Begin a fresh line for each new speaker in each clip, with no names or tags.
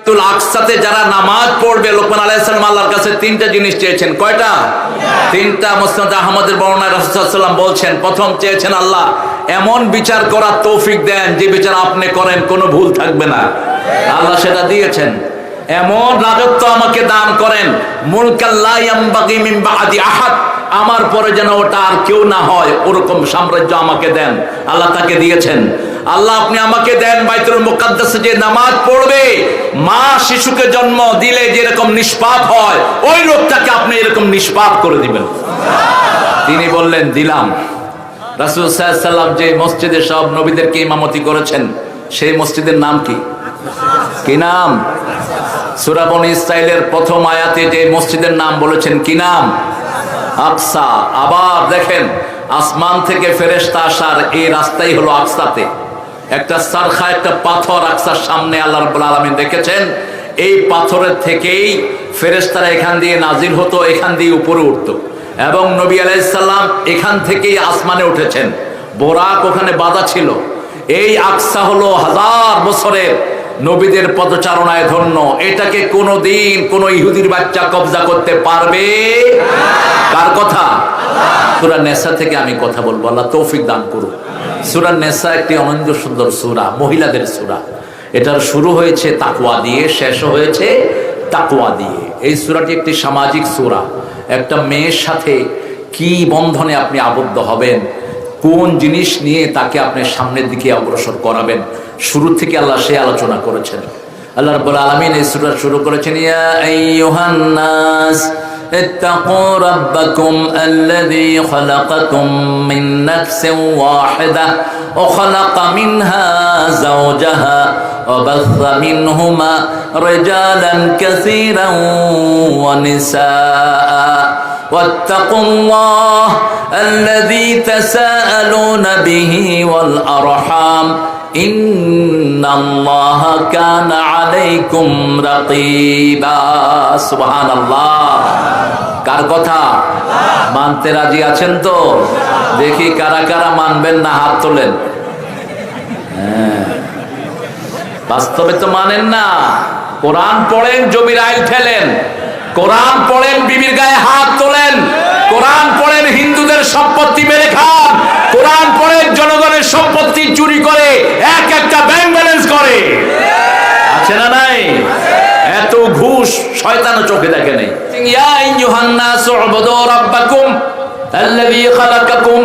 বাইতুল আকসাতে যারা নামাজ পড়বে, লোকমান আলাইহিস সালাম আল্লাহর কাছে তিনটা জিনিস চেয়েছেন। কয়টা? তিনটা। মুসনাদ আহমদের বর্ণনায় রাসূল সাল্লাল্লাহু আলাইহি ওয়াসাল্লাম বলছেন, প্রথম চেয়েছেন আল্লাহ এমন বিচার করার তৌফিক দেন যে বিচার আপনি করেন কোনো ভুল থাকবে না। আল্লাহ সেটা দিয়েছেন। এমন রাজত্ব আমাকে দান করেন, মুলকাল লা ইয়ামবাগি মিন বাদি আহাদ, আমার পরে যেন ওটা আর কেউ না হয়, ওরকম সাম্রাজ্য আমাকে দেন। আল্লাহ তাকে দিয়েছেন। আল্লাহ আপনি আমাকে দেন বাইতুল মুকাদ্দাসে যে নামাজ পড়বে, মা শিশুকে জন্ম দিলে যেরকম নিষ্পাপ হয়, ওই লোকটাকে আপনি এরকম নিষ্পাপ করে দিবেন। তিনি বললেন দিলাম। রাসূল সাল্লাল্লাহু আলাইহি ওয়াসাল্লাম যে মসজিদে সব নবীদেরকে ইমামতি করেছেন, সেই মসজিদের নাম কি? কি নাম? সূরা বনী ইসরাঈলের প্রথম আয়াতে যে মসজিদের নাম বলেছেন, কি নাম? আকসা। আবার দেখেন, আসমান থেকে ফেরেশতা আসার এই রাস্তাই হলো আকসাতে। একটা সারখা, একটা পাথর আকসার সামনে আল্লাহ রাব্বুল আলামিন রেখেছেন। এই পাথরের থেকেই ফেরেশতারা এখান দিয়ে নাজিল হতো, এখান দিয়ে উপরে উঠতো, এবং নবী আলাইহিস সালাম এখান থেকেই আসমানে উঠেছেন। বোরাক ওখানে বাঁধা ছিল। এই আকসা হলো হাজার বছরের নবীদের পদচারণায় ধন্য। এটাকে কোনোদিন কোন ইহুদির বাচ্চা কবজা করতে পারবে? কার কথা? সূরা নেসা থেকে আমি কথা বলবো, আল্লাহ তৌফিক দান করুন। সূরা নেসা একটি অনন্য সুন্দর সূরা, মহিলাদের সূরা। এটার শুরু হয়েছে তাকওয়া দিয়ে, শেষ হয়েছে তাকওয়া দিয়ে। এই সূরাটি একটি সামাজিক সূরা। একটা মেয়ের সাথে কি বন্ধনে আপনি আবদ্ধ হবেন, কোন জিনিস নিয়ে তাকে আপনি সামনের দিকে অগ্রসর করাবেন, শুরু থেকে আল্লাহ সে আলোচনা করেছেন। আল্লাহ রাব্বুল আলামিন এই সূরা শুরু করেছেন, ইয়া আইয়ুহান নাস ইত্তাকু রাব্বাকুম আল্লাযী খালাকাকুম মিন নাফসিন ওয়াহিদাহ ওয়া খালাকা মিনহা যাওজাহা ওয়া বাসসা মিনহুমা রিজালান কাসীরান ওয়া নিসাআ واتقوا الله الذي تساءلون به والأرحام إن الله كان عليكم رقيبا سبحان الله কার কথা? মানতে রাজি আছেন তো? দেখি কারা কারা মানবেন না, হাত তোলেন। বাস্তবে তো মানেন না। কোরআন পড়েন, জমির আইল ঠেলেন। কোরআন পড়েন, বিবির গায়ে হাত তোলেন। কোরআন পড়েন, হিন্দুদের সম্পত্তি মেরে খান। কোরআন পড়েন, জনগণের সম্পত্তি চুরি করে এক একটা ব্যাংক ব্যালেন্স করে। আছে না নাই? এত ঘুষ শয়তানও চোখে দেখে নাই। ইয়া আইয়ুহান নাসু উবুদু রাব্বাকুম আল্লাযী খালাকাকুম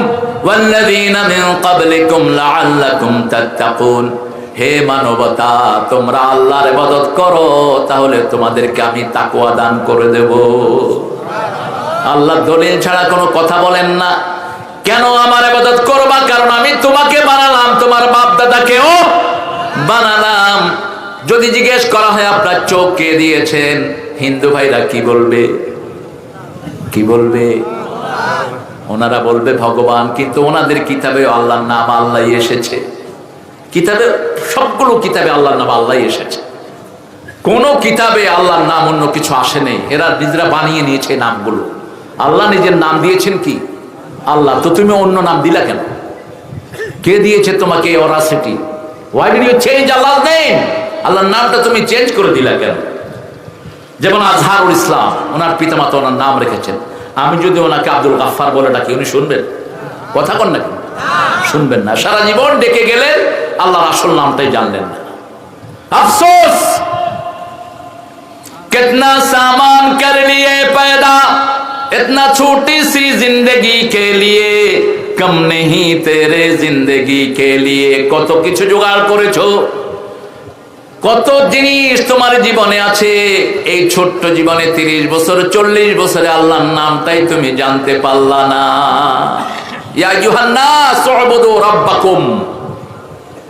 ওয়াল্লাযীনা মিন ক্বাবলিকুম লাআল্লাকুম তাত্তাকুন। হে মানবতা, তোমরা আল্লাহর ইবাদত করো, তাহলে তোমাদেরকে আমি তাকওয়া দান করে দেব। আল্লাহ দলিল ছাড়া কোনো কথা বলেন না। কেন আমার ইবাদত করবা? কারণ আমি তোমাকে বানালাম, তোমার বাপ দাদাকেও বানালাম। যদি জিজ্ঞেস করা হয় আপনার চোখ কে দিয়েছেন, হিন্দু ভাইরা কি বলবে? কি বলবে? ওনারা বলবে ভগবান, কিন্তু ওনাদের কিতাবে আল্লাহর নাম আল্লাহই এসেছে। কিতাবে, সবগুলো কিতাবে আল্লাহর নাম আল্লাহই এসেছে। কোন কিতাবে আল্লাহর নাম অন্য কিছু আসে নেই। এরা নিজেরা বানিয়ে নিয়েছে নামগুলো। আল্লাহ নিজের নাম দিয়েছেন কি? আল্লাহ। তো তুমি অন্য নাম দিলা কেন? কে দিয়েছে তোমাকে এই অরাসিটি? হোয়াই ডিড ইউ চেঞ্জ আল্লাহর নেম? আল্লাহর নামটা তুমি চেঞ্জ করে দিলা কেন? যেমন আজহারুল ইসলাম, ওনার পিতামাতা ওনার নাম রেখেছেন। আমি যদি ওনাকে আব্দুল গাফফার বলে ডাকি, উনি শুনবেন? কথা কন নাকি? শুনবেন না। সারা জীবন ডেকে গেলেন, আল্লাহর আসল নামটাই জানলেন না। আফসোস, कितना सामान कर लिए पैदा इतना छोटी सी जिंदगी के लिए कम नहीं तेरे जिंदगी के लिए। কত কিছু জোগাড় করেছো, কত জিনিস তোমার জীবনে আছে। এই ছোট্ট জীবনে 30 বছর 40 বছরে আল্লাহর নামটাই তুমি জানতে পারলা না। ইয়া আইয়ুহান নাস উবুদু রাব্বাকুম।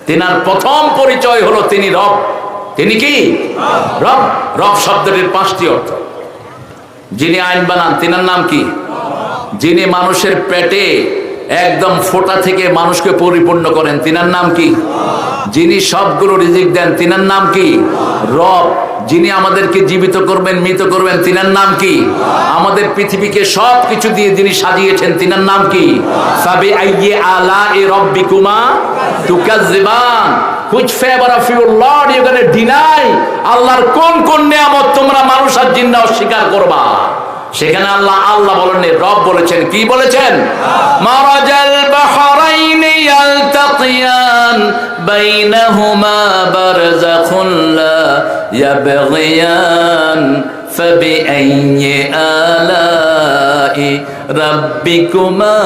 তিনার প্রথম পরিচয় হলো তিনি রব। তিনি কি? রব। রব শব্দটির 5টি অর্থ। যিনি আইন বানান, তিনার নাম কি? যিনি মানুষের পেটে একদম ফোঁটা থেকে মানুষকে পরিপূর্ণ করেন, তিনার নাম কি? যিনি সবগুলো রিজিক দেন, তিনার নাম কি? রব। যিনি আমাদেরকে জীবিত করবেন, মৃত করবেন, তিনার নাম কি? আমাদের পৃথিবীকে সব কিছু দিয়ে যিনি সাজিয়েছেন, তিনার নাম কি? ফাবি আইয়ি আলা'i রাব্বিকুমা তুকাজ্জিবান। which favor of your Lord you going to deny? আল্লাহর কোন কোন নিয়ামত তোমরা মানুষ আর জিন্না অস্বীকার করবা? সেখানে আল্লাহ বলেন, রব বলেছেন, কি বলেছেন? মারাজাল বাহরাইনি ইয়ালতাকিয়ান বাইনাহুমা বারযাখুন লা ইয়াবগিয়ান ফাবিআইয়ি আলাই রাব্বিকুমা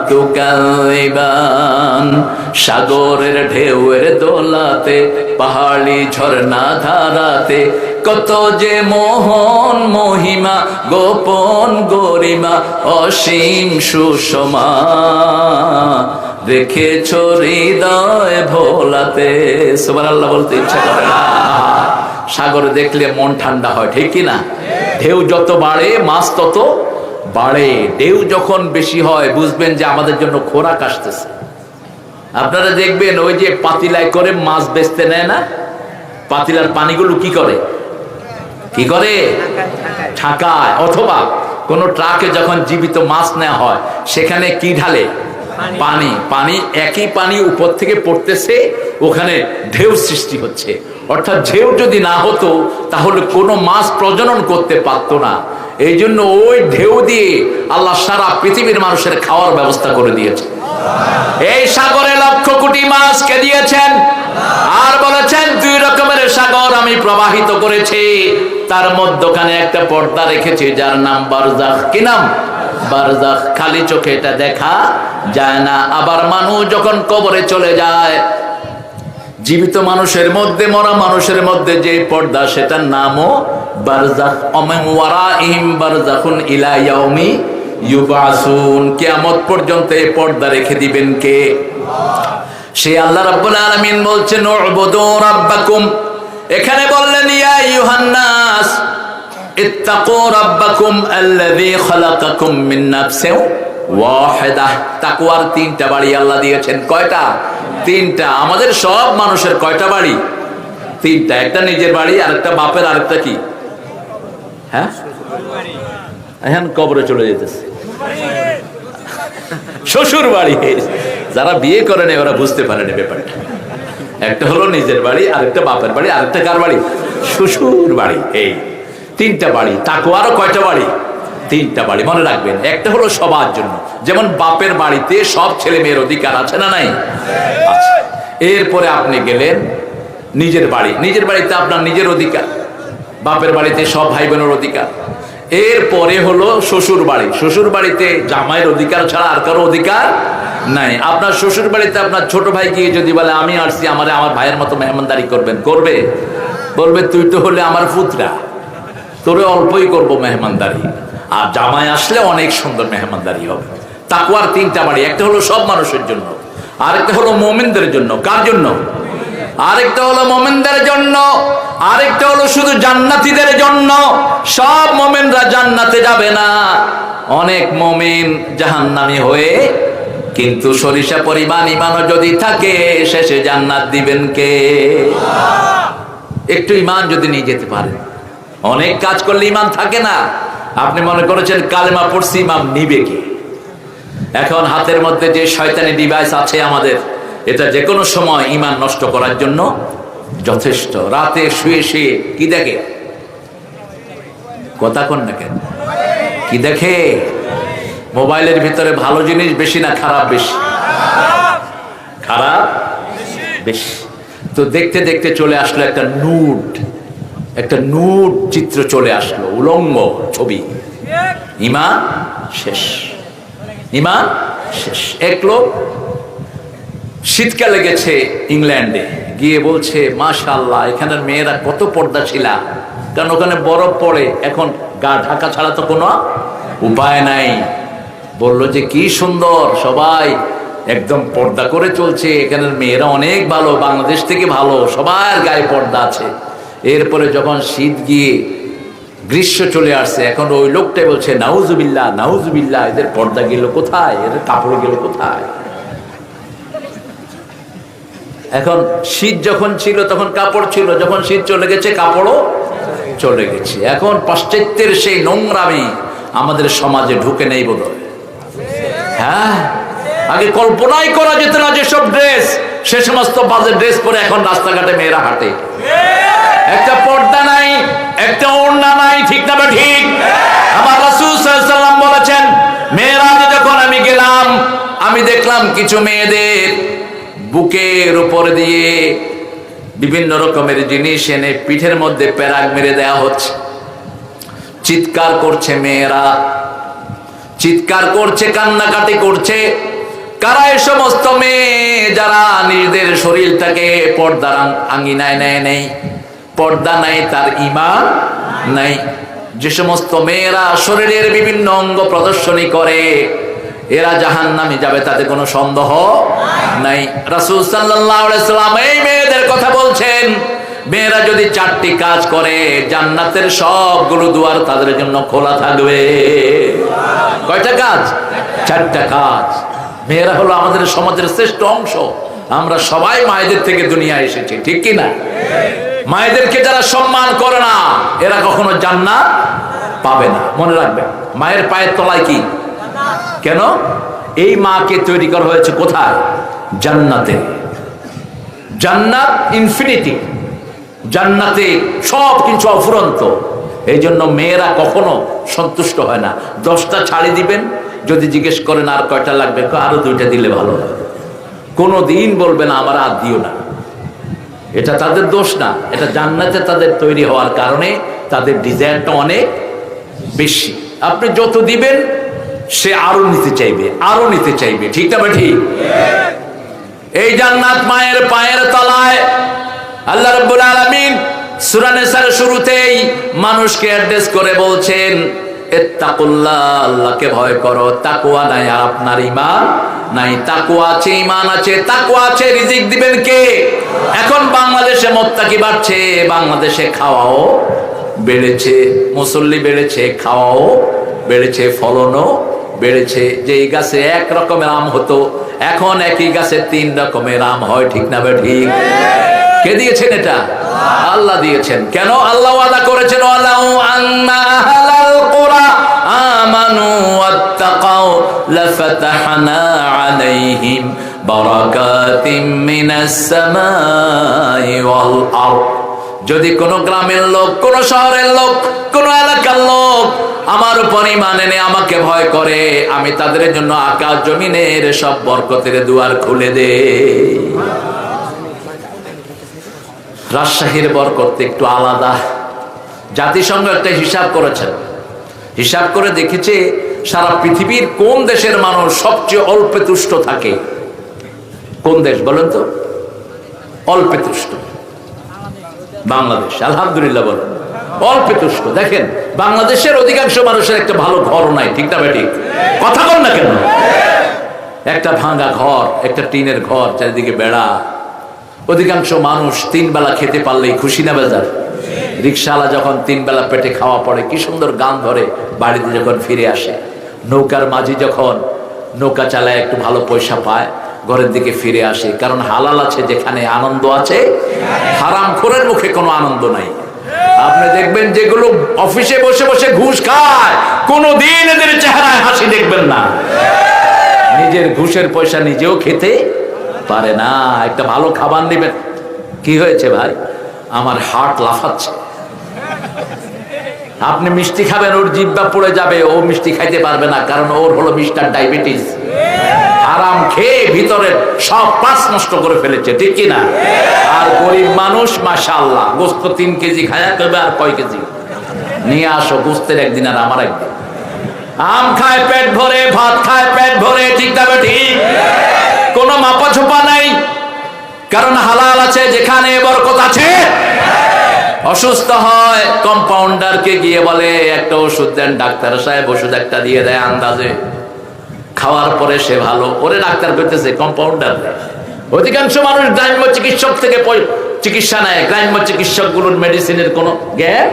তুকাযিবান। সাগরের ঢেউয়ের দোলাতে, পাহাড়ি ঝর্ণা ধারাতে, কত যে মোহন মহিমা, গোপন গরিমা, অসীম সুষমা রেখেছ হৃদয় ভোলাতে। সুবহানাল্লাহ বলতে ইচ্ছা করে না? সাগরে দেখলে মন ঠান্ডা হয়, ঠিক কি না? ঢেউ যত বাড়ে মাছ তত বাড়ে। ঢেউ যখন বেশি হয় বুঝবেন যে আমাদের জন্য খোরাক আসতেছে। আপনারা দেখবেন ওই যে পাতিলায় করে মাছ বেচতে নেয় না, পাতিলার পানিগুলো কি করে ঠাকায়, অথবা কোন ট্রাকে যখন জীবিত মাছ নেওয়া হয় সেখানে কি ঢালে? পানি। একই পানি উপর থেকে পড়তেছে, ওখানে ঢেউ সৃষ্টি হচ্ছে। অর্থাৎ ঢেউ যদি না হতো তাহলে কোনো মাছ প্রজনন করতে পারতো না। এই জন্য ওই ঢেউ দিয়ে আল্লাহ সারা পৃথিবীর মানুষের খাওয়ার ব্যবস্থা করে দিয়েছে। এই সাগরে লক্ষ কোটি মাছকে দিয়েছেন, আর বলেছেন 2 রকমের সাগর আমি প্রবাহিত করেছি, তার মধ্যখানে একটা পর্দা রেখেছি যার নাম বারজাখ। কি নাম? বারজাখ। খালি চোখে এটা দেখা যায় না। আবার মানুষ যখন কবরে চলে যায়, জীবিত মানুষের মধ্যে মরা মানুষের মধ্যে যে পর্দা, সেটার নামও বারজাখ। ওমিন ওয়ারাইহিম বারজাখুন ইলা ইয়াউমি ইউবাসুন। কিয়ামত পর্যন্ত এই পর্দা রেখে দিবেন কে? সে আল্লাহ রাব্বুল আলামিন বলছেন উবুদু রাব্বাকুম। এখানে বললেন ইয়া আইয়ুহান নাস ইত্তাকু রাব্বাকুম আল্লাযী খালাকাকুম মিন নাফসিন ওয়াহিদাহ। তাকওয়ার 3টা বাড়ি আল্লাহ দিয়েছেন। কয়টা? 3টা। আমাদের সব মানুষের কয়টা বাড়ি? 3টা। একটা নিজের বাড়ি, আরেকটা বাপের, আরেকটা কি? হ্যাঁ, এখন কবরে চলে যেতেছে শ্বশুর বাড়ি। যারা বিয়ে করেন ওরা বুঝতে পারেন ব্যাপারটা। একটা হলো নিজের বাড়ি, আরেকটা বাপের বাড়ি, আরেকটা কার বাড়ি? শ্বশুর বাড়ি। এই 3টা বাড়ি। তাকওয়ারও কয়টা বাড়ি? 3টা বাড়ি। মনে রাখবেন, একটা হলো সবার জন্য, যেমন বাপের বাড়িতে সব ছেলে মেয়ের অধিকার আছে না নাই? আচ্ছা। এরপরে আপনি গেলেন নিজের বাড়ি। নিজের বাড়িতে আপনার নিজের অধিকার, বাপের বাড়িতে সব ভাই বোনের অধিকার। এরপরে হলো শ্বশুর বাড়ি। শ্বশুর বাড়িতে জামাইয়ের অধিকার ছাড়া আর কারো অধিকার নাই। আপনার শ্বশুর বাড়িতে আপনার ছোট ভাই গিয়ে যদি বলে আমি আসছি, আমার ভাইয়ের মতো মেহমানদারি করবেন, করবে? বলবে তুই তো হলে আমার পুত্রা, তোরে অল্পই করবো মেহমানদারি, আর জামাই আসলে অনেক সুন্দর মেহমানদারি হবে। তাকওয়ার 3টা বাড়ি। একটা হলো সব মানুষের জন্য, আরেকটা হলো মুমিনদের জন্য। কার জন্য? আরেকটা হলো মুমিনদের জন্য, আরেকটা হলো শুধু জান্নাতীদের জন্য। সব মুমিনরা জান্নাতে যাবে না, অনেক মুমিন জাহান্নামী হয়ে, কিন্তু সরিষা পরিমাণ ঈমানও যদি থাকে শেষে জান্নাত দিবেন কে? একটু ঈমান যদি নিয়ে যেতে পারেন। অনেক কাজ করলে ঈমান থাকে না। আপনি মনে করেছেন কালেমা পড়ছি, ইমাম নিবে কি? এখন হাতের মধ্যে যে শয়তানি ডিভাইস আছে আমাদের, এটা যে কোনো সময় ঈমান নষ্ট করার জন্য যথেষ্ট। রাতে শুয়ে শুয়ে কি দেখে? কথা কোন না কেন? কি দেখে? মোবাইলের ভিতরে ভালো জিনিস বেশি না খারাপ বেশি? খারাপ বেশি। তো দেখতে দেখতে চলে আসলো একটা নুড চিত্র চলে আসলো, উলঙ্গ ছবি। ঈমান শেষ, ঈমান শেষ। এক লোক শীতকালে গেছে ইংল্যান্ডে, গিয়ে বলছে মাশাআল্লাহ এখানের মেয়েরা কত পর্দাশীলা, কারণ ওখানে বরফ পড়ে, এখন গা ঢাকা ছাড়া তো কোনো উপায় নাই। বললো যে কি সুন্দর, সবাই একদম পর্দা করে চলছে, এখানের মেয়েরা অনেক ভালো, বাংলাদেশ থেকে ভালো, সবার গায়ে পর্দা আছে। এরপরে যখন শীত গিয়ে গ্রীষ্ম চলে আসছে, এখন ওই লোকটাই বলছে নাউজুবিল্লাহ নাউজুবিল্লাহ, এদের পর্দা গেল কোথায়, এদের কাপড় গেল কোথায়? এখন শীত যখন ছিল তখন কাপড় ছিল, যখন শীত চলে গেছে কাপড়ও চলে গেছে। এখন পাশ্চাত্যের সেই নোংরামি আমাদের সমাজে ঢুকে নেই বোধহয়। হ্যাঁ, আগে কল্পনাই করা যেত না যেসব ড্রেস সে সমস্ত বাজে ড্রেস পরে এখন রাস্তাঘাটে মেয়েরা হাঁটে। একটা পর্দা নাই, একটা ওড়না নাই, ঠিক না বা ঠিক? আমার রাসূল সাল্লাল্লাহু আলাইহি ওয়াসাল্লাম বলেছেন, মেয়েরাজে যখন আমি গেলাম, আমি দেখলাম কিছু মেয়েদের বুকের উপর দিয়ে বিভিন্ন রকমের জিনিস এনে পিঠের মধ্যে প্যারাগ মেরে দেয়া হচ্ছে। চিৎকার করছে মেয়েরা, চিৎকার করছে, কান্নাকাটি করছে। কারা? এই সমস্ত মেয়ে যারা নিজেদের শরীরটাকে পর্দার আঙ্গিনায় নেয় নেই, পর্দা নাই, তার ঈমান নাই। যে সমস্ত মেয়েরা শরীরের বিভিন্ন অঙ্গ প্রদর্শনী করে, এরা জাহান্নামে যাবে, তাতে কোনো সন্দেহ নাই। রাসূল সাল্লাল্লাহু আলাইহি সাল্লাম এই মেয়েদের কথা বলছেন, মেয়েরা যদি 4টি কাজ করে, জান্নাতের সবগুলো দুয়ার তাদের জন্য খোলা থাকবে। কয়টা কাজ? 4টা কাজ। মেয়েরা হলো আমাদের সমাজের শ্রেষ্ঠ অংশ। আমরা সবাই মায়েদের থেকে দুনিয়ায় এসেছি, ঠিক কি না? মায়েদেরকে যারা সম্মান করে না, এরা কখনো জান্নাত পাবে না। মনে রাখবেন, মায়ের পায়ের তলায় কি? কেন? এই মাকে তৈরি করা হয়েছে কোথায়? জান্নাতে। জান্নাত ইনফিনিটি, জান্নাতে সব কিছু অফুরন্ত। এই জন্য মেয়েরা কখনো সন্তুষ্ট হয় না। 10টা ছাড়ি দিবেন, যদি জিজ্ঞেস করেন আর কয়টা লাগবে, আরো 2টা দিলে ভালো হয়। কোনো দিন বলবে না আমার আর দিও না। এটা তাদের দোষ না, এটা জান্নাতে তাদের তৈরি হওয়ার কারণে তাদের ডিজাইনটা অনেক বেশি। আপনি যত দিবেন সে আরো নিতে চাইবে, আরো নিতে চাইবে, ঠিক না ঠিক? এই জান্নাত মায়ের পায়ের তলায়। আল্লাহ রাব্বুল আলামিন সূরা নিসার শুরুতেই মানুষকে অ্যাড্রেস করে বলছেন, ইত্তাকুল্লাহ, আল্লাহকে ভয় করো। তাকওয়া নাই আর আপনার ঈমান নাই। তাকওয়া আছে, ঈমান আছে, তাকওয়া আছে, রিজিক দিবেন কে? এখন বাংলাদেশে মুত্তাকি বাড়ছে, বাংলাদেশে খাওয়াও বেড়েছে, মুসল্লি বেড়েছে, খাওয়াও বেড়েছে, ফলনও বেড়েছে। যেই গাছে 1 রকমের আম হতো, এখন একই গাছে 3 রকমের আম হয়, ঠিক না ঠিক? কে দিয়েছেন এটা? আল্লাহ দিয়েছেন। কেন? আল্লাহ ওয়াদা করেছেন, ওয়ালাউ আন্না আহলাল কুরা আমানু ওয়াত্তাকাউ লাফাতাহনা আলাইহিম বারাকাতিম মিনাস সামাই ওয়াল আরদ। যদি কোন গ্রামের লোক, কোন শহরের লোক, কোন এলাকার লোক আমার উপর ঈমান এনে আমাকে ভয় করে, আমি তাদের জন্য আকাশ জমিনের সব বরকতের দুয়ার খুলে দেই। রাজশাহীর বরকত একটু আলাদা। জাতিসংঘ একটা হিসাব করেছেন, হিসাব করে দেখেছে সারা পৃথিবীর কোন দেশের মানুষ সবচেয়ে অল্পে তুষ্ট থাকে। কোন দেশ বলেন তো? অল্পে তুষ্ট বাংলাদেশ। আলহামদুলিল্লাহ বলেন, অল্পে তুষ্ট। দেখেন, বাংলাদেশের অধিকাংশ মানুষের একটা ভালো ঘর নাই, ঠিক না ঠিক? কথা বল না কেন? একটা ভাঙা ঘর, একটা টিনের ঘর, চারিদিকে বেড়া। অধিকাংশ মানুষ 3 বেলা খেতে পারলেই খুশি না বেজার? রিকশাওয়ালা যখন 3 বেলা পেটে খাওয়া পড়ে, কি সুন্দর গান ধরে বাড়িতে যখন ফিরে আসে। নৌকার মাঝি যখন নৌকা চালায় একটু ভালো পয়সা পায়, ঘরের দিকে ফিরে আসে। কারণ হালাল আছে যেখানে আনন্দ আছে, হারামখোরের মুখে কোনো আনন্দ নাই। আপনি দেখবেন যেগুলো অফিসে বসে বসে ঘুষ খায়, কোনোদিন এদের চেহারায় হাসি দেখবেন না। নিজের ঘুষের পয়সা নিজেও খেতে পারে না। একটা ভালো খাবার নেবেন, কি হয়েছে ভাই? আমার হার্ট লাফাচ্ছে। আপনি মিষ্টি খাবেন, ওর জিহ্বা পড়ে যাবে, ও মিষ্টি খাইতে পারবে না, কারণ ওর হলো মিস্টার ডায়াবেটিস। আরাম খেয়ে ভিতরের সব পাঁচ নষ্ট করে ফেলেছে, ঠিক কি না? আর গরিব মানুষ মাশাআল্লাহ গোস্ত 3 কেজি খায়া করবে, আর কয় কেজি নিয়ে আসো গোস্তের একদিন আর আমার একদিন। আম খায় পেট ভরে, ভাত খায় পেট ভরে, ঠিক না ঠিক? কোনো মাপা ছোপা নাই, কারণ হালাল আছে যেখানে বরকত আছে। অসুস্থ হয়, কম্পাউন্ডারকে গিয়ে বলে একটা ওষুধ দেন। ডাক্তার সাহেব ওষুধ একটা দিয়ে দেয় আন্দাজে, খাওয়ার পরে সে ভালো। ওরে ডাক্তার করতেছে কম্পাউন্ডার। অধিকাংশ মানুষ গ্রাম্য চিকিৎসক থেকে চিকিৎসা নেয়। গ্রাম্য চিকিৎসকগুলোর মেডিসিনের কোনো জ্ঞান,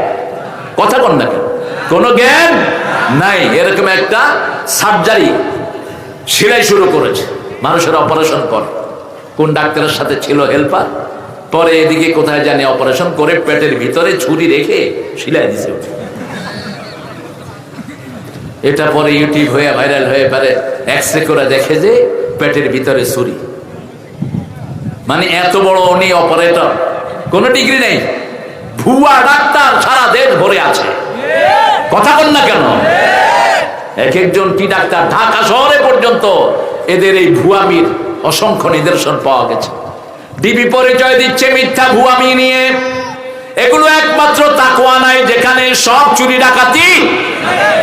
কথা বল না কেন, কোনো জ্ঞান নাই। এরকম একটা সার্জারি সেলাই শুরু করেছে, মানুষের অপারেশন করে। কোন ডাক্তারের সাথে ছিল হেল্পার, পরে এদিকে কোথায় জানি অপারেশন করে পেটের ভিতরে ছুরি রেখে সেলাই দিছে। এটা পরে ইউটিউব হয়ে ভাইরাল হয়ে পারে, এক্সরে করে দেখে যে পেটের ভিতরে ছুরি। মানে এত বড় উনি অপারেটর, কোনো ডিগ্রি নেই, ভুয়া ডাক্তার সারা দেশ ভরে আছে। কথা বল না কেন? এক একজন কি ডাক্তার, ঢাকা শহরে পর্যন্ত এদের এই ভুয়ামির অসংখ্য নিদর্শন পাওয়া গেছে। ডিবি পরিচয় দিচ্ছে মিথ্যা ভুয়ামি নিয়ে। এগুলো একমাত্র তাকওয়া নাই যেখানে সব চুরি ডাকাতি,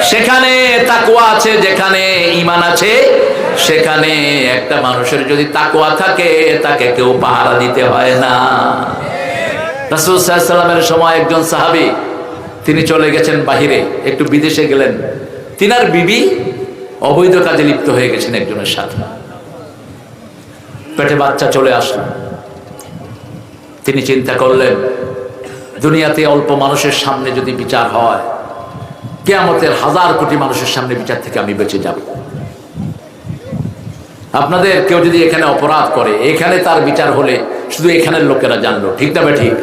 সেখানে তাকওয়া আছে। যেখানে ঈমান আছে সেখানে একটা মানুষের যদি তাকওয়া থাকে তাকে কেউ পাহারা দিতে হয় না। রাসূল সাল্লাল্লাহু আলাইহি ওয়াসাল্লামের সময় একজন সাহাবী, তিনি চলে গেছেন বাহিরে, একটু বিদেশে গেলেন। তিনার বিবি অবৈধ কাজে লিপ্ত হয়ে গেছেন একজনের সাথে, পেটে বাচ্চা চলে আসলো। তিনি চিন্তা করলেন, দুনিয়াতে অল্প মানুষের সামনে যদি বিচার হয়, কিয়ামতের 1000 কোটি মানুষের সামনে বিচার থেকে আমি বেঁচে যাব। আপনাদের কেউ যদি এখানে অপরাধ করে, এখানে তার বিচার হলে শুধু এখানের লোকেরা জানলো, ঠিক না ঠিক?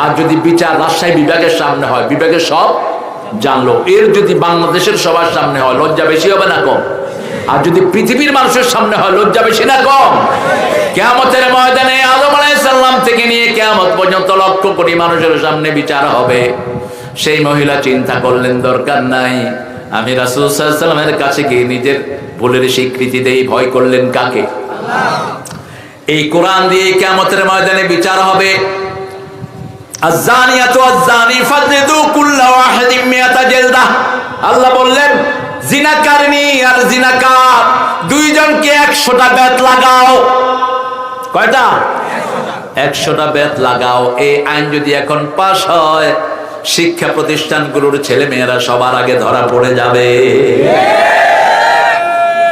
আর যদি বিচার রাজশাহী বিভাগের সামনে হয়, বিভাগের সব জানলো। এর যদি বাংলাদেশের সবার সামনে হয়, লজ্জা বেশি হবে না কম? আর যদি পৃথিবীর মানুষের সামনে হয়, লজ্জা বেশি না কম? কিয়ামতের ময়দানে আদম আলাইহিস সালাম থেকে নিয়ে কিয়ামত পর্যন্ত লক্ষ কোটি মানুষের সামনে বিচার হবে। সেই মহিলা চিন্তা করলেন, দরকার নাই, আমি রাসূল সাল্লাল্লাহু আলাইহি ওয়াসাল্লামের কাছে গিয়ে নিজের ভুলের স্বীকৃতি দেই। ভয় করলেন কাকে? এই কোরআন দিয়ে কিয়ামতের ময়দানে বিচার হবে। আয-যানিয়াতু ওয়াজ-যানি ফাজলিদু কুল্লা ওয়াহিদিন মিয়াতা জালদা। আল্লাহ বললেন, জিনাকারিনী আর জিনাকার দুইজনকে 100টা বেত লাগাও। কয়টা? 100টা বেত লাগাও। এই আইন যদি এখন পাশ হয়, শিক্ষা প্রতিষ্ঠানগুলোর ছেলে মেয়েরা সবার আগে ধরা পড়ে যাবে।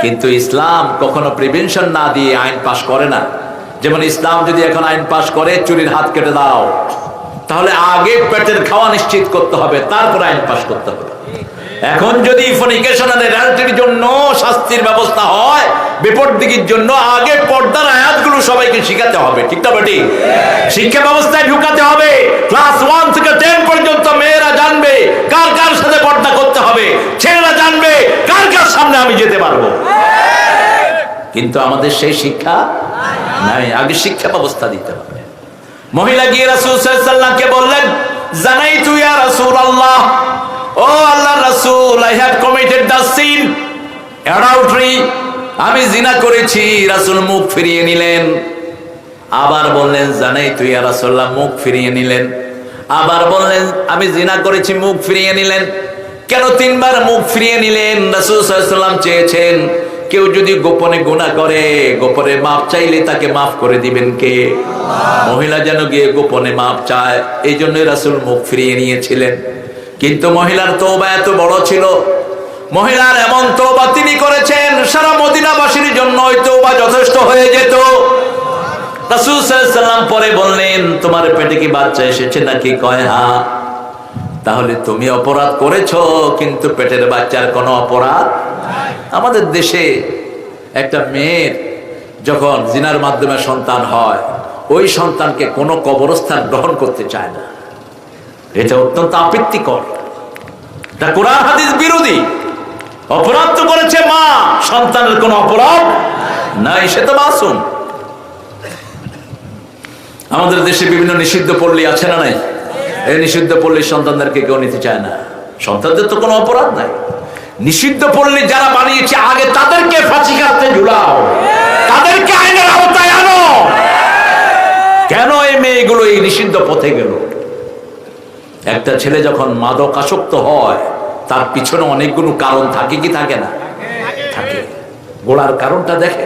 কিন্তু ইসলাম কখনো প্রিভেনশন না দিয়ে আইন পাশ করে না। যেমন ইসলাম যদি এখন আইন পাশ করে চুরির হাত কেটে দাও, তাহলে আগে পেটের খাওয়া নিশ্চিত করতে হবে, তারপর আইন পাশ করতে হবে। এখন যদি ফরনিকেশন আর অ্যাডাল্টারির জন্য শাস্তির ব্যবস্থা হয়, বিপরীতের জন্য আগে পর্দার আয়াতগুলো সবাইকে শিখাতে হবে, ঠিক না বেটি? শিক্ষা ব্যবস্থায় ঢুকাতে হবে। ক্লাস 1 থেকে 10 পর্যন্ত মেয়েরা জানবে কার কার সাথে পর্দা করতে হবে, ছেলেরা জানবে কার কার সামনে আমি যেতে পারবো। কিন্তু আমাদের সেই শিক্ষা নাই। আগে শিক্ষা ব্যবস্থা দিতে হবে। মহিলা গিয়ে রাসূল সাল্লাল্লাহু আলাইহি ওয়াসাল্লামকে বললেন, জানাইতু ইয়া রাসূলুল্লাহ, ও আল্লাহর রাসূল, I have committed the sin adultery, আমি জিনা করেছি। রাসূল মুখ ফিরিয়ে নিলেন। আবার বললেন, জানাইতু ইয়া রাসূলুল্লাহ, মুখ ফিরিয়ে নিলেন। আবার বললেন, আমি জিনা করেছি, মুখ ফিরিয়ে নিলেন। কেন 3 বার মুখ ফিরিয়ে নিলেন? রাসূল সাল্লাল্লাহু আলাইহি ওয়াসাল্লাম চেয়েছেন, কেউ যদি গোপনে গুনাহ করে, গোপনে মাপ চাইলে তাকে মাফ করে দিবেন কে? মহিলা যেন গিয়ে গোপনে মাপ চায়, এই জন্যই রাসূল মুখ ফিরিয়ে নিয়েছিলেন। কিন্তু মহিলার তওবা এত বড় ছিল, মহিলার এমন তওবা তিনি করেছেন, সারা মদিনাবাসীর জন্য ওই তওবা যথেষ্ট হয়ে যেত। রাসূল সাল্লাল্লাহু আলাইহি ওয়াসাল্লাম পরে বললেন, তোমার পেটে কি বাচ্চা এসেছে নাকি? কয় হ্যাঁ। তাহলে তুমি অপরাধ করেছো, কিন্তু পেটের বাচ্চার কোনো অপরাধ নাই। আমাদের দেশে একটা মেয়ের যখন জিনার মাধ্যমে সন্তান হয়, ওই সন্তানকে কোনো কবরস্থান গ্রহণ করতে চায় না। এটা অত্যন্ত আপত্তিকর, এটা কোরআন হাদিস বিরোধী। অপরাধ তো করেছে মা, সন্তানের কোনো অপরাধ নাই, সে তো মাসুম। আমাদের দেশে বিভিন্ন নিষিদ্ধ পল্লী আছে না নাই? এই নিষিদ্ধ পল্লীর সন্তানদেরকে কেউ নিতে চায় না। সন্তানদের তো কোনো অপরাধ নাই। নিষিদ্ধ পল্লী যারা বানিয়েছে, আগে তাদেরকে ফাঁসি কাটতে ঝুলাও, তাদেরকে আইনের আওতায় আনো। কেন এই মেয়েগুলো এই নিষিদ্ধ পথে গেল? একটা ছেলে যখন মাদক আসক্ত হয়, তার পিছনে অনেকগুলো কারণ থাকে কি থাকে না? থাকে। গোড়ার কারণটা দেখে,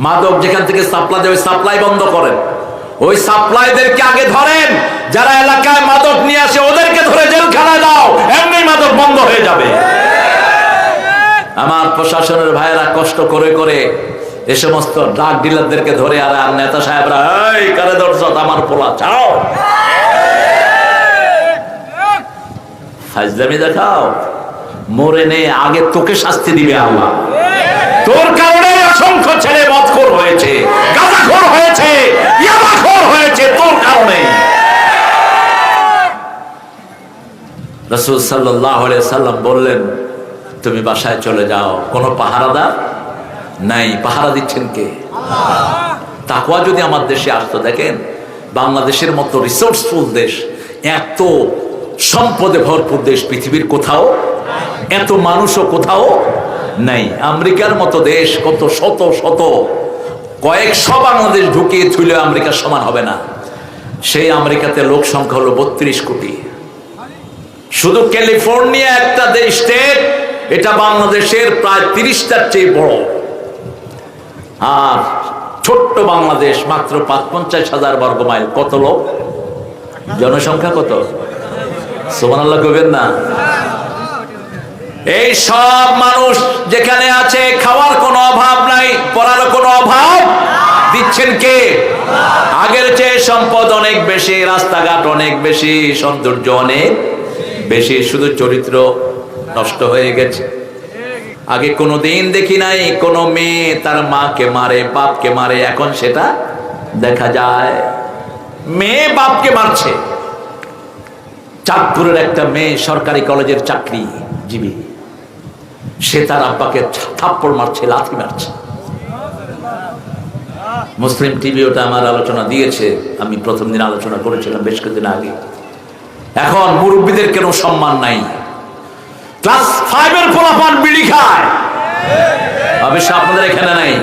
মাদক যেখান থেকে সাপ্লাই দেয়, ওই সাপ্লাই বন্ধ করেন। ওই সাপ্লাইদেরকে আগে ধরেন, যারা এলাকায় মাদক নিয়ে আসে ওদেরকে ধরে জেলখানায় দাও, এমনি মাদক বন্ধ হয়ে যাবে। আমার প্রশাসনের ভাইয়েরা কষ্ট করে করে এ সমস্ত ড্রাগ ডিলারদেরকে ধরে, আর নেতা সাহেবরা, এই কারে ধরছ? আমার পোলা চাও, ফাজলামি দেখাও, মরে নে, আগে তোকে শাস্তি দিবে আল্লাহ। তোর কারণে অসংখ্য ছেলে মদখোর হয়েছে, গাঁজাখোর হয়েছে, ইয়াবাখোর হয়েছে, তোর কারণে। রাসূল সাল্লাল্লাহু আলাইহি ওয়াসাল্লাম বললেন, তুমি বাসায় চলে যাও, কোনো পাহারাদার নাই। পাহারা দিচ্ছেন কে? তাকওয়া যদি আমার দেশে আসতো, দেখেন বাংলাদেশের মতো রিসোর্সফুল দেশ, এত সম্পদে ভরপুর দেশ পৃথিবীর কোথাও, এত মানুষও কোথাও নাই। আমেরিকার মতো দেশ কত শত শত কয়েকশো বাংলাদেশ ঢুকিয়ে থুইলে আমেরিকার সমান হবে না। সেই আমেরিকাতে লোক সংখ্যা হলো 32 কোটি। শুধু ক্যালিফোর্নিয়া একটা স্টেট, এটা বাংলাদেশের প্রায় 30টার চেয়ে বড়। আর ছোট্ট বাংলাদেশ মাত্র 50,000 বর্গ মাইল। কত লোক, জনসংখ্যা কত? সুবহানাল্লাহ কইবেন না? এই সব মানুষ যেখানে আছে, খাওয়ার কোনো অভাব নাই, পড়ার কোনো অভাব দিচ্ছেন কে? আগের চেয়ে সম্পদ অনেক বেশি, রাস্তাঘাট অনেক বেশি, সৌন্দর্য অনেক বেশি, শুধু চরিত্র নষ্ট হয়ে গেছে। আগে কোনোদিন দেখি নাই কোনো মেয়ে তার মাকে মারে, বাপকে মারে, এখন সেটা দেখা যায়। মেয়ে বাপকে মারছে। চাঁদপুরের একটা মেয়ে সরকারি কলেজের চাকরিজীবী, সে তার আব্বাকে থাপ্পড় মারছে, লাথি মারছে। মুসলিম টিভি ওটা আমার আলোচনা দিয়েছে, আমি প্রথম দিন আলোচনা করেছিলাম বেশ কিছুদিন আগে। এখন মুরব্বীদের কেন সম্মান নাই? ক্লাস 5-এর পোলাপান বিড়ি খায়, অবশ্য আপনাদের এখানে নাই।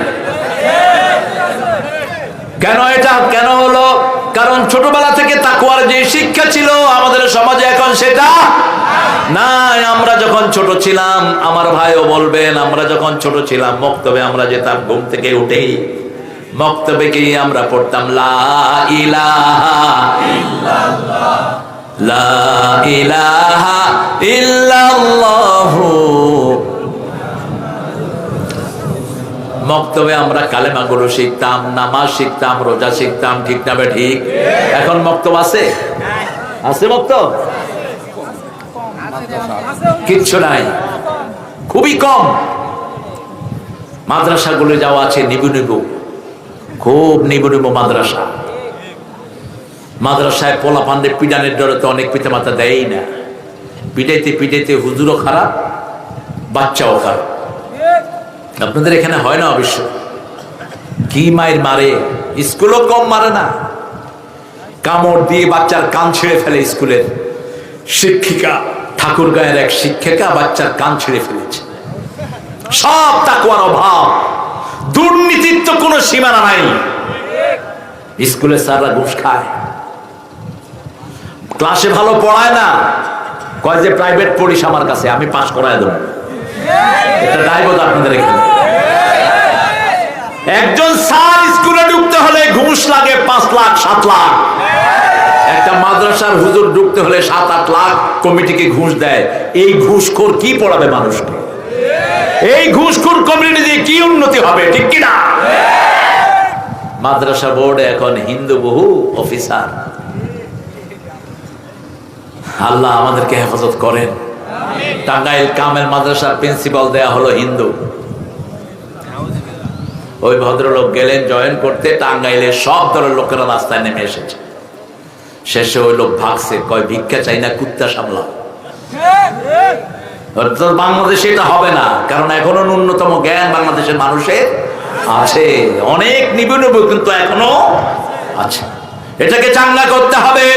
কেন এটা কেন হলো? কারণ ছোটবেলা থেকে তাকওয়ার যে শিক্ষা ছিল আমাদের সমাজে এখন সেটা নাই। আমরা যখন ছোট ছিলাম, আমার ভাইও বলবেন, আমরা যখন ছোট ছিলাম মক্তবে আমরা যেতাম, ঘুম থেকে উঠেই মক্তবে গিয়ে আমরা পড়তাম লা ইলাহা ইল্লাল্লাহ, লা ইলাহা ইল্লাল্লাহু। মক্তবে আমরা কালেমাগুলো শিখতাম, নামাজ শিখতাম, রোজা শিখতাম, ঠিক না বে ঠিক? এখন মক্তব আছে? আছে মক্তব? কিচ্ছু নাই, খুবই কম। মাদ্রাসাগুলো যাওয়া আছে নিবু নিবু, খুব নিবু নিবু মাদ্রাসা। মাদ্রাসায় পোলা পান্ডে পিডানের ডরে তো অনেক পিতা মাতা দেয়ই না। পিটাইতে পিটাইতে হুজুরও খারাপ, বাচ্চাও খারাপ। আপনাদের এখানে হয় না? অবশ্য কি মায়ের মারে, স্কুলও কম মারে না, কামড় দিয়ে বাচ্চার কান ছিঁড়ে ফেলে। স্কুলের শিক্ষিকা, ঠাকুরগাঁয়ের এক শিক্ষিকা বাচ্চার কান ছিঁড়ে ফেলেছে। সব তাকওয়ার অভাব, দুর্নীতির তো কোনো সীমানা নাই। স্কুলের স্যাররা ঘুষ খায়, ক্লাসে ভালো পড়ায় না, কয় যে প্রাইভেট পড়িস আমার কাছে, আমি পাস করায় দেবো। এটা দায়বদ্ধ আপনাদের এখানে। একজন স্যার স্কুলে ঢুকতে হলে ঘুষ লাগে 5 লাখ 7 লাখ। একটা মাদ্রাসার হুজুর ঢুকতে হলে 7-8 লাখ কমিটিকে ঘুষ দেয়। এই ঘুষখোর কি পড়াবে মানুষকে? এই ঘুষখোর কমিটি দিয়ে কি উন্নতি হবে? ঠিক কিনা? মাদ্রাসা বোর্ডে এখন হিন্দু বহু অফিসার। আল্লাহ আমাদেরকে হেফাজত করেন। টাঙ্গাইল কামেল মাদ্রাসার প্রিন্সিপাল দেয়া হলো হিন্দু। ওই ভদ্রলোক গেলেন জয়েন করতে, টাঙ্গাইলের সব দলের লোকেরা রাস্তায় নেমে এসেছে। শেষে ওই লোক ভাগছে, কয় ভিক্ষা চাই না, কুত্তা সামলাও। বাংলাদেশে এটা হবে না, কারণ এখনো ন্যূনতম জ্ঞান বাংলাদেশের মানুষের আছে, অনেক নিবু নিবু কিন্তু এখনো আছে। এটাকে চাঙ্গা করতে হবে।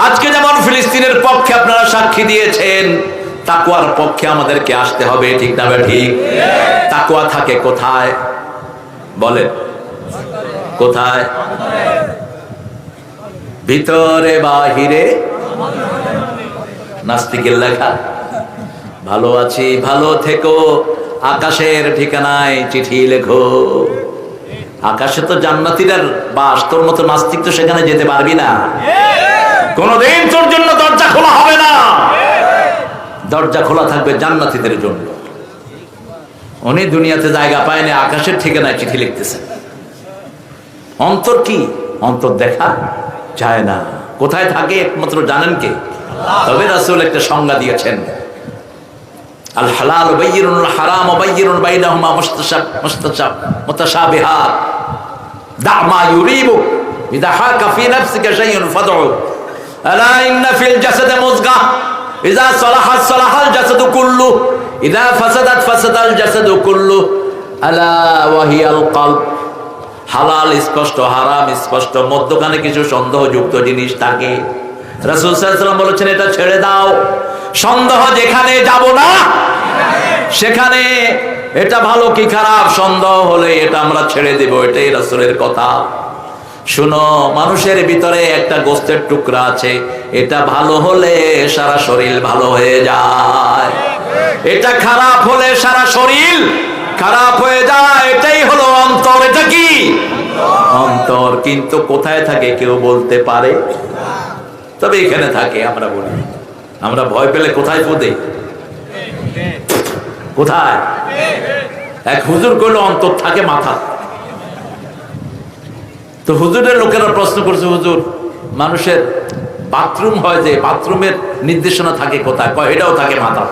আজকে যেমন ফিলিস্তিনের পক্ষে আপনারা সাক্ষী দিয়েছেন, তাকওয়ার পক্ষে আমাদেরকে আসতে হবে, ঠিক না ঠিক? তাকওয়া থাকে কোথায় বলেন? কোথায়? ভিতরে বাহিরে। নাস্তিকের লেখা, ভালো আছি ভালো থেকো, আকাশের ঠিকানায় চিঠি লেখো। আকাশে তো জান্নাতীদের বাস, তোর মতো নাস্তিক তো সেখানে যেতে পারবি না। কোনদিন তোর জন্য দরজা খোলা হবে না, দরজা খোলা থাকবে জান্নাতীদের জন্য। উনি দুনিয়াতে জায়গা পায় না, আকাশের ঠিকানায় চিঠি লিখতেছেন। অন্তর কি? অন্তর দেখা যায় না। কোথায় থাকে একমাত্র জানেন কে? তবে রাসূল একটা সংজ্ঞা দিয়েছেন, আল হালাল বাইয়িনুল হারাম বাইয়িনুন বাইনাহুমা মুতাশাবিহাত, দা মা ইউরিবু ইযা হাকা ফি নাফসিকা শাইউন ফাদউ, আলা ইন্না ফিল জাসাদি মুযগা ইযা সালাহাত সালাহাল জাসাদু কুল্লু, ইযা ফাসাদাত ফাসাদাল জাসাদু কুল্লু, আলা ওয়া হিয়াল কলব। হালাল স্পষ্ট, হারাম স্পষ্ট, মধ্যখানে কিছু সন্দেহযুক্ত জিনিস থাকে। রাসূল সাল্লাল্লাহু আলাইহি ওয়াসাল্লাম বলেছেন এটা ছেড়ে দাও। সন্দেহ যেখানে যাব না সেখানে এটা ভালো কি খারাপ সন্দেহ হলে এটা আমরা ছেড়ে দেব, এটাই রাসূলের কথা। শুনো, মানুষের ভিতরে একটা গোস্তের টুকরা আছে, এটা ভালো হলে সারা শরীর ভালো হয়ে যায়, এটা খারাপ হলে সারা শরীর খারাপ হয়ে যায়। এটাই হলো অন্তর। এটা কি অন্তর? কিন্তু কোথায় থাকে কেউ বলতে পারে? তবে এখানে থাকে। আমরা বলি, আমরা ভয় পেলে কোথায় ফুদে? কোথায়? এক হুজুর কইলো অন্তর থাকে মাথা। তো হুজুরের লোকেরা প্রশ্ন করছে, হুজুর মানুষের বাথরুম হয় যে, বাথরুমের নির্দেশনা থাকে কোথায়? কয় এটাও থাকে মাথা।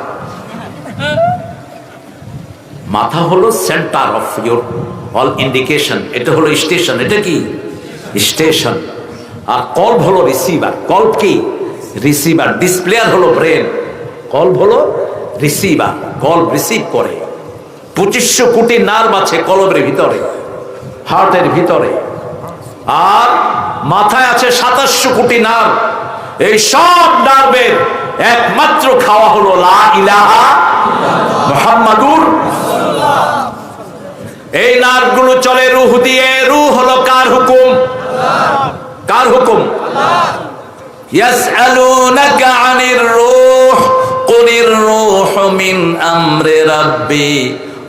মাথা হলো centre of your all indication, এটা হলো স্টেশন। এটা কি স্টেশন? আর কল্ব হলো রিসিভার। কল্ব কি? রিসিভার। ডিসপ্লেয়ার হলো ব্রেন, কল্ব হলো রিসিভার। কল্ব রিসিভ করে। 2500 কোটি নার্ভ আছে কলবের ভিতরে, হার্টের ভিতরে। আর মাথায় আছে 2700 কোটি নার্ভ। এই সব নার্ভের একমাত্র খাওয়া হলো লা ইলাহা মুহাম্মাদুর। এই নার্ভগুলো চলে রূহ দিয়ে। রূহ হলো কার হুকুম? কার হুকুম? ইয়াসআলুনাকা আনির রূহ কুলির রূহু মিন আমরি রাব্বি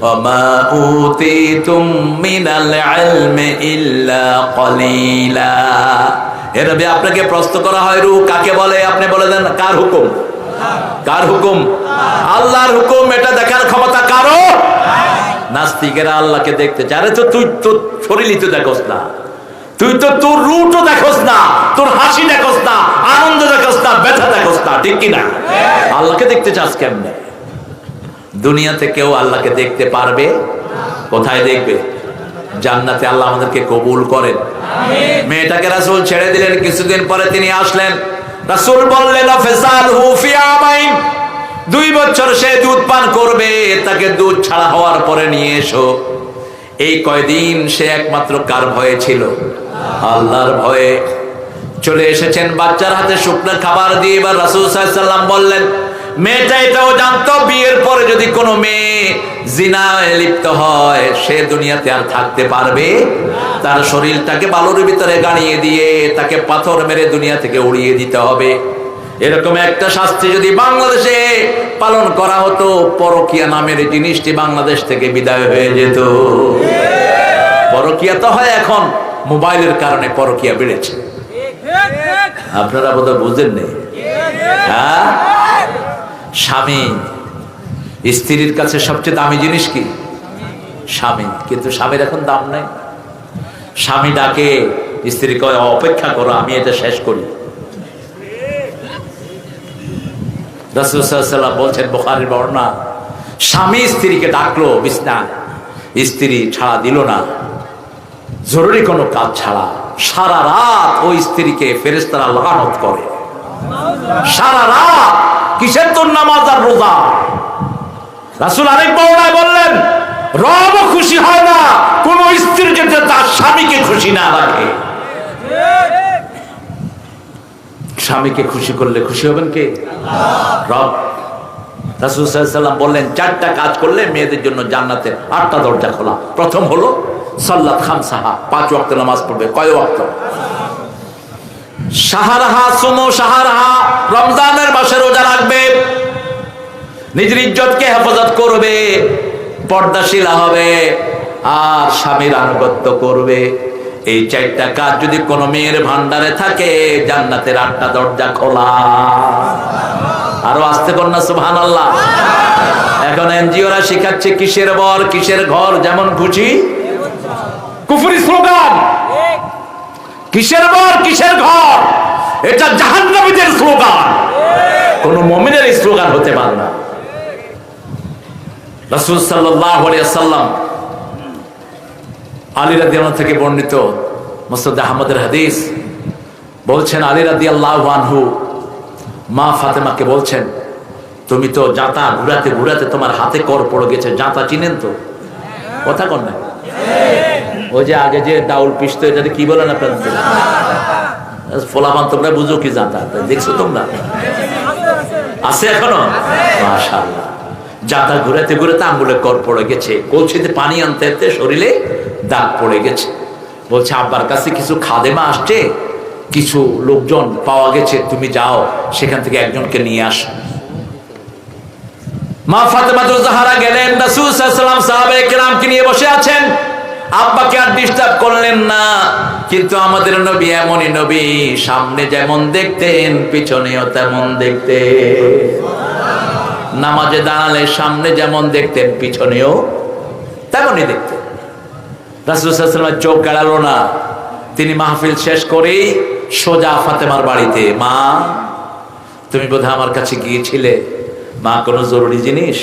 ওয়া মা উতিতুম মিনাল ইলমি ইল্লা কলিলা। এ নবী, আপনাকে প্রশ্ন করা হয় রূহ কাকে বলে? আপনি বলে দেন কার হুকুম? কার হুকুম? আল্লাহর হুকুম। এটা দেখার ক্ষমতা কারো? নাস্তিকেরা আল্লাহকে দেখতে চায়। আরে তো তুই তো শরীরই তো দেখোস না, তুই তো তোর রূহও দেখোস না, তোর হাসি দেখোস না, আনন্দ দেখোস না, ব্যথা দেখোস না, ঠিক কি না? আল্লাহকে দেখতে চাস কেমনে? দুনিয়াতে কেউ আল্লাহকে দেখতে পারবে? কোথায় দেখবে? জান্নাতে। আল্লাহ আমাদেরকে কবুল করেন। মেয়েটাকে রাসূল ছেড়ে দিলেন, কিছুদিন পরে তিনি আসলেন। রাসূল বললেন ফাসালহু ফি আমাইন, 2 বছর সে দুধ পান করবে, তাকে দুধ ছাড়া হওয়ার পরে নিয়ে এসো। এই কয়দিন সে একমাত্র কার ভয়ে ছিল? আল্লাহর ভয়ে। চলে এসেছেন বাচ্চার হাতে শুকনো খাবার দিয়ে। এবার রাসূল সাল্লাল্লাহু আলাইহি ওয়াসাল্লাম বললেন, মেয়েটা এটাও জানতো বিয়ের পরে যদি কোনো মেয়ে জিনায় লিপ্ত হয় সে দুনিয়াতে আর থাকতে পারবে? তার শরীরটাকে বালুর ভিতরে গাড়িয়ে দিয়ে তাকে পাথর মেরে দুনিয়া থেকে উড়িয়ে দিতে হবে। এরকম একটা শাস্তি যদি বাংলাদেশে পালন করা হতো, পরকিয়া নামের জিনিসটি বাংলাদেশ থেকে বিদায় হয়ে যেত। পরকিয়া তো হয় এখন, মোবাইলের কারণে পরকিয়া বেড়েছে। আপনারা বোধহয় বুঝেন নেই। হ্যাঁ, স্বামী স্ত্রীর কাছে সবচেয়ে দামি জিনিস কি? স্বামী। কিন্তু স্বামীর এখন দাম নেই। স্বামী ডাকে, স্ত্রী কয় অপেক্ষা করো, আমি এটা শেষ করি। রাসূল সাল্লাল্লাহু আলাইহি ওয়াসাল্লাম বলছেন, বুখারীর বর্ণনা, স্বামী স্ত্রীকে ডাকলো বিছনা, স্ত্রী ছাড়া দিল না, জরুরি কোনো কাজ ছাড়া। সারা রাত ওই স্ত্রীকে ফেরেশতারা লানত করে। সারা রাত কিসের তোর নামাজ আর রোজা? রাসূল আরেক বর্ণনায় বললেন, রব খুশি হয় না কোন স্ত্রী যদি তার স্বামীকে খুশি না রাখে। স্বামীকে খুশি করলে খুশি হবেন কে? রব। রাসূল সাল্লাল্লাহু আলাইহি ওয়াসাল্লাম বললেন, 4টা কাজ করলে মেয়েদের জন্য জান্নাতের 8টা দরজা খোলা। প্রথম হলো সাল্লাত খামসাহা, 5 ওয়াক্ত নামাজ পড়বে। কয় ওয়াক্ত? শাহরাহা সুমু শাহরাহা, রমজানের মাসে রোজা রাখবে, নিজের ইজ্জতকে হেফাজত করবে, পর্দাশীলা হবে, আর স্বামীর আনুগত্য করবে। এই 4টা কাজ যদি কোনো মেয়ের ভান্ডারে থাকে, জান্নাতের 8টা দরজা খোলা। আরো আসতে কর না সুবহানাল্লাহ। এখন এনজিওরা শিখাচ্ছে কিসের বর কিসের ঘর, যেমন খুশি। কুফরি স্লোগান। কিসের বর কিসের ঘর, এটা জাহান্নামীদের স্লোগান, কোন মুমিনের স্লোগান হতে পারে না। রাসূল সাল্লাল্লাহু আলাইহি ওয়াসাল্লাম আলী রাদিয়াল্লাহু থেকে বর্ণিত মুসনাদ আহমদের হাদিস, বলছেন আলী রাদিয়াল্লাহু আনহু মা ফাতেমাকে বলছেন, তুমি তো জাঁতা ঘুরাতে ঘুরাতে তোমার হাতে কর পড়ে গেছে। জাঁতা চিনেন তো? কথা কন না? ওই যে আগে যে ডাউল পিসতো, এটা কি বলেন আপনাদের? ফোলাপান তোমরা বুঝো কি জানতা, দেখছো তোমরা? আছে এখনো? মাশাআল্লাহ। জাতা ঘুরাতে ঘুরাতে আঙ্গুলে কর পড়ে গেছে, কলসিতে পানি আনতে আনতে শরীরে দাগ পড়ে গেছে। বলছে আব্বার কাছে কিছু খাদেমা আসছে, কিছু লোকজন পাওয়া গেছে, তুমি যাও সেখান থেকে একজনকে নিয়ে আসো। মা ফাতেমাতুজ জাহরা গেলেন, রাসূল সাল্লাল্লাহু আলাইহি ওয়াসাল্লাম সাহাবায়ে কেরামকে নিয়ে বসে আছেন। আব্বাকে আর ডিস্টার্ব করলেন না। কিন্তু আমাদের নবী এমনই নবী, সামনে যেমন দেখতেন পিছনেও তেমন দেখতেন। নামাজে দাঁড়ালে সামনে যেমন দেখতেন পিছনেও তেমনই দেখতেন। রাসূল সাল্লাল্লাহু আলাইহি ওয়াসাল্লামের চোখ গেড়ালো না। তিনি মাহফিল শেষ করেই সোজা ফাতেমার বাড়িতে। মা, তুমি বোধহয় আমার কাছে গিয়েছিলে, মা কোনো জরুরি জিনিস?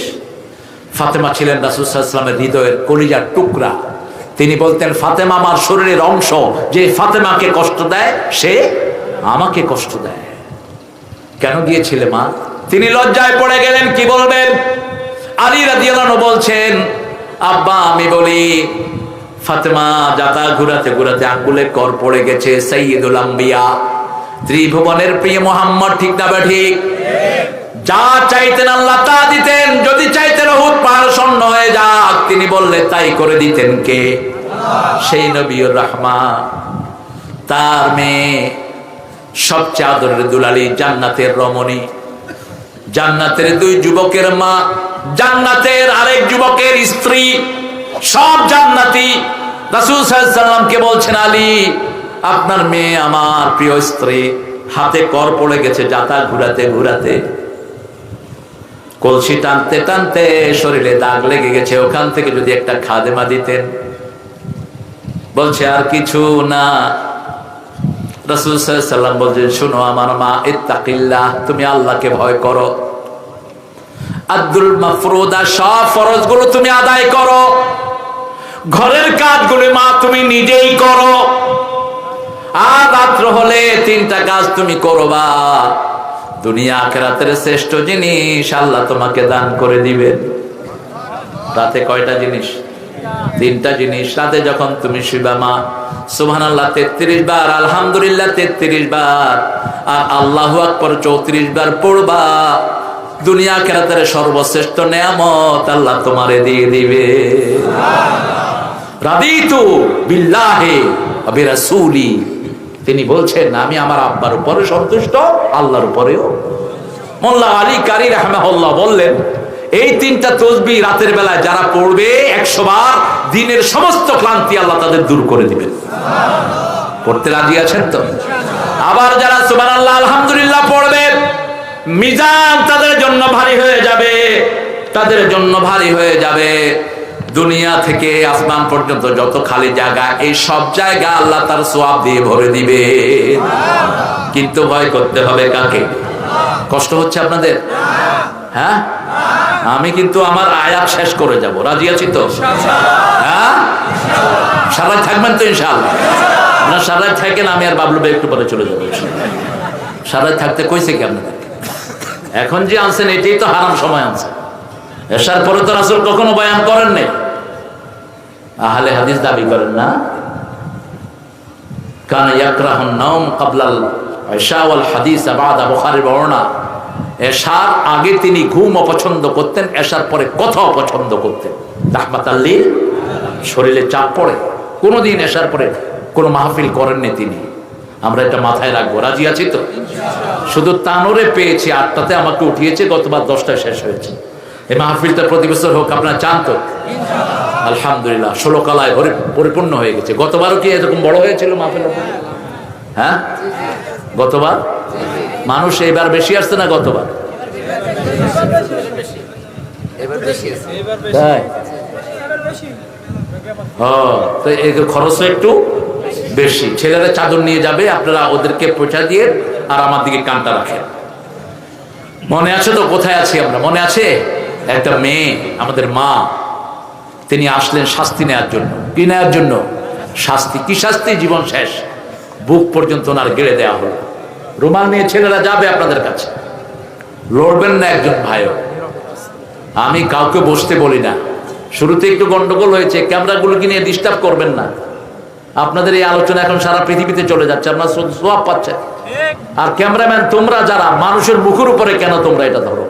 ফাতেমা ছিলেন রাসূল সাল্লাল্লাহু আলাইহি ওয়াসাল্লামের হৃদয়ের কলিজার টুকরা। তিনি বলতেন ফাতেমা আমার শরীরের অংশ, যে ফাতেমাকে কষ্ট দেয় সে আমাকে কষ্ট দেয়। কেন গিয়েছিলে মা? তিনি লজ্জায় পড়ে গেলেন, কি বলবেন? আলী রাদিয়াল্লাহু আনহু বলছেন, আব্বা আমি বলি ফাতেমা জাতা ঘুরাতে ঘুরাতে আঙ্গুলে কর পড়ে গেছে। সাইয়্যিদুল আম্বিয়া, ত্রিভুবনের প্রিয় মুহাম্মদ, ঠিক না ঠিক? যা চাইতেন আল্লাহ তা দিতেন। যদি চাইতেন উহুদ পাহাড় শূন্য হয়ে যাক, তিনি বললে তাই করে দিতেন কে? সেই নবীর রাহমা। তার মেয়ে সবচেয়ে আদরের দুলালী, জান্নাতের রমণী, জান্নাতের দুই যুবকের মা, জান্নাতের আরেক যুবকের স্ত্রী, সব জান্নাতি। রাসূল সাল্লাল্লাহু আলাইহি ওয়াসাল্লামকে বলছেন, আলী আপনার মেয়ে আমার প্রিয় স্ত্রী, হাতে কর পড়ে গেছে জাতা ঘুরাতে ঘুরাতে, কলসি টানতে টানতে শরীরে দাগ লেগে গেছে, ওখান থেকে যদি একটা খাদেমা দিতেন। বলছে আর কিছু না। রাসূল সাল্লাল্লাহু আলাইহি ওয়াসাল্লাম বলছেন, শোনো আমার মা, ইত্তাকিল্লাহ, তুমি আল্লাহকে ভয় করো। আদুল মাফরুদা, সব ফরজগুলো তুমি আদায় করো। ঘরের কাজগুলো মা তুমি নিজেই করো। আর রাত্র হলে তিনটা কাজ তুমি করবা। দুনিয়া আখিরাতের শ্রেষ্ঠ জিনিস আল্লাহ তোমাকে দান করে দিবেন। রাতে কয়টা জিনিস? তিনটা জিনিস। রাতে যখন তুমি শুবা মা, সুবহানাল্লাহ 33 বার, আলহামদুলিল্লাহ 33 বার, আর আল্লাহু আকবার 34 বার পড়বা। দুনিয়া আখিরাতের সর্বশ্রেষ্ঠ নেয়ামত আল্লাহ তোমারে দিয়ে দিবে। রাদিতু বিল্লাহি ওয়া বিরাসূলি, তিনি বলছেন আমি আমার আব্বার উপরে সন্তুষ্ট, আল্লাহর উপরেও। মোল্লা আলী কারি রাহমাহুল্লাহ বললেন, এই তিনটা তাসবিহ রাতের বেলায় যারা পড়বে 100 বার, দিনের সমস্ত ক্লান্তি আল্লাহ তাদের দূর করে দিবেন। পড়তে রাজি আছেন তো? আবার যারা সুবহানাল্লাহ আলহামদুলিল্লাহ পড়বে, মিজান তাদের জন্য ভারী হয়ে যাবে, তাদের জন্য ভারী হয়ে যাবে। দুনিয়া থেকে আসমান পর্যন্ত যত খালি জায়গা, এই সব জায়গা আল্লাহ তার সওয়াব দিয়ে ভরে দিবে। কিন্তু ভয় করতে হবে কাকে? কষ্ট হচ্ছে আপনাদের? হ্যাঁ, আমি কিন্তু আমার আয়াত শেষ করে যাব, রাজি আছি তো? হ্যাঁ, সারা থাকবেন তো ইনশাআল্লাহ? আপনার সারা থাকেন, আমি আর বাবলু ভাই একটু পরে চলে যাবো। সারা থাকতে কইছে কি আপনাদের? এখন যে আনছেন এটাই তো হারাম সময় আনছেন। এশার পরে তো রাসূল কখনো বয়ান করেন নাই। আহলে হাদিস দাবি করেন না, কানা ইয়াকরাহুন নাওম ক্বাবলাল ইশা ওয়াল হাদিস বাদা, বুখারীর বর্ণনা। এশার আগে তিনি ঘুম অপছন্দ করতেন, এশার পরে কথা অপছন্দ করতেন। রাহমাতাল লিল, শরীরে চাপ পড়ে, কোনোদিন এশার পরে কোনো মাহফিল করেননি তিনি। আমরা এটা মাথায় রাখবো, রাজি আছি তো? শুধু তানোরে পেয়েছি 8টাতে, আমাকে উঠিয়েছে, গতবার 10টায় শেষ হয়েছে। এই মাহফিলটা প্রতি বছর হোক, আপনারা চান তো? আলহামদুলিল্লাহ 16 কালায় পরিপূর্ণ হয়ে গেছে। গতবারও কি এরকম বড় হয়েছিল মাহফিল? হ্যাঁ, গতবার মানুষ এবার বেশি আসছে না গতবার? তো খরচ একটু বেশি। ছেলেরা চাদর নিয়ে যাবে, আপনারা ওদেরকে পয়সা দিয়ে আর আমার দিকে কানটা রাখেন। মনে আছে তো কোথায় আছি আমরা? মনে আছে? একটা মেয়ে, আমাদের মা, তিনি আসলেন শাস্তি নেওয়ার জন্য। কি নেওয়ার জন্য? শাস্তি। কি শাস্তি? জীবন শেষ, বুক পর্যন্ত ওনার গেড়ে দেওয়া হলো। রুমাল নিয়ে ছেলেরা যাবে আপনাদের কাছে, লড়বেন না একজন ভাইও। আমি কাউকে বসতে বলি না, শুরুতে একটু গন্ডগোল হয়েছে, ক্যামেরাগুলোকে নিয়ে ডিস্টার্ব করবেন না, আপনাদের এই আলোচনা এখন সারা পৃথিবীতে চলে যাচ্ছে, আপনারা সোয়াব পাচ্ছেন। আর ক্যামেরাম্যান তোমরা যারা, মানুষের মুখের উপরে কেন তোমরা এটা ধরো?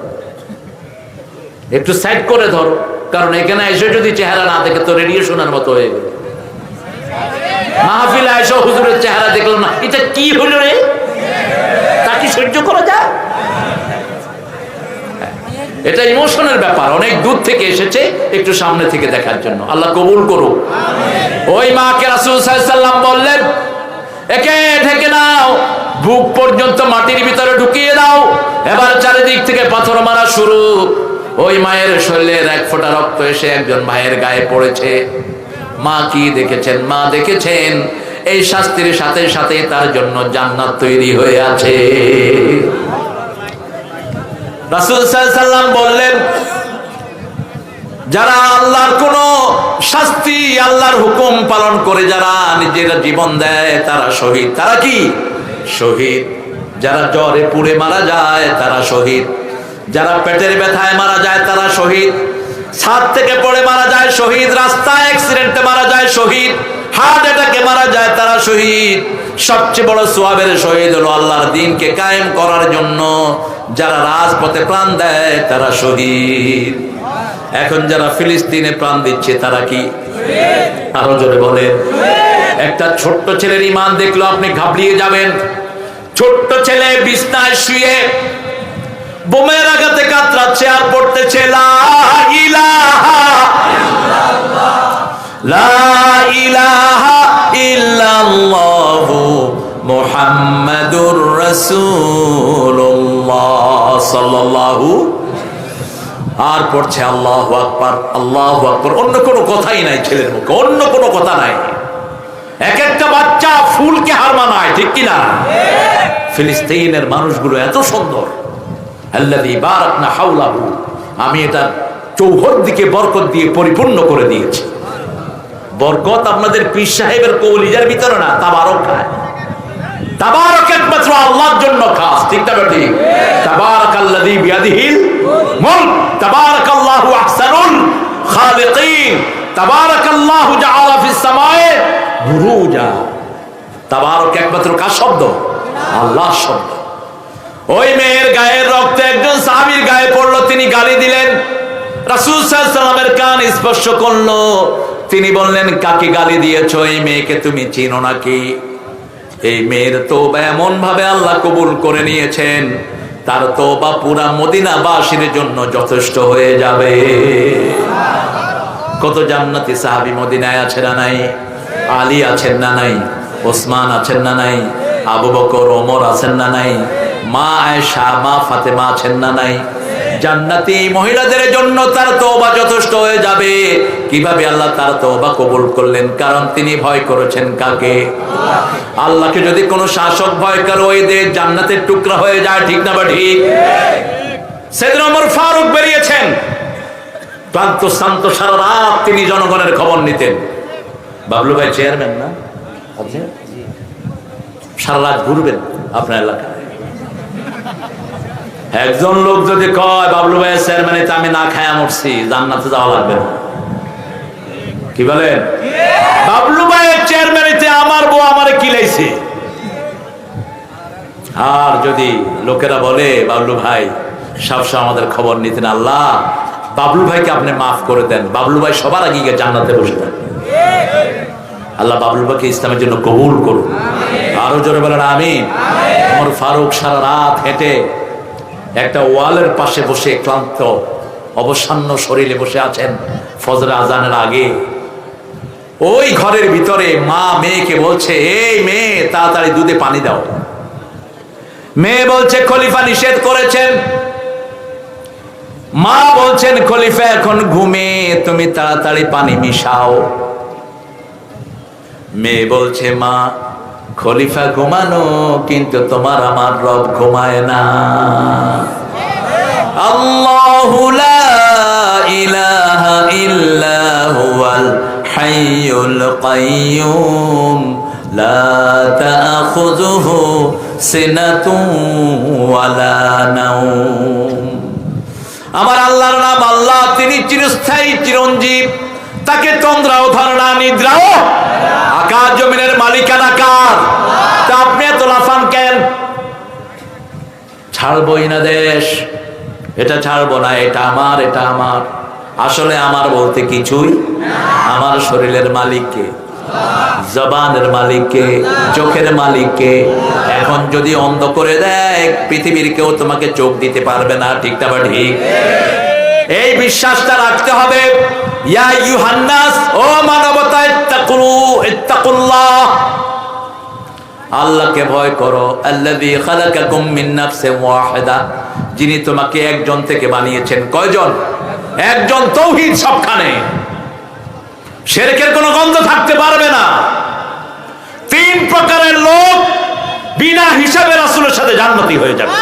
একটু সাইড করে ধরো, কারণ এখানে এসে যদি চেহারা না দেখে তো রেডিয়েশনের মতো হয়ে গেল। মাহফিলে এসে হুজুরের চেহারা দেখলো না, এটা কি হলো রে, তা কি সহ্য করা যায়? এটা ইমোশনের ব্যাপার, অনেক দূর থেকে এসেছে একটু সামনে থেকে দেখার জন্য। আল্লাহ কবুল করুক। ওই মাকে রাসূল সাল্লাল্লাহু আলাইহি ওয়াসাল্লাম বললেন, একে ঢেকে নাও, বুক পর্যন্ত মাটির ভিতরে ঢুকিয়ে দাও। এবার চারিদিক থেকে পাথর মারা শুরু। ওই মায়ের শরীরের এক ফোঁটা রক্ত এসে একজন ভাইয়ের গায়ে পড়েছে। মা কি দেখেছেন? মা দেখেছেন এই শাস্তির সাথে সাথে তার জন্য জান্নাত তৈরি হয়ে আছে। রাসূল সাল্লাল্লাহু আলাইহি ওয়াসাল্লাম বললেন, যারা আল্লাহর কোন শাস্তি, আল্লাহর হুকুম পালন করে যারা নিজের জীবন দেয় তারা শহীদ। তারা কি? শহীদ। যারা জ্বরে পুড়ে মারা যায় তারা শহীদ। যারা পেটের ব্যথায় মারা যায় তারা শহীদ। ছাদ থেকে পড়ে মারা যায় শহীদ। রাস্তায় অ্যাক্সিডেন্টে মারা যায় শহীদ। হার্ট অ্যাটাকে মারা যায় তারা শহীদ। সবচেয়ে বড় সোয়াবের শহীদ হলো আল্লাহর দ্বীনকে কায়েম করার জন্য যারা রাজপথে প্রাণ দেয় তারা শহীদ। এখন যারা ফিলিস্তিনে প্রাণ দিচ্ছে তারা কি? আরো জোরে বলেন। একটা ছোট্ট ছেলের ঈমান দেখলো আপনি ঘাবড়িয়ে যাবেন। ছোট্ট ছেলে বিছনায় শুয়ে বোমের আঘাতে কাতরাচ্ছে আর পড়তেছে লা ইলাহা ইল্লাল্লাহ, লা ইলাহা ইল্লাল্লাহু মুহাম্মাদুর রাসূলুল্লাহ সাল্লাল্লাহু, আর পড়ছে আল্লাহু আকবার, আল্লাহু আকবার। অন্য কোনো কথাই নাই ছেলের মুখে, অন্য কোনো কথা নাই। এক একটা বাচ্চা ফুলকে হার মানায়, ঠিক কিনা? ফিলিস্তিনের মানুষগুলো এত সুন্দর। আল্লাযী বারাকনা হাওলাহু, আমি এটা চৌহদ্দিকে বরকত দিয়ে পরিপূর্ণ করে দিয়েছি। বরকত আপনাদের পীর সাহেবের কওলিজার ভিতরে না, তাবারক খায়। তাবারক একমাত্র আল্লাহর জন্য খাস, ঠিক না ঠিক? তাবারাকাল্লাযী বিয়াদিহিল মুলক, তাবারাকাল্লাহু আহসানুল খালিকিন, তাবারাকাল্লাহু জাআলা ফিস সামায়ে বুরুজা। তাবারক একমাত্র কার শব্দ? আল্লাহর শব্দ। ওই মেয়ের গায়ের রক্ত একজন সাহাবীর গায়ে পড়লো, তিনি গালি দিলেন। রাসূল সাল্লাল্লাহু আলাইহি ওয়াসাল্লামের কান স্পর্শ করলো। তিনি বললেন, কাকে গালি দিয়েছো? এই মেয়েকে তুমি চিনো নাকি? এই মেয়ের তওবা এমন ভাবে আল্লাহ কবুল করে নিয়েছেন, তার তওবা পুরা মদিনাবাসীর জন্য যথেষ্ট হয়ে যাবে। কত জান্নাতি সাহাবী মদিনায় আছেন না নাই? আলী আছেন না নাই? ওসমান আছেন না নাই? আবু বকর, ওমর আছেন না নাই? মা আয়েশা, মা ফাতেমা আছেন না নাই? জান্নাতি মহিলাদের জন্য তার তওবা যথেষ্ট হয়ে যাবে। কিভাবে আল্লাহ তার তওবা কবুল করলেন? কারণ তিনি ভয় করেছেন কাকে? আল্লাহকে। যদি কোনো শাসক ভয় করে ওই দেশ জান্নাতের টুকরা হয়ে যায়, ঠিক না বা ঠিক? সাইয়েদনা ওমর ফারুক বেরিয়েছেন, ক্লান্ত শান্ত সারা রাত তিনি জনগণের খবর নিতেন। বাবলু ভাই চেয়ারম্যান না, সারা রাত ঘুরবেন আপনার এলাকায়। একজন লোক যদি কয় বাবলু ভাইয়ের চেয়ারম্যানিতে আমি না খায়া মরছি, জান্নাতে যাওয়া লাগবে না। কি বলেন? বাবলু ভাইয়ের চেয়ারম্যানিতে আমার বউ আমারে কিলাইছে। আর যদি লোকেরা বলে বাবলু ভাই সবসময় আমাদের খবর নিতেন, আল্লাহ বাবলু ভাইকে আপনি মাফ করে দেন, বাবলু ভাই সবার আগে গিয়ে জান্নাতে বসে থাকেন। আল্লাহ বাবলু ভাইকে ইসলামের জন্য কবুল করুন। আরো জোরে বলেন আমিন। ওমর ফারুক সারা রাত হেঁটে একটা ওয়ালের পাশে বসে ক্লান্ত অবসান্ন শরীরে বসে আছেন। ফজর আজানের আগে ওই ঘরের ভিতরে মা মেয়েকে বলছে, এই মেয়ে তাড়াতাড়ি দুধে পানি দাও। মেয়ে বলছে খলিফা নিষেধ করেছেন। মা বলছেন খলিফা এখন ঘুমে, তুমি তাড়াতাড়ি পানি মিশাও। মেয়ে বলছে, মা খলিফা ঘুমানো, কিন্তু তোমার আমার রব ঘুমায় না। আল্লাহু লা ইলাহা ইল্লা হুয়াল হাইয়ুল কাইয়্যুম লা তাখুযুহু সিনাতুন ওয়ালা নাওম। আমার আল্লাহর নাম আল্লাহ, তিনি চিরস্থায়ী চিরঞ্জীব, তাকে তন্দ্রাও ধরে না, নিদ্রাও। আকাশ জমিনের মালিকানা কার? তা আপনি এত লাফান কেন? ছাড়বই না দেশ, এটা ছাড়বো না, এটা আমার, এটা আমার। আসলে আমার বলতে কিছুই, আমার শরীরের মালিককে, জবানের মালিককে, চোখের মালিককে। এখন যদি অন্ধ করে দেয়, পৃথিবীর কেউ তোমাকে চোখ দিতে পারবে না। ঠিক না? ঠিক। এই বিশ্বাসটা রাখতে হবে। ইয়া আইয়ুহান নাস, ও মানবতা, ইত্তাকুল্লাহ, আল্লাহকে ভয় করো। আল্লাযী খালাকাকুম মিন নাফসিন ওয়াহিদা, যিনি তোমাকে একজন থেকে বানিয়েছেন। কয়জন? একজন। তাওহীদ সবখানে, শিরকের কোনো গন্ধ থাকতে পারবে না। তিন প্রকারের লোক বিনা হিসাবে রাসূলের সাথে জান্নাতি হয়ে যাবে।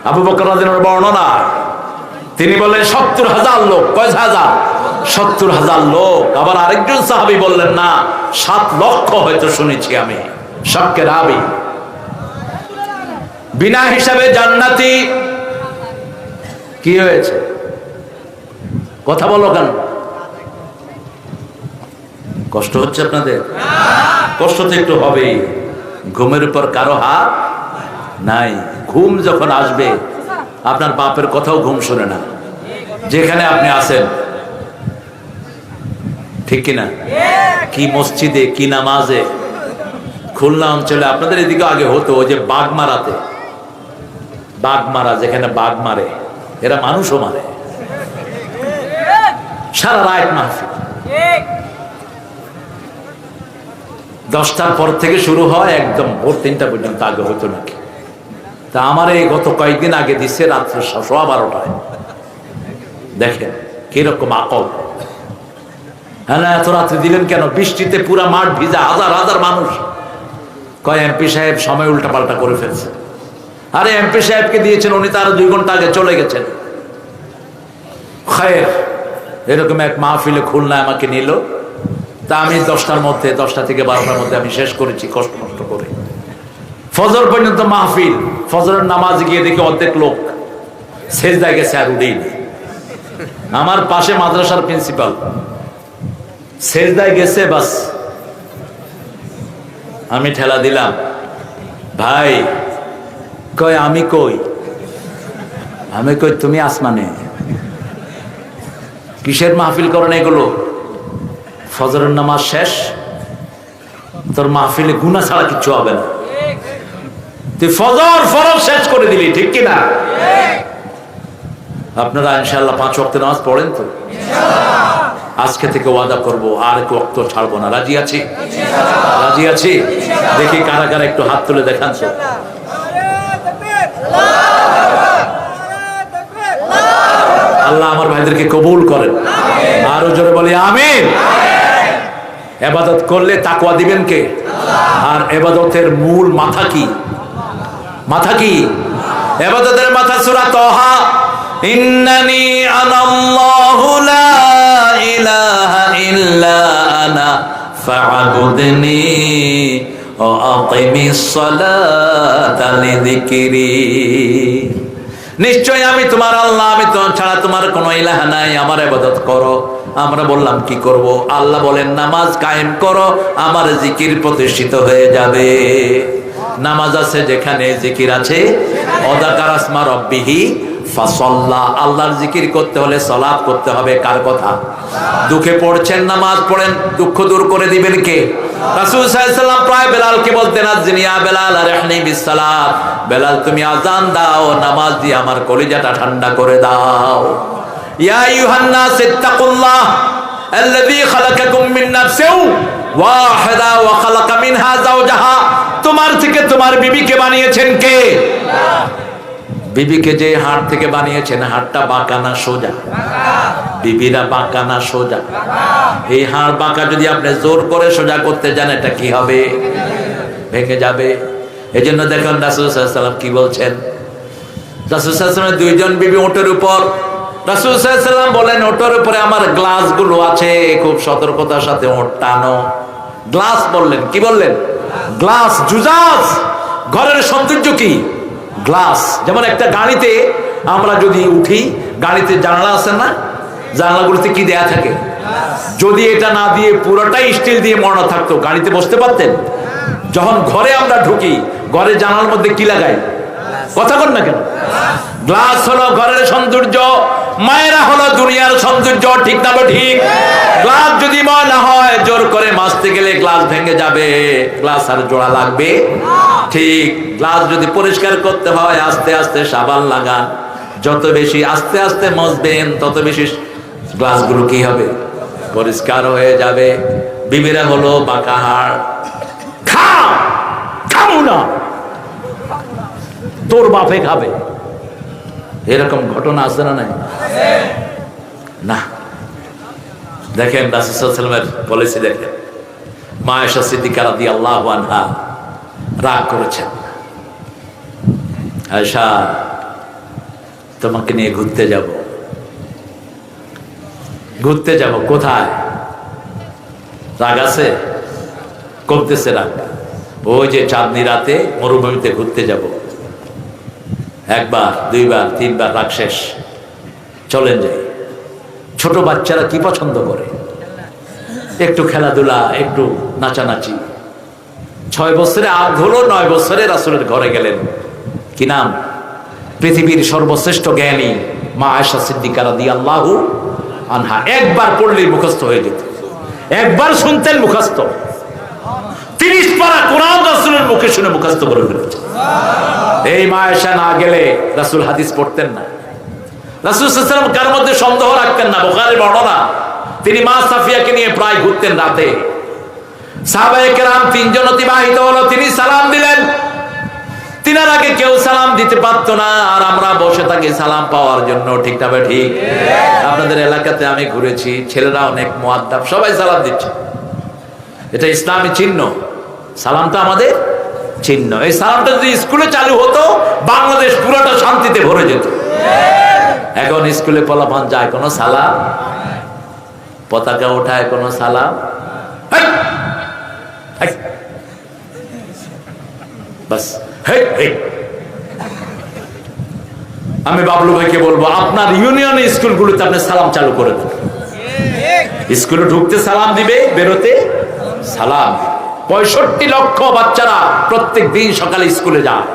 আবু বকর রাদিয়াল্লাহু আনহু বর্ণনা, তিনি বললেন ৭০,০০০ লোক। কয় হাজার? ৭০,০০০ লোক। আবার আরেকজন সাহাবী বললেন না, ৭ লক্ষ হয়তো শুনেছি আমি। শক্কে রাবি, বিনা হিসাবে জান্নাতি। কি হয়েছে? কথা বলো কেন? কষ্ট হচ্ছে আপনাদের? কষ্ট তো একটু হবেই। ঘুমের উপর কারো হাত নাই। ঘুম যখন আসবে, আপনার বাপের কথাও ঘুম শোনে না, যেখানে আপনি আছেন। ঠিক কিনা? কি মসজিদে, কি নামাজে। খুলনা অঞ্চলে, আপনাদের এদিকে আগে হতো, ওই যে বাগমারাতে, বাগমারা, যেখানে বাঘ মারে, এরা মানুষও মারে। সারা রাত মাহফিল, 10টার পর থেকে শুরু হয়, একদম ভোর 3টা পর্যন্ত। আগে হতো নাকি? তা আমার এই গত কয়েকদিন আগে দিচ্ছে রাত্রে 12:15টায়। দেখেন কিরকম আকল। হ্যাঁ, এত রাত্রে দিলেন কেন? বৃষ্টিতে পুরা মাঠ ভিজা, হাজার হাজার মানুষ। কয় এমপি সাহেব সময় উল্টাপাল্টা করে ফেলছে। আরে এমপি সাহেবকে দিয়েছেন, উনি তো আরো 2 ঘন্টা আগে চলে গেছেন। খায়ের, এরকম এক মাহফিলে খুলনায় আমাকে নিল। তা আমি 10টা থেকে 12টার মধ্যে আমি শেষ করেছি, কষ্ট করে। ফজর পর্যন্ত মাহফিল। ফজরের নামাজ গিয়ে দেখি অর্ধেক লোক সেজদায় গেছে, আর উঠেই না। আমার পাশে মাদ্রাসার প্রিন্সিপাল সেজদায় গেছে, বাস আমি ঠেলা দিলাম, ভাই। কয় আমি কই? আমি কই তুমি আসমানে। কিসের মাহফিল করেন এগুলো? ফজরের নামাজ শেষ, তোর মাহফিলে গুনাহ ছাড়া কিচ্ছু হবে না। তুই ফজর ফরজ শেষ করে দিলি, ঠিক কিনা? আপনারা ইনশাআল্লাহ 5 ওয়াক্ত নামাজ পড়েন তো? আজকে থেকে ওয়াদা করব, আর এক ওয়াক্ত ছাড়বো না। রাজি আছি? রাজি আছি? দেখি কারা কারা একটু হাত তুলে দেখান। আল্লাহ আমার ভাইদেরকে কবুল করেন। আরো জোরে বলি আমিন। ইবাদত করলে তাকওয়া দিবেন কে? আর ইবাদতের মূল মাথা কি? মাথা কি? ইবাদতের মাথা সূরা তাহা, ইন্নানি আনাল্লাহু লা ইলাহা ইল্লা আনা ফা'বুদনি ওয়া আকিমিস সালাতা লিযিকরি। নিশ্চয় আমি তোমার আল্লাহ, আমি তো ছাড়া তোমার কোনো ইলাহ নাই, আমার ইবাদত করো। আমরা বললাম কি করব? আল্লাহ বলেন নামাজ কায়েম করো, আমার জিকির প্রতিষ্ঠিত হয়ে যাবে। নামাজ আছে যেখানে, জিকির আছে। ওয়াযাকারা ইসমা রাব্বিহি ফাসাল্লা, আল্লাহর জিকির করতে হলে সালাত করতে হবে। কার কথা? দুঃখে পড়ছেন, নামাজ পড়েন, দুঃখ দূর করে দিবেন কে? রাসূল সাল্লাল্লাহু আলাইহি ওয়াসাল্লাম প্রায় বেলালকে বলতেন, আযিন ইয়া বেলাল আরহিনি বিসসালাত, বেলাল তুমি আযান দাও, নামাজ দিয়ে আমার কলিজাটা ঠান্ডা করে দাও। ইয়া আইয়ুহান নাস ইত্তাকুল্লাহ আল্লাযী খালাকাকুম মিন নাফসিন ওয়াহিদা ওয়া খালাকা মিনহা যাওজাহা, তোমার থেকে তোমার বিবিকে বানিয়েছেন কে? বিবিকে যে হাড় থেকে বানিয়েছেন, হাড়টা বাঁকা না সোজা? বিবিরা বাঁকা না সোজা? এই হাড় বাঁকা যদি আপনি জোর করে সোজা করতে যান, এটা কি হবে? ভেঙে যাবে। এই জন্য দেখুন রাসূল সাল্লাল্লাহু আলাইহি ওয়াসাল্লাম কি বলছেন। রাসূল সাল্লাল্লাহু আলাইহি ওয়াসাল্লাম 2 জন বিবি ওটের উপর। রাসূল সাল্লাল্লাহু আলাইহি ওয়াসাল্লাম বলেন, ওটের উপরে আমার গ্লাসগুলো আছে, খুব সতর্কতার সাথে ওট টানো। গ্লাস বললেন, কি বললেন? গ্লাস, জুজাজ। ঘরের সৌন্দর্য কি? গ্লাস। যেমন একটা গাড়িতে আমরা যদি উঠি, গাড়িতে জানালা আছে না? জানালাগুলোতে কি দেয়া থাকে? যদি এটা না দিয়ে পুরোটাই স্টিল দিয়ে মরনা থাকতো, গাড়িতে বসতে পারতেন? যখন ঘরে আমরা ঢুকি, ঘরে জানালার মধ্যে কি লাগাই? কথা বল না কেন? গ্লাস হলো ঘরের সৌন্দর্য, মায়েরা হলো দুনিয়ার সৌন্দর্য, ঠিক না ঠিক? গ্লাস যদি ময়লা হয়, জোর করে মাজতে গেলে গ্লাস ভেঙে যাবে, গ্লাস আর জোড়া লাগবে? ঠিক। গ্লাস যদি পরিষ্কার করতে হয়, আস্তে আস্তে সাবান লাগান, যত বেশি আস্তে আস্তে মাজবেন তত বেশি গ্লাসগুলো কি হবে? পরিষ্কার হয়ে যাবে। বিবিরা হলো বাঁকা হাড়, খাও না, তোর বাপে খাবে, এরকম ঘটনা আছে না? নাই না। দেখেন রাসূল সাল্লাল্লাহু আলাইহি ওয়াসাল্লামের পলিসি দেখেন। মা আয়েশা সিদ্দিকা রাদিয়াল্লাহু আনহা রাগ করেছেন, আয়েশা তোমাকে নিয়ে ঘুরতে যাব। ঘুরতে যাব কোথায়? রাগ আছে? করতেছে রাগ। ওই যে চাঁদনি রাতে মরুভূমিতে ঘুরতে যাব। একবার, দুইবার, তিনবার, রাগ শেষ, চলেন যাই। ছোট বাচ্চারা কি পছন্দ করে? একটু খেলাধুলা, একটু নাচানাচি। 6 বছরে আগ হলো, 9 বছরে রাসূলের ঘরে গেলেন। কি নাম? পৃথিবীর সর্বশ্রেষ্ঠ জ্ঞানী মা আয়েশা সিদ্দিকা রাদিয়াল্লাহু আনহা। একবার পড়লেই মুখস্থ হয়ে যেত, একবার শুনতেন মুখস্থ। 30 পারা কোরআন রাসূলের মুখে শুনে মুখস্থ করে ফেলেছে। এই মা আয়েশা না গেলে রাসূল হাদিস পড়তেন না। রাসূল সাল্লাল্লাহু আলাইহি ওয়াসাল্লাম কার মধ্যে সন্দেহ রাখতেন না। বুখারীর বর্ণনা, তিনি মা সাফিয়াকে নিয়ে প্রায় ঘুরতেন রাতে। সাহাবায়ে কেরাম 3 জন অতিবাহিত হলো, তিনি সালাম দিলেন। তিনার আগে কেউ সালাম দিতে পারতো না, আর আমরা বসে থাকি সালাম পাওয়ার জন্য, ঠিক না ঠিক? আপনাদের এলাকাতে আমি ঘুরেছি, ছেলেরা অনেক মুআদ্দাব, সবাই সালাম দিচ্ছে। এটা ইসলামী চিহ্ন, সালামটা আমাদের চিহ্ন। এই সালামটা যদি স্কুলে চালু হতো, বাংলাদেশ পুরোটা শান্তিতে ভরে যেত। এখন স্কুলে পোলাপান যায়, কোনো সালাম, পতাকা ওঠায় কোনো সালাম, বাস। আমি বাবলু ভাইকে বলবো, আপনার ইউনিয়নের স্কুলগুলোতে আপনি সালাম চালু করে দেন। স্কুলে ঢুকতে সালাম দিবে, বেরোতে সালাম। 65 লক্ষ বাচ্চারা প্রত্যেক দিন সকালে স্কুলে যায়।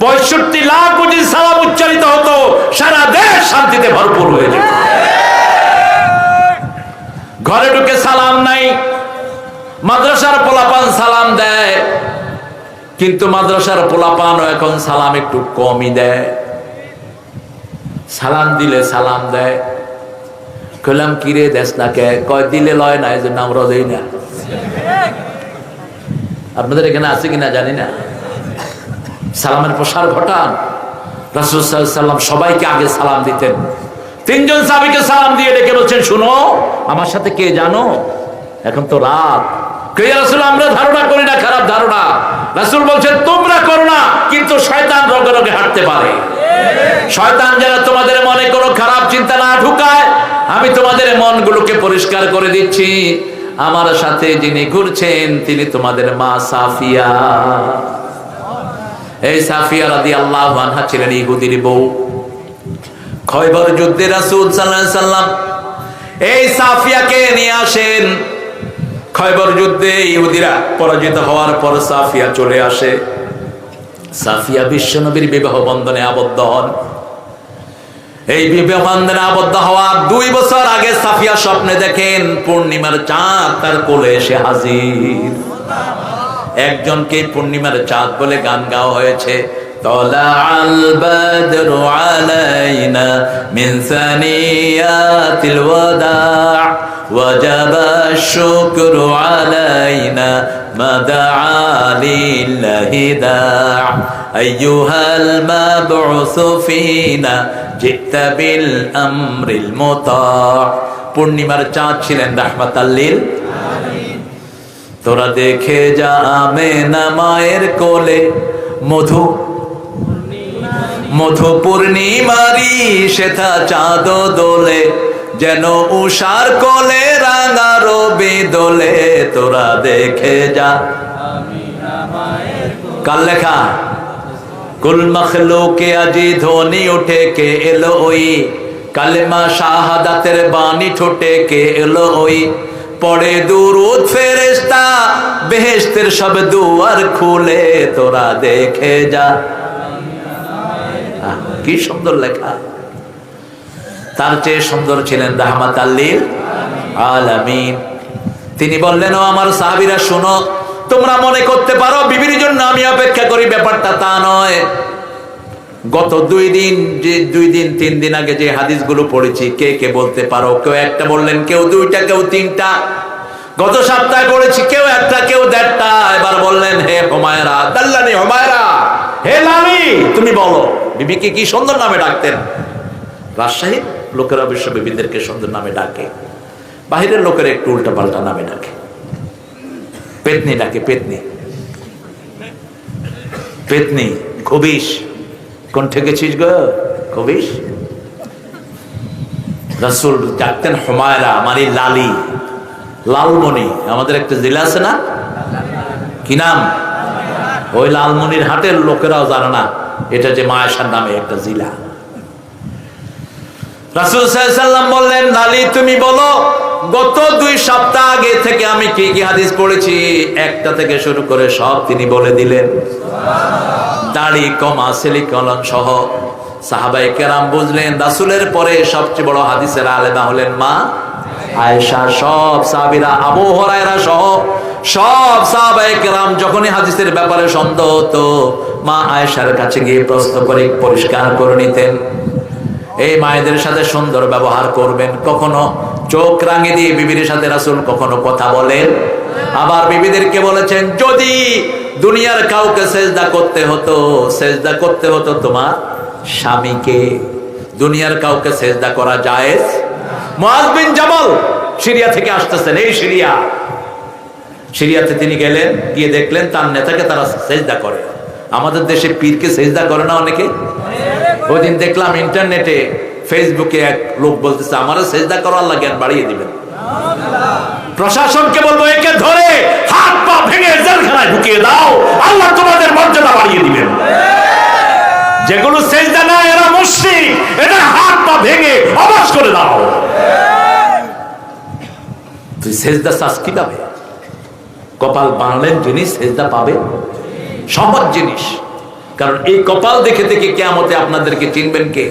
65 লাখ যদি সালাম উচ্চারিত হতো, সারা দেশ শান্তিতে ভরপুর হয়ে যেত। ঘরে ঢুকে সালাম নাই। মাদ্রাসার পোলাপান সালাম দেয়, কিন্তু মাদ্রাসার পোলাপানও এখন সালাম একটু কমই দেয়। সালাম দিলে সালাম দেয়। কইলাম কিরে দেশ না কে? কয় দিলে লয় না, এই জন্য আমরা দেই না। আপনাদের এখানে আছে কিনা জানি না। সালামের প্রসার ঘটান। রাসূল সাল্লাল্লাহু আলাইহি ওয়াসাল্লাম সবাইকে আগে সালাম দিতেন। 3 জন সাহাবীকে সালাম দিয়ে ডেকে বলছেন, শুনো আমার সাথে কে জানো? এখন তো রাত। কে রাসূল? আমরা ধারণা করি না, খারাপ ধারণা। রাসূল বলছেন, তোমরা করো না, কিন্তু শয়তান রগে রগে হাঁটতে পারে। শয়তান যেন তোমাদের মনে কোনো খারাপ চিন্তা না ঢুকায়, আমি তোমাদের মনগুলোকে পরিষ্কার করে দিচ্ছি। আমার সাথে যিনি ঘুরছেন তিনি তোমাদের মা সাফিয়া। এই সাফিয়া রাদিয়াল্লাহু আনহা ছিলেন ইহুদির বউ। খয়বর যুদ্ধে রাসূল সাল্লাল্লাহু আলাইহি ওয়াসাল্লাম এই সাফিয়াকে নিয়ে আসেন। খয়বর যুদ্ধে ইহুদিরা পরাজিত হওয়ার পর সাফিয়া চলে আসে। সাফিয়া বিশ্বনবীর বিবাহ বন্ধনে আবদ্ধ হন। এই বিবাহ বন্ধনে আবদ্ধ হওয়ার 2 বছর আগে সাফিয়া স্বপ্নে দেখেন পূর্ণিমার চাঁদ তার কোলে এসে হাজির। একজনকে পূর্ণিমার চাঁদ বলে গান গাওয়া হয়েছে। তলাআল বদরু আলাইনা মিন সানিয়াতিল ওয়াদা ওয়াজাবা শুকরু আলাইনা মাদআ লিল্লাহি দা আইয়ুহাল মাবউসু ফিনা জিতা বিল আমরিল মুতা। পূর্ণিমার চাঁদ ছিলেন রাহমাতাল লিল আলামিন। তোরা দেখে যা আমেনা মায়ের কোলে মধু মধু পূর্ণিমারি সেথা চাঁদ দোলে, যেন উষার কোলে রাঙা রবি দোলে। তোরা দেখে যা। কার লেখা? কুল মখলুকে আজি ধ্বনি উঠে কে এলো ওই কালেমা শাহাদাতের বাণী ঠোঁটে কে এলো ওই, পড়ে দুরূদ ফেরেশতা বেহেশতের সব দুয়ার খুলে তোরা দেখে যা। কি সুন্দর লেখা। তার চেয়ে সুন্দর ছিলেন রাহমাতাল লিল আলামিন। তিনি বললেন, ও আমার সাহাবীরা শোনো, তোমরা মনে করতে পারো বিবির জন্য আমি অপেক্ষা করি, ব্যাপারটা তা নয়। গত 2 দিন 3 দিন আগে যে হাদিসগুলো পড়েছি, কে কে বলতে পারো? কেউ একটা বললেন, কেউ 2টা, কেউ 3টা। গত সপ্তাহে পড়েছি, কেউ 1টা, কেউ 1.5টা। এবার বললেন, হে হুমায়রা, দাল্লানি হুমায়রা, হে লালি, তুমি বলো বিবিকে কি সুন্দর নামে ডাকতেন? রাজশাহীর লোকেরা অবশ্য বিবিদেরকে সুন্দর নামে ডাকে, বাহিরের লোকেরা একটু উল্টা পাল্টা নামে ডাকে। পেতনি ডাকে, পেতনি, পেতনি, খবিশ। কোন ঠেকেছিস গো, খবিশ। রাসূল ডাকতেন হুমায়রা, মানে লালি, লালমণি। আমাদের একটা জেলা আছে না, কি নাম? ওই লালমনির হাটের লোকেরাও জানে না এটা যে মায়েশার নামে একটা জেলা। রাসূল সাল্লাল্লাহু আলাইহি ওয়াসাল্লাম বললেন, লালি তুমি বলো গত 2 সপ্তাহ আগে থেকে আমি কি কি হাদিস পড়েছি, একটা থেকে শুরু করে সব তিনি বলে দিলেন। দাড়ি কমা, সিলিকন সহ। সাহাবায়ে কেরাম বুঝলেন রাসূলের পরে সবচেয়ে বড় হাদিসের আলেমা হলেন মা আয়েশা। সব সাহাবীরা, আবু হুরায়রা সহ সব সাহাবায়ে কেরাম যখনই হাদিসের ব্যাপারে সন্দেহ হতো, মা আয়েশার কাছে গিয়ে প্রশ্ন করে পরিষ্কার করে নিতেন। এই মায়েদের সাথে সুন্দর ব্যবহার করবেন। কখনো চোখ রাঙিয়ে দিয়ে বিবির সাথে রাসূল কখনো কথা বলেন। আবার বিবিদেরকে বলেছেন, যদি দুনিয়ার কাউকে সেজদা করতে হতো তোমার স্বামীকে। দুনিয়ার কাউকে সেজদা করা জায়েজ। মুআয বিন জাবাল সিরিয়া থেকে আসতেছেন, এই সিরিয়াতে তিনি গেলেন, গিয়ে দেখলেন তার নেতাকে তারা সেজদা করে। আমাদের দেশে পীরকে সেজদা করে না অনেকে। ওই দিন দেখলাম ইন্টারনেটে, ফেসবুকে এক লোক বলতেছে, আমারও সেজদা করো, আল্লাহ জ্ঞান বাড়িয়ে দিবেন। প্রশাসনকে বলবো, একে ধরে হাত পা ভেঙে জেলখানায় ঢুকিয়ে দাও, আল্লাহ তোমাদের মর্যাদা বাড়িয়ে দিবেন। যেগুলো সেজদা না, এরা মুশরিক, এদের হাত পা ভেঙে অবশ করে দাও। তুই সেজদা চাস কি পাবে? কপাল বানালেন জিনিস সেজদা পাবে, সহজ জিনিস। কারণ এই কপাল দেখে দেখে কিয়ামতে আপনাদেরকে চিনবেন কে?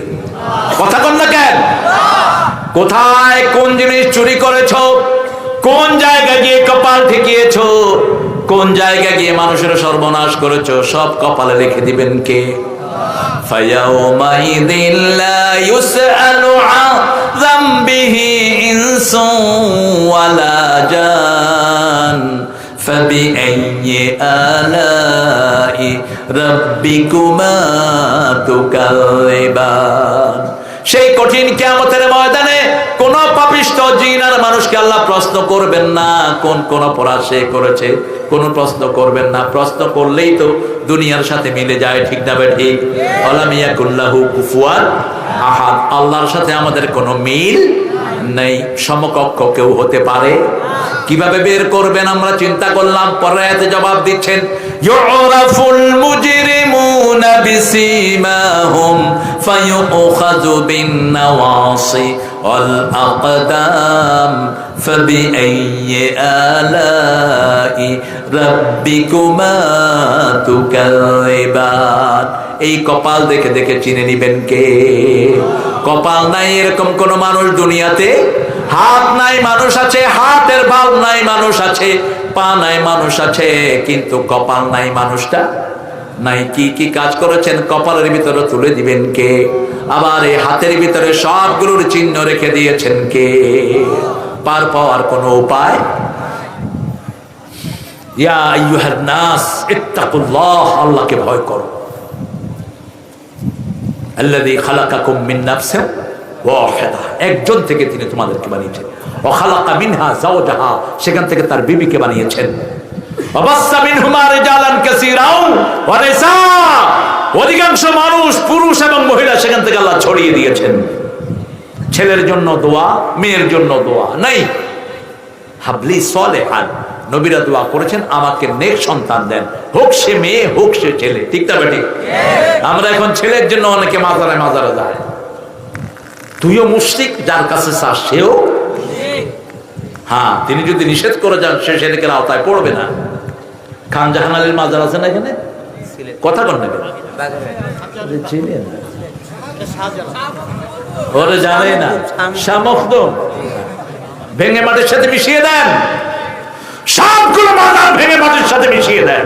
কথা কন না কেন? কোথায় কোন জিনিস চুরি করেছো, কোন জায়গায় গিয়ে কপাল ঠেকিয়েছো, কোন জায়গায় গিয়ে মানুষের সর্বনাশ করেছো, সব কপালে লিখে দিবেন কে? ফায়াউমাইযিন লা ইউসআলু আন যামবিহি ইনসুন ওয়ালা জান ফাবিআইয়ি আলাই রাব্বিকুমা তুকাযিবান। সেই কঠিন কিয়ামতের ময়দানে কোন পাপিষ্ঠ জিন আর মানুষকে আল্লাহ প্রশ্ন করবেন না কোন অপরাধ সে করেছে, কোন প্রশ্ন করবেন না। প্রশ্ন করলেই তো দুনিয়ার সাথে মিলে যায়, ঠিক না ঠিক? আলাম ইয়াকুল্লাহু কুফুয়ান আহাদ। আল্লাহর সাথে আমাদের কোনো মিল নেই, সমকক্ষ কেউ হতে পারে? কিভাবে বের করবেন আমরা চিন্তা করলাম। পরে আয়াতে জবাব দিচ্ছেন, ইউরাফুল মুজরিমুনা বিসিমাহুম ফায়ুখাযু বিন নাওয়াসি ওয়াল আকদাম ফাবিআইয়ি আলাই রাব্বিকুমা তুকাযিবান। এই কপাল দেখে দেখে চিনে নিবেন কে? কপাল নাই এরকম কোন মানুষ দুনিয়াতে? হাত নাই মানুষ আছে, হাতের বাল নাই মানুষ আছে, পা নাই মানুষ আছে, কিন্তু কপাল নাই মানুষটা নাই। কি কি কাজ করেছেন কপালের ভিতরে তুলে দিবেন কে? আবার এই হাতের ভিতরে সবগুলোর চিহ্ন রেখে দিয়েছেন কে? পার পাওয়ার কোনো উপায়? ইয়া আইয়ুহান নাস ইত্তাকুল্লাহ, আল্লাহকে ভয় করো। আল্লাযী খালাকাকুম মিন নাফসিন ওয়াহিদা, একজন থেকে তিনি তোমাদেরকে বানিয়েছেন। ওয়া খালাকা মিনহা যাওজাহা, সেখান থেকে তার বিবিকে বানিয়েছেন। ওয়া বাসসা মিনহুমা রিজালান কাসীরাও ওয়া নিসা, অধিকাংশ মানুষ পুরুষ এবং মহিলা সেখান থেকে আল্লাহ ছড়িয়ে দিয়েছেন। ছেলের জন্য দোয়া, মেয়ের জন্য দোয়া নাই। হাবলি সলেহান, নবীরা দোয়া করেছেন আমাকে নেক সন্তান দেন, হোক সে মেয়ে হোক সে ছেলে, ঠিক না বেটি? আমরা এখন ছেলের জন্য অনেকে মাজারে যায়, তুইও মুশরিক, যার কাছে চাস সেও। হ্যাঁ, তিনি যদি নিষেধ করে যান সে সেদিকের আওতায় পড়বে না। খান জাহান আলীর মাজার আছে না এখানে? কথা কন না কেন? ওরে জানে না, শাহ মখদুম ভেঙে মাটির সাথে মিশিয়ে দেন, সবগুলো মাজার ভেঙে মাটির সাথে মিশিয়ে দেন।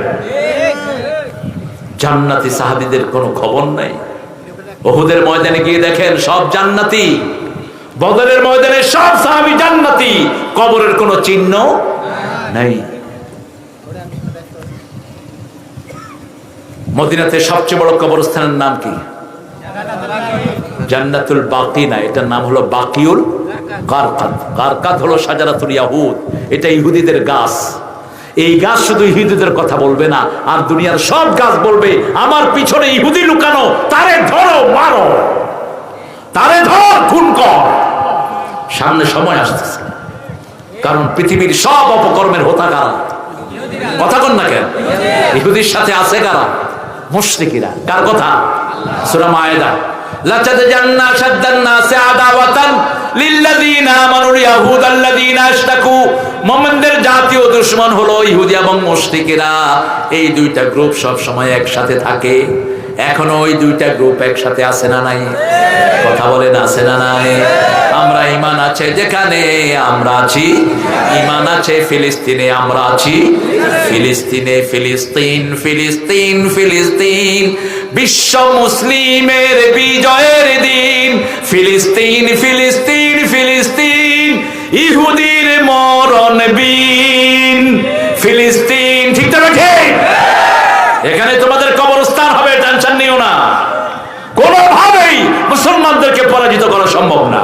জান্নাতি সাহাবীদের কোনো খবর নাই। উহুদের ময়দানে গিয়ে দেখেন সব জান্নাতি, বদরের ময়দানে সব সাহাবী জান্নাতি, কবরের কোনো চিহ্ন নাই। মদিনাতে সবচেয়ে বড় কবরস্থানের নাম কি? জান্নাতুল বাকি না, এটার নাম হলো বাকিউল গারকাদ। গারকাদ হলো শাজারাতুল ইয়াহুদ, এটা ইহুদিদের গাছ। এই গাছ শুধু ইহুদিদের কথা বলবে না, আর দুনিয়ার সব গাছ বলবে আমার পিছনে ইহুদি লুকানো, তারে ধরো, মারো, তারে ধর, খুন কর। সামনে সময় আসতেছে, কারণ পৃথিবীর সব অপকর্মের হোতা কারা? কথা কন না কেন? ইহুদির সাথে আছে কারা? মুশরিকিরা। কার কথা? সূরা মায়েদা, লাতাদান্না শাদ্দান নাসি আদাওয়াতান লিল্লাযিনা আমানুল ইয়াহুদ আল্লাযিনা আশরাকু। মুমিনদের জাতীয় দুশমন হলো ইহুদি এবং মুশরিকেরা। এই দুইটা গ্রুপ সব সময় একসাথে থাকে। এখনো ওই দুইটা গ্রুপ একসাথে আছে না নাই? কথা বলেন, আছে না নাই? আমরা ঈমান আছে যেখানে আমরা আছি, ঈমান আছে ফিলিস্তিনে আমরা আছি, ফিলিস্তিনে, ফিলিস্তিন, ফিলিস্তিন, ফিলিস্তিন, বিশ্ব মুসলিমের বিজয়ের দিন। ফিলিস্তিন, ফিলিস্তিন, ফিলিস্তিন, ইহুদির মরণ বিন। ফিলিস্তিন, ঠিক তো রাখে? এখানে তোমাদের কবরস্থান হবে, টেনশন নিও না। কোনোভাবেই মুসলমানদেরকে পরাজিত করা সম্ভব না।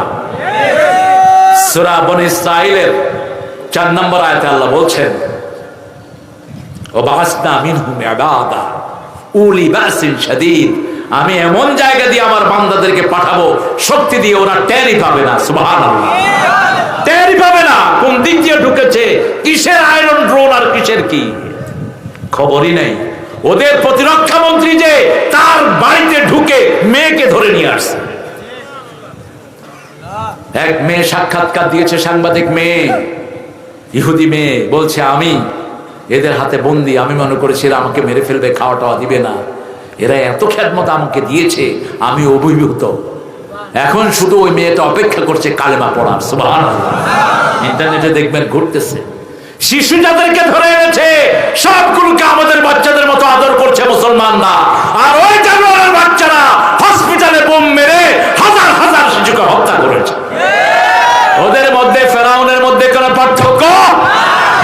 সূরা বনী ইসরাঈলের 4 নম্বর আয়াতে আল্লাহ বলছেন, ওয়াবাসনা মিনহুম ইবাদা উলি বাসিন শাদীদ। আমি এমন জায়গা দিয়ে আমার বান্দাদেরকে পাঠাবো, শক্তি দিয়ে ওরা টেরই পাবে না। সুবহানাল্লাহ, টেরই পাবে না কোন দিক দিয়ে ঢুকেছে, কিসের আয়রন ড্রোন আর কিসের কি, খবরই নাই। ওদের প্রতিরক্ষা মন্ত্রী যে তার বাড়িতে ঢুকে মেয়েকে ধরে নিয়ে আসছে। এক মেয়ে সাক্ষাৎকার দিয়েছে, সাংবাদিক মেয়ে, ইহুদি মেয়ে, বলছে আমি এদের হাতে বন্দি, আমি মনে করেছি এরা আমাকে মেরে ফেলবে, খাওয়া টাওয়া দিবে না, এরা এত খেদমত আমাকে দিয়েছে, আমি অভিভূত। এখন শুধু ওই মেয়েটা অপেক্ষা করছে কালেমা পড়ার। সুবহানাল্লাহ, ইন্টারনেটে দেখবেন ঘুরতেছে। শিশু যাদেরকে ধরে এনেছে সবগুলোকে আমাদের বাচ্চাদের মতো আদর করছে মুসলমানরা, আর ওই জানোয়ারের বাচ্চারা হসপিটালে বোম মেরে হাজার হাজার শিশুকে হত্যা করেছে। ওদের মধ্যে ফেরাউনের মধ্যে কোনো পার্থক্য?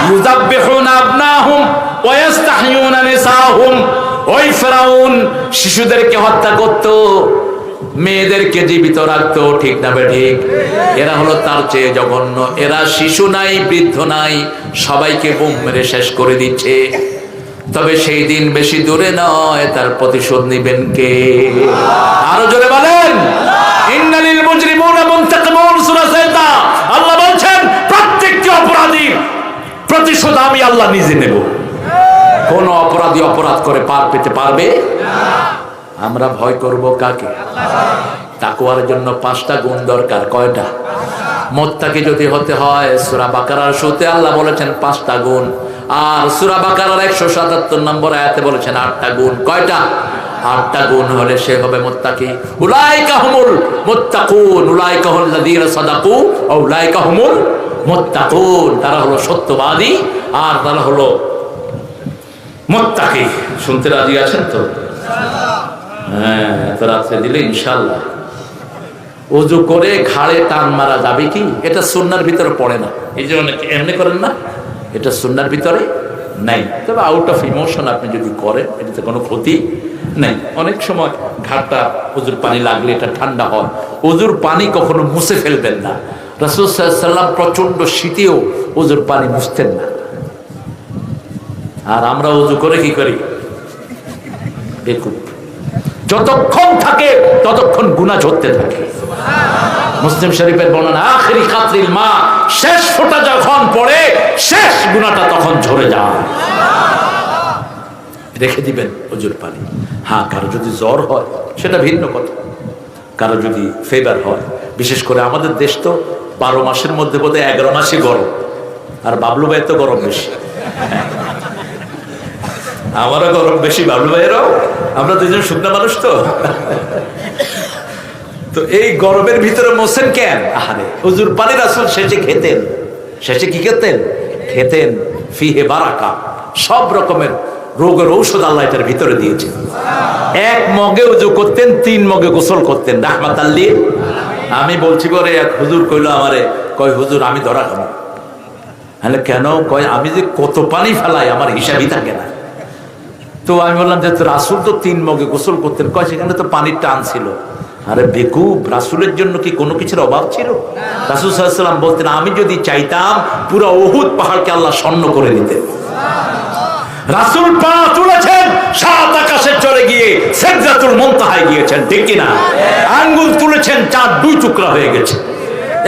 ইউযাব্বিহুনা আবনাহুম ওয়া ইস্তাহয়ুনা নিসাহুম। ওই ফেরাউন শিশুদেরকে হত্যা করত, মেয়েদেরকে জীবিত রাখতো, ঠিক না বেঠিক? এরা হলো তার চেয়ে জঘন্য। এরা শিশু নাই, বৃদ্ধ নাই, সবাইকে বোম মেরে শেষ করে দিচ্ছে। তবে সেই দিন বেশি দূরে নয়, তার প্রতিশোধ নিবেন কে? আরো জোরে বলেন, ইন্নালিল মুজরিমুনা মুনতাকিমুন। সূরা সাজদা, আল্লাহ বলছেন প্রত্যেকটি অপরাধীর প্রতিশোধ আমি আল্লাহ নিজে নেব। কোন অপরাধী অপরাধ করে পার পেতে পারবে না। আমরা ভয় করব কাকে? তাকওয়ার জন্য 5টা গুণ দরকার। কয়টা? মুত্তাকি যদি হতে হয়, সূরা বাকারার শুরুতে আল্লাহ বলেছেন 5টা গুণ, আর সূরা বাকারার 177 নম্বর আয়াতে বলেছেন 8টা গুণ। কয়টা? 8টা গুণ হলে সে হবে মুত্তাকি। উলাইকা হুমুল মুত্তাকুন, উলাইকা হুল্লাযীনা সাদাকু ওয়া উলাইকা হুমুল মুত্তাকুন। তারা হলো সত্যবাদী আর তারা হলো মুত্তাকি। শুনতে রাজি আছেন তো? হ্যাঁ, এত রাত্রে দিলে ইনশাআল্লাহ। ওযু করে ঘাড়ে টান মারা যাবে কি? এটা সুন্নাহর ভিতরে পড়ে না, এই যে অনেকে এমনি করেন না, এটা সুন্নাহর ভিতরে নাই। তবে আউট অফ ইমোশন আপনি যদি করেন এটাতে কোনো ক্ষতি নেই। অনেক সময় ঘাড়টা ওযুর পানি লাগলে এটা ঠান্ডা হয়, ওযুর পানি কখনো মুছে ফেলবেন না। রাসূল সাল্লাল্লাহু আলাইহি ওয়াসাল্লাম প্রচন্ড শীতেও ওযুর পানি মুছতেন না। আর আমরা ওযু করে কি করি? দেখুন, যতক্ষণ থাকে ততক্ষণ গুনাহ ঝরতে থাকে। মুসলিম শরীফের বর্ণনা, আখিরি কাতরিল মা, শেষ ফোঁটা যখন পড়ে শেষ গুনাহটা তখন ঝরে যায়। রেখে দিবেন ওযুর পানি। হ্যাঁ, কারো যদি জ্বর হয় সেটা ভিন্ন কথা, কারো যদি ফিভার হয়, বিশেষ করে আমাদের দেশ তো 12 মাসের মধ্যে বোধহয় 11 মাসই গরম, আর বাবলু ভাই তো গরম বেশি। আমারও গরম বেশি, বাবলু ভাইয়েরও, আমরা দুজন শুকনা মানুষ তো। তো এই গরমের ভিতরে মোছেন কেন? আহারে হুজুর পানি রাসূল শেষে খেতেন, শেষে কি খেতেন ফিহে বারাকা, সব রকমের রোগের ঔষধ আল্লাহ এটার ভিতরে দিয়েছেন। 1 মগে উযু করতেন, 3 মগে গোসল করতেন রাহমাতাল লিল। আমি বলছি পরে এক হুজুর কইলো আমারে, কয় হুজুর আমি ধরা খাবো। হ্যাঁ কেন? কয় আমি যে কত পানি ফেলাই আমার হিসাবই থাকে না। তো আমি বললাম যে রাসূল তো 3 মগে গোসল করতেন, কয় সেখানে তো পানির টান ছিল। আরে বেকুব, রাসূলের জন্য কি কোনো কিছুর অভাব ছিল? রাসূল সাল্লাল্লাহু আলাইহি ওয়াসাল্লাম বলতেন আমি যদি চাইতাম পুরো উহুদ পাহাড়কে আল্লাহ স্বর্ণ করে দিতেন। রাসূল পা তুলেছেন, 7 আকাশে চলে গিয়ে সিদরাতুল মুনতাহায় গিয়েছেন, ঠিক কি না? আঙ্গুল তুলেছেন, চাঁদ 2 টুকরা হয়ে গেছে।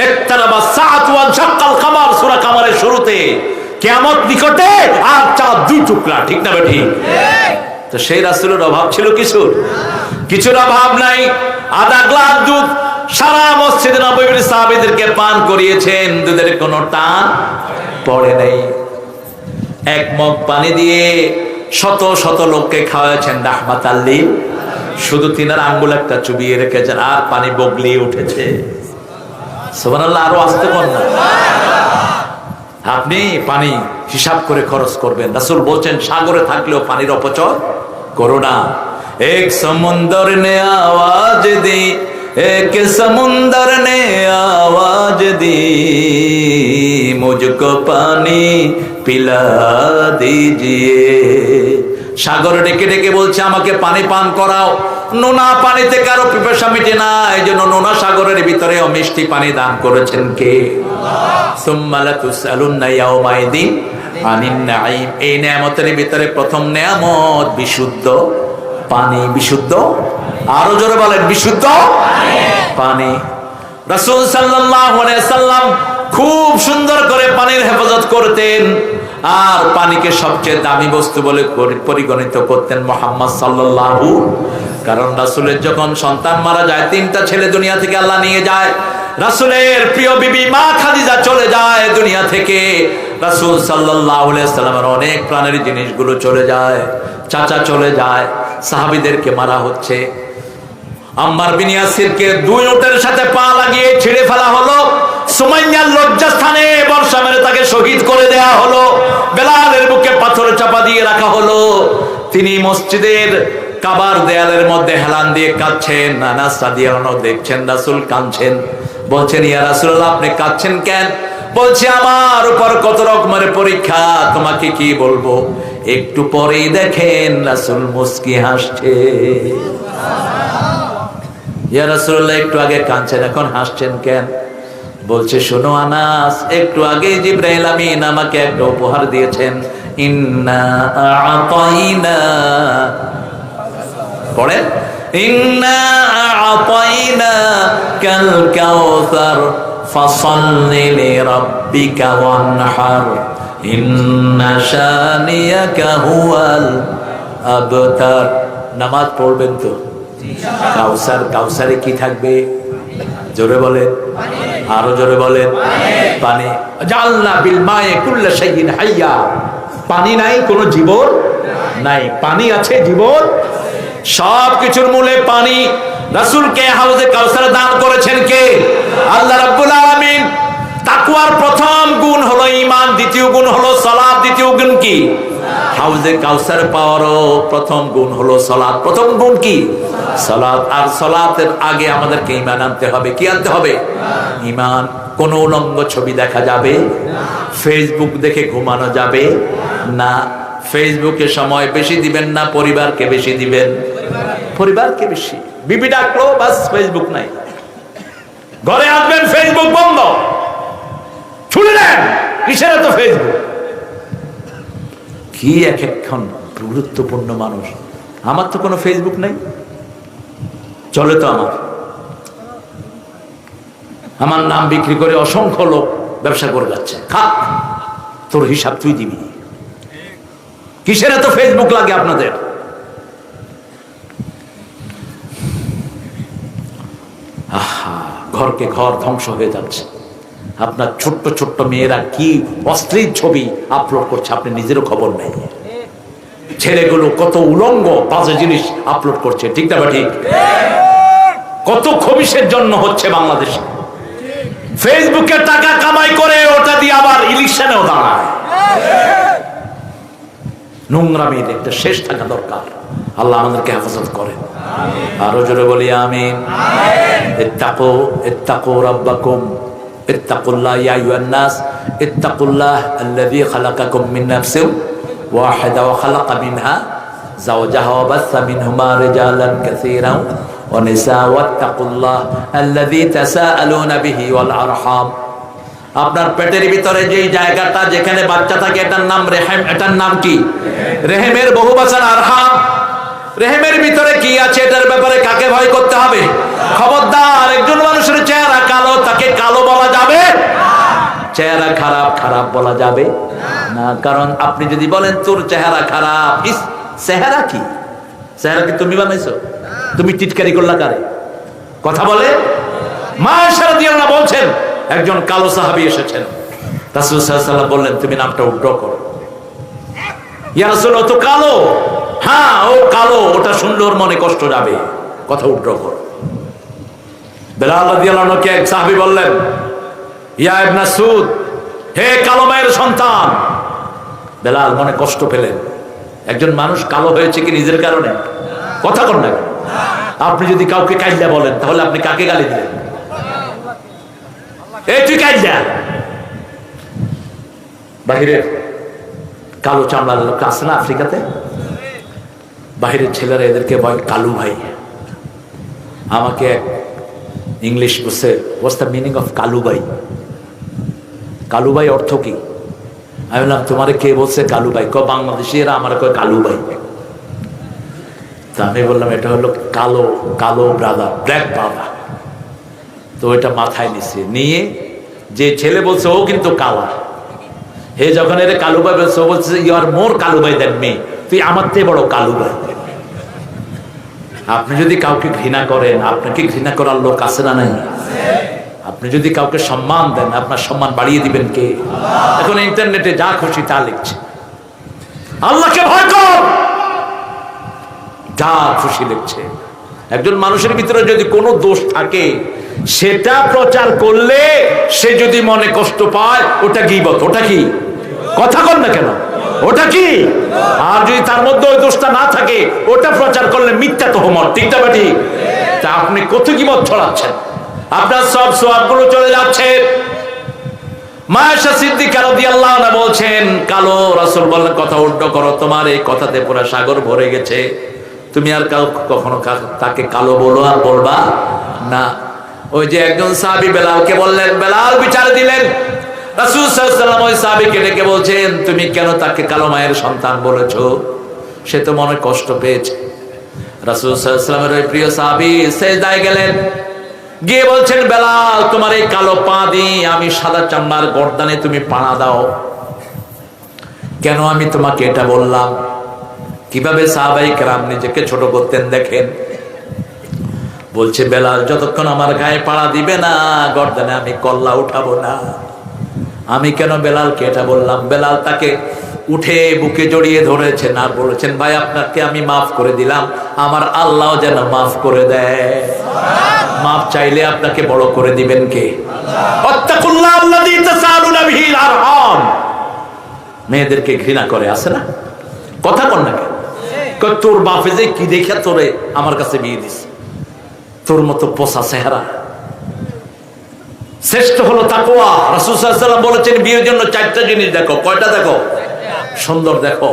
ইকতারাবা সাআতু ওয়া শাক্কাল কামার, সূরা কামারের শুরুতে, কিয়ামত নিকটে আর চাঁদ 2 টুকরা, ঠিক না বেঠি? তো সেই রাসূলের অভাব ছিল কিছুর অভাব নাই। আধা গ্লাস দুধ সারা মসজিদে নববীর সাহাবীদেরকে পান করিয়েছেন, দুধের কোনো টান পড়ে নাই। 1 মগ পানি দিয়ে শত শত লোককে খাওয়াচ্ছেন রাহমাতাল লিল। শুধু তিনার আঙ্গুল একটা চুবিয়ে রেখেছেন, আর পানি বগলিয়ে উঠেছে। সুবহানাল্লাহ, আরো আসতে পারেন না। আপনি পানি হিসাব করে খরচ করবেন। রাসূল বলছেন সাগরে থাকলেও পানির অপচয় করো না। এক সমুন্দর নে আওয়াজ দি, এক সমুন্দর নে আওয়াজ দি, মুঝকো পানি পিলা দিজিয়ে। সাগর ডেকে ডেকে বলছে আমাকে পানি পান করাও। নোনা পানিতে কারো পিপাসা মিটে না, এই জন্য নোনা সাগরের ভিতরে মিষ্টি পানি দান করেছেন কে? সুম্মা লাতুসআলুন্না ইয়াওমাইদিন আনিন নাঈম। এই নিয়ামতের ভিতরে প্রথম নিয়ামত বিশুদ্ধ পানি। বিশুদ্ধ, আরো জোরে বলেন, বিশুদ্ধ পানি। রাসূল সাল্লাল্লাহু আলাইহি ওয়াসাল্লাম খুব সুন্দর করে পানির হেফাজত করতেন, আর পানিকে সবচেয়ে দামি বস্তু বলে পরিগণিত করতেন মুহাম্মদ সাল্লাল্লাহু। কারণ রাসূলের যখন সন্তান মারা যায়, 3টা ছেলে দুনিয়া থেকে আল্লাহ নিয়ে যায়, রাসূলের প্রিয় বিবি মা খাদিজা চলে যায় দুনিয়া থেকে, রাসূল সাল্লাল্লাহু আলাইহি ওয়াসাল্লামের অনেক প্রাণের জিনিসগুলো চলে যায়, চাচা চলে যায়, সাহাবীদেরকে মারা হচ্ছে। আম্মার বিন ইয়াসিরকে 2 উটের সাথে পা লাগিয়ে ছিঁড়ে ফেলা হলো, সুমাইয়ার লজ্জাস্থানে বর্ষা মেরে তাকে শহীদ করে দেয়া হলো, বেলালের বুকে পাথর চাপা দিয়ে রাখা হলো। তিনি মসজিদের কাবার দেয়ালের মধ্যে হেলান দিয়ে কাঁদছেন। আনাস রাদিয়াল্লাহু আনহু দেখছেন রাসূল কাঁদছেন, বলছেন ইয়া রাসূলুল্লাহ আপনি কাঁদছেন কেন? বলছে আমার উপর কত রকমের পরীক্ষা, তোমাকে কি বলবো। একটু পরেই দেখেন রাসূল মুস্কি হাসছে। ইয়া রাসূলুল্লাহ একটু আগে কাঁদছেন, এখন হাসছেন কেন? বলছে শোনো আনাস, একটু আগে জিবরাইল আমিন আমাকে একটা উপহার দিয়েছেন। ইন্না আ'তাইনা, পড়েন, ইন্না আ'তাইনা কাল কাউসার ফাসাল্লি লিরাব্বিকা ওয়ানহার ইন্না শানিয়াকা হুয়াল আবতার। নামাজ পড়বেন তো? কাউসার, কাউসারে কি থাকবে? জোরে বলেন, আরো জোরে বলেন, পানি। জাআলনা বিল মায়ে কুল্লা শাইইন হাইয়া, পানি নাই কোনো জীবন নাই, পানি আছে জীবন। সব কিছুর মূলে পানি। রাসূলকে হাউজে কাউসার দান করেছেন কে? আল্লাহ রাব্বুল আলামিন। তাকওয়ার প্রথম গুণ হলো ঈমান, দ্বিতীয় গুণ হলো সালাত, দ্বিতীয় গুণ কি? হাউজে কাউসার পাওয়ারও প্রথম গুণ হলো সালাত। প্রথম গুণ কি? সালাত। আর সালাতের আগে আমাদেরকে ঈমান আনতে হবে। কি আনতে হবে? ঈমান। কোন উলঙ্গ ছবি দেখা যাবে? ফেসবুক দেখে ঘুমানো যাবে না। ফেসবুকে সময় বেশি দিবেন না, পরিবারকে বেশি দিবেন। পরিবারকে বেশি। বিবি ডাকলো, বাস ফেসবুক নাই, ঘরে আসবেন ফেসবুক বন্ধ, ছুড়ে দেন, কিসের এত ফেসবুক? কি এক একক্ষণ গুরুত্বপূর্ণ মানুষ। আমার তো কোনো ফেসবুক নাই, চলে তো আমার নাম বিক্রি করে অসংখ্য লোক ব্যবসা করে যাচ্ছে। খাক, তোর হিসাব তুই দিবি। কিসের এত ফেসবুক লাগে আপনাদের? আহা, ঘরকে ঘর ধ্বংস হয়ে যাচ্ছে। আপনার ছোট্ট ছোট্ট মেয়েরা কি অশ্লীল ছবি আপলোড করছে, আপনি নিজেরও খবর নেই। ছেলেগুলো কত উলঙ্গ বাজে জিনিস আপলোড করছে, ঠিক না ঠিক? কত খবিশের জন্য হচ্ছে বাংলাদেশে। ফেসবুকে টাকা কামাই করে ওটা দিয়ে আবার ইলেকশনেও দাঁড়ায়। নোংরামির একটা শেষ থাকা দরকার। আল্লাহ আমাদেরকে হেফাজত করেন। আরো জোরে বলি আমিন। ইত্তাকু ইত্তাকু রাব্বাকুম ইত্তাকুল্লাহ ইয়া আইয়ুহান নাস ইত্তাকুল্লাহ আল্লাযী খালাকাকুম মিন নাফসিন ওয়াহিদা ওয়া খালাকা মিনহা যাওজাহা ওয়া বাসসা মিনহুমা রিজালান কাসীরান ওয়া নিসাআ ওয়াত্তাকুল্লাহ আল্লাযী তাসাআলুনা বিহি ওয়াল আরহাম। আপনার পেটের ভিতরে যেই জায়গাটা যেখানে বাচ্চা থাকে এটার নাম রেহেম। এটার নাম কি? রেহেমের বহুবচন আরহাম। রেহেমের ভিতরে কি আছে এটার ব্যাপারে কাকে ভয় করতে হবে? খবরদার, একজন মানুষের চেহারা কালো, তাকে কালো বলা যাবে না। চেহারা খারাপ, খারাপ বলা যাবে না। কারণ আপনি যদি বলেন তোর চেহারা খারাপ, ইস চেহারা কি? চেহারা কি তুমি বানাইছো? তুমি টিটকারি করলা কারে? কথা বলে। মা আয়েশা রাদিয়াল্লাহু আনহা বলছেন, একজন কালো সাহাবী এসেছেন, রাসূল সাল্লাল্লাহু আলাইহি ওয়াসাল্লাম বললেন তুমি নামটা উল্টো করো। ইয়া রাসূল, ও তো কালো। হ্যাঁ, ও কালো, ওটা সুন্দর মনে কষ্ট যাবে, কথা উল্টো করো। বেলাল রাদিয়াল্লাহু আনহুকে এক সাহাবী বললেন, ইয়া ইবনে মাসউদ, হে কালো মায়ের সন্তান। বেলাল মনে কষ্ট পেলেন। একজন মানুষ কালো হয়েছে কি নিজের কারণে? কথা কর না। আপনি যদি কাউকে কাইল্লা বলেন তাহলে আপনি কাকে গালি দিলেন? এই তুই কাইল্লা। বাহিরের কালো চামড়ার লোক আছে না আফ্রিকাতে, বাহিরের ছেলেরা এদেরকে বলে কালু ভাই। আমাকে ইংলিশ বলছে, what's the meaning of Kalu ভাই? কালু ভাই অর্থ কি? আমি বললাম তোমারে কে বলছে কালু ভাই? ক বাংলাদেশিরা আমার কয় কালু ভাই। তা আমি বললাম এটা হলো কালো, কালো ব্রাদার, ব্ল্যাক ব্রাদার। তো এটা মাথায় নিছে, নিয়ে যে ছেলে বলছে ও কিন্তু কালা, হে যখন এর কালু ভাই বলছে, ও বলছে ইউ আর মোর কালু ভাই দেন মি, তুই আমার থেকে বড় কালু ভাই। আপনি যদি কাউকে ঘৃণা করেন, আপনাকে ঘৃণা করার লোক আছে না নাই? আপনি যদি কাউকে সম্মান দেন, আপনার সম্মান বাড়িয়ে দিবেন কে? এখন ইন্টারনেটে যা খুশি তা লিখছে। আল্লাহকে ভয় কর, যা খুশি লিখছে। একজন মানুষের ভিতরে যদি কোনো দোষ থাকে সেটা প্রচার করলে সে যদি মনে কষ্ট পায়, ওটা গীবত। ওটা কি? কথা কর না কেন? ওটা কি? আর যদি তার মধ্যে ওই দোষটা না থাকে, ওটা প্রচার করলে মিথ্যা তোহমত, ঠিক না ঠিক? তা আপনি কত গীবত ছড়াচ্ছেন, আপনার সব সওয়াবগুলো চলে যাচ্ছে। মা আয়েশা সিদ্দিকা রাদিয়াল্লাহু আনহা বলছেন, কালো। রাসূল বললেন কথা উল্টো করো, তোমার এই কথাতে পুরো সাগর ভরে গেছে, তুমি আর কখনো তাকে কালো বলো আর বলবা না। ওই যে একজন সাহাবী বেলালকে বললেন, বেলাল বিচার দিলেন। রাসূল সাল্লাল্লাহু আলাইহি ওয়াসাল্লাম ওই সাহাবীকে ডেকে বলছেন, তুমি কেন তাকে কালো মায়ের সন্তান বলেছো? সে তো মনে কষ্ট পেয়েছে। রাসূল সাল্লাল্লাহু আলাইহি ওয়াসাল্লামের ওই প্রিয় সাহাবী সিজদায় গেলেন, গিয়ে বলছেন, বেলাল তোমার এই কালো পা দিয়ে আমি সাদা চামড়ার গর্দানে তুমি পাড়া দাও। কেন আমি তোমাকে এটা বললাম? কিভাবে সাহাবায়ে কেরাম নিজেকে ছোট করতেন দেখেন। বলছে, বেলাল যতক্ষণ আমার গায়ে পাড়া দিবে না, গর্দানে আমি কল্লা উঠাবো না। আমি কেন বেলালকে এটা বললাম? বেলাল তাকে উঠে বুকে জড়িয়ে ধরেছেন আর বলেছেন, ভাই আপনাকে আমি মাফ করে দিলাম, আমার আল্লাহ যেন মাফ করে দেয়। মাফ চাইলে আপনাকে বড় করে দিবেন কে? আত্তাকুল্লাহ আল্লাযী তাসালুনা বিহিল আরহাম। মেয়েদেরকে ঘৃণা করে, আছে না? কথা বল না কেন? তোর বাপে যে কি দেখে তোরে আমার কাছে বিয়ে দিস, তোর মতো পোষা চেহারা। শ্রেষ্ঠ হলো তাকওয়া। রাসূল সাল্লাল্লাহু আলাইহি ওয়াসাল্লাম বলেছেন, বিয়ের জন্য চারটা জিনিস দেখো। কয়টা দেখো? সুন্দর দেখো,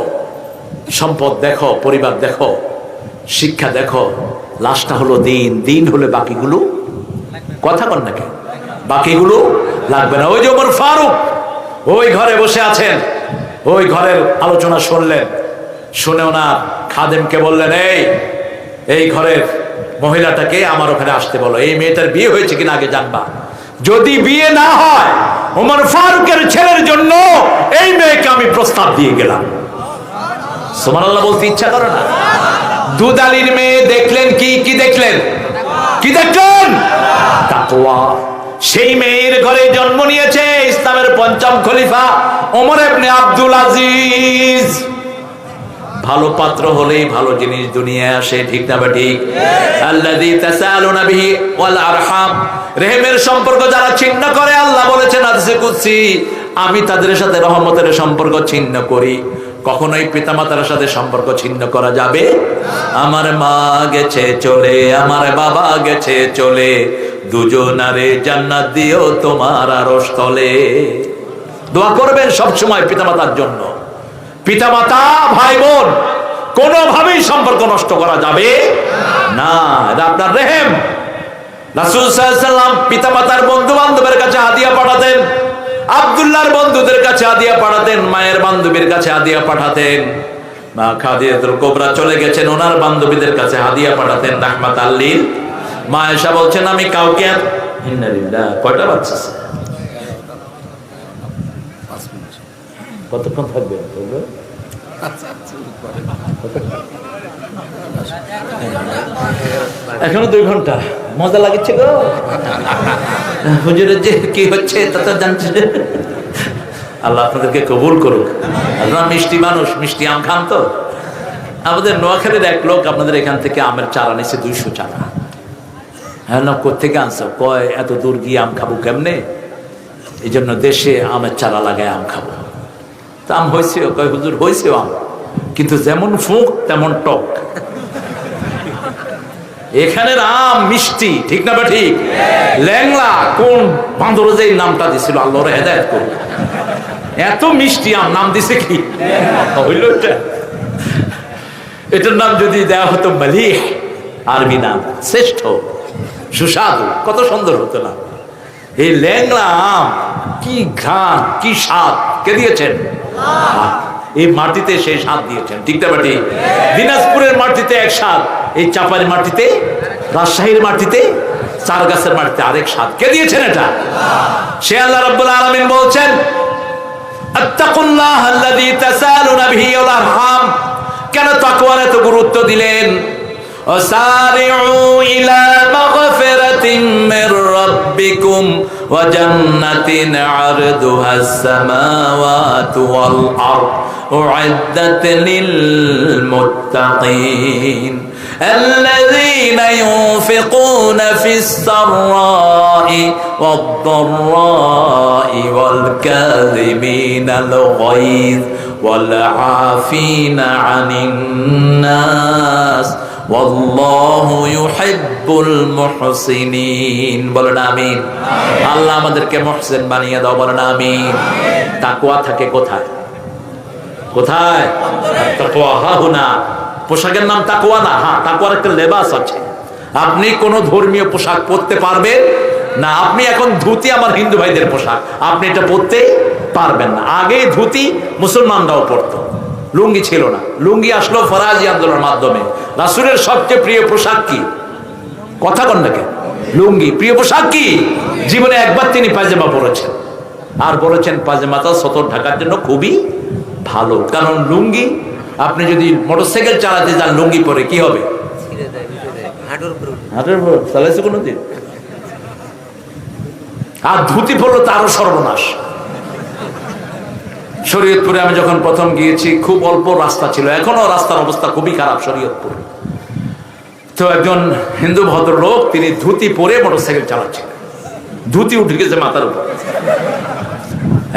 সম্পদ দেখো, পরিবার দেখো, শিক্ষা দেখো, লাস্টটা হলো দিন। দিন হলে বাকিগুলো, কথা বল না কেন? বাকিগুলো লাগবে না। ওই যে ওমর ফারুক ওই ঘরে বসে আছেন, ওই ঘরের আলোচনা শুনলেন, শুনেও না খাদেমকে বললেন, এই ঘরের মহিলাটাকে আমার ওখানে আসতে বলো, এই মেয়েটার বিয়ে হয়েছে কিনা আগে জানবা। যদি বিয়ে না হয়, ওমর ফারুকের ছেলের জন্য এই মেয়েকে আমি প্রস্তাব দিয়ে গেলাম। সুবহানাল্লাহ বলতে ইচ্ছা করে না? দুধ আলীর মেয়ে দেখলেন কি? কি দেখলেন? কি দেখলেন? তাকওয়া। আল্লাহ। সেই মেয়ের ঘরে জন্ম নিয়েছে ইসলামের পঞ্চম খলিফা ওমর ইবনে আব্দুল আজিজ। ভালো পাত্র হলেই ভালো জিনিস দুনিয়ায় আসে, ঠিক না ঠিক? আল্লাযী তাসালুনা বিহি ওয়াল আরহাম, রহিমের সম্পর্ক যারা ছিন্ন করে, আল্লাহ বলেছেন হাদিসে কুদসি, আমি তাদের সাথে রহমতের সম্পর্ক ছিন্ন করি। কখনোই পিতামাতার সাথে সম্পর্ক ছিন্ন করা যাবে? আমার মা গেছে চলে, আমার বাবা গেছে চলে, দুজনারে জান্নাত দিও তোমার আরশ তলে। দোয়া করবেন সবসময় পিতামাতার জন্য। পিতামাতা ভাই বোন কোনোভাবেই সম্পর্ক নষ্ট করা যাবে না, এটা আপনার রেহেম। রাসূল সাল্লাল্লাহু আলাইহি ওয়াসাল্লাম পিতামাতার বন্ধু বান্ধবের কাছে হাদিয়া পাঠাতেন, আব্দুল্লাহর বন্ধুদের কাছে হাদিয়া পাঠাতেন, মায়ের বান্ধবীর কাছে হাদিয়া পাঠাতেন। মা খাদিজাতুল কুবরা চলে গেছেন, ওনার বান্ধবীদের কাছে হাদিয়া পাঠাতেন রাহমাতাল লিল। মা আয়েশা বলছেন আমি কাউকে কয়টা বাচ্চা কতক্ষণ থাকবে? এখনো 2 ঘন্টা। মজা লাগছে গো হুজুরের যে কি হচ্ছে তা তো জানছে। আল্লাহ আপনাদেরকে কবুল করুক। আপনারা মিষ্টি মানুষ, মিষ্টি আম খান তো। আমাদের নোয়াখালীর এক লোক আপনাদের এখান থেকে আমের চারা নিছে 200 চারা। হ্যাঁ না, কোথেকে আনছো? কয় এত দূর গিয়ে আম খাবো কেমনে, এই জন্য দেশে আমের চারা লাগায় আম খাবো। তা আম হয়েছে? কয় হুজুর হয়েছে আম, কিন্তু যেমন ফুঁক তেমন টক। এখানের আম মিষ্টি, ঠিক না ঠিক? ল্যাংলা কোন বান্দর যে নামটা দিছিল, আল্লাহর হেদায়েত করুন, এত মিষ্টি আম নাম দিছে কি হইল এটা? এটার নাম যদি দেওয়া হতো মালিহ, আরবি নাম শ্রেষ্ঠ, সুস্বাদু, কত সুন্দর হতো না? এই ল্যাংলা আম কি ঘ্রাণ, কি স্বাদ, কে দিয়েছেন? এই মাটিতে সেই স্বাদ দিয়েছেন, ঠিক না ঠিক? দিনাজপুরের মাটিতে এক স্বাদ, এই চাপাইয়ের মাটিতে, রাজশাহীর মাটিতে, চার গাছের মাটিতে আরেক স্বাদ। কে দিয়েছেন এটা? সে আল্লাহ রাব্বুল আলামিন বলছেন আত্তাকুল্লাহ আল্লাযী তাসালুনা বিহি ওয়াল আরহাম। কেন তাকওয়ার এত গুরুত্ব দিলেন? وسارعوا إلى مغفرة من ربكم وجنة عرضها السماوات والأرض أعدت للمتقين الذين ينفقون في السراء والضراء والكاظمين الغيظ والعافين عن الناس ওয়াল্লাহু ইউহিব্বুল মুহসিনিন। বলেন আমিন। আল্লাহ আমাদেরকে মুহসিন বানিয়ে দাও, বলেন আমিন। তাকওয়া থাকে কোথায়? কোথায়? তাকওয়া হাহুনা। পোশাকের নাম তাকওয়া না। হ্যাঁ, তাকওয়ার একটা লেবাস আছে। আপনি কোন ধর্মীয় পোশাক পরতে পারবেন না। আপনি এখন ধুতি আমার হিন্দু ভাইদের পোশাক, আপনি এটা পরতে পারবেন না। আগে ধুতি মুসলমানরাও পরতো, লুঙ্গি ছিল না। লুঙ্গি আসলো ফরাজি আন্দোলনের মাধ্যমে। রাসূলের সবচেয়ে প্রিয় পোশাক কি? কথা কন না কেন? লুঙ্গি। প্রিয় পোশাক কি? জীবনে একবার তিনি পায়জামা পরেছেন, আর বলেছেন পায়জামাটা সতর ঢাকার জন্য খুবই ভালো। কারণ লুঙ্গি, আপনি যদি মোটরসাইকেল চালাতে যান লুঙ্গি পরে কি হবে? হাঁটুর উপর চালাইছে কোনোদিন? আর ধুতি পরলো তো আরো সর্বনাশ। শরীয়তপুরে আমি যখন প্রথম গিয়েছি খুব অল্প রাস্তা ছিল, এখনো রাস্তার অবস্থা খুবই খারাপ শরীয়তপুর। তো একজন হিন্দু ভদ্রলোক তিনি ধুতি পরে মোটরসাইকেল চালাচ্ছিলেন, ধুতি উঠে গেছে মাথার উপর।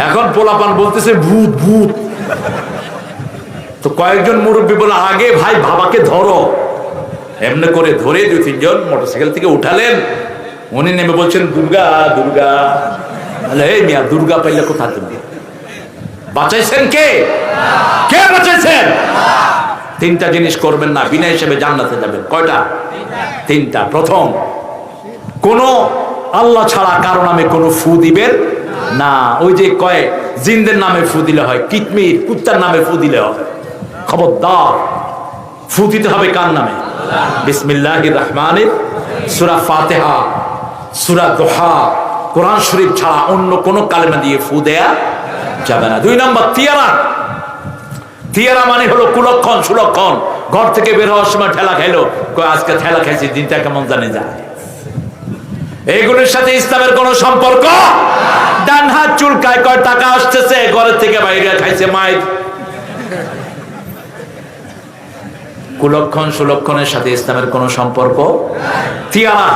এখন পোলাপান বলতেছে ভূত ভূত। তো কয়েকজন মুরব্বী বলে আগে ভাই বাবাকে ধরো, এমনি করে ধরে 2-3 জন মোটরসাইকেল থেকে উঠালেন। উনি নেমে বলছেন দুর্গা দুর্গা। এই মিয়া, দুর্গা পাইলে কোথা তুমি? বাঁচাইছেন কে? কে বাঁচাইছেন? 3টা জিনিস করবেন না, বিনা হিসেবে জান্নাতে যাবেন। কয়টা? 3টা। প্রথম, কোন আল্লাহ ছাড়া কারো নামে কোনো ফু দিবেন না। ওই যে কয় জিনদের নামে ফু দিলে হয়, কিতমির কুত্তার নামে ফু দিলে হয়। খবরদার, ফু দিতে হবে কার নামে? বিসমিল্লাহির রহমানির, সূরা ফাতিহা, সূরা দুহা, কোরআন শরীফ ছাড়া অন্য কোন কালেমা দিয়ে ফু দেয়া যাবে না। 2 নম্বর, তিয়ারা। তিয়ারা মানে হলো কুলক্ষণ সুলক্ষণ। ঘর থেকে বের হওয়ার সময় ঠেলা খাইলো, আজকে ঠেলা খাইছি, দিনটা কেমন জানে যায়। এইগুলোর সাথে ইসলামের কোন সম্পর্ক। ডান হাত চুলকায়, কয় টাকা আসতেছে, ঘরের থেকে বাইরে খাইছে মাইর। কুলক্ষণ সুলক্ষণের সাথে ইসলামের কোন সম্পর্ক। তিয়ারা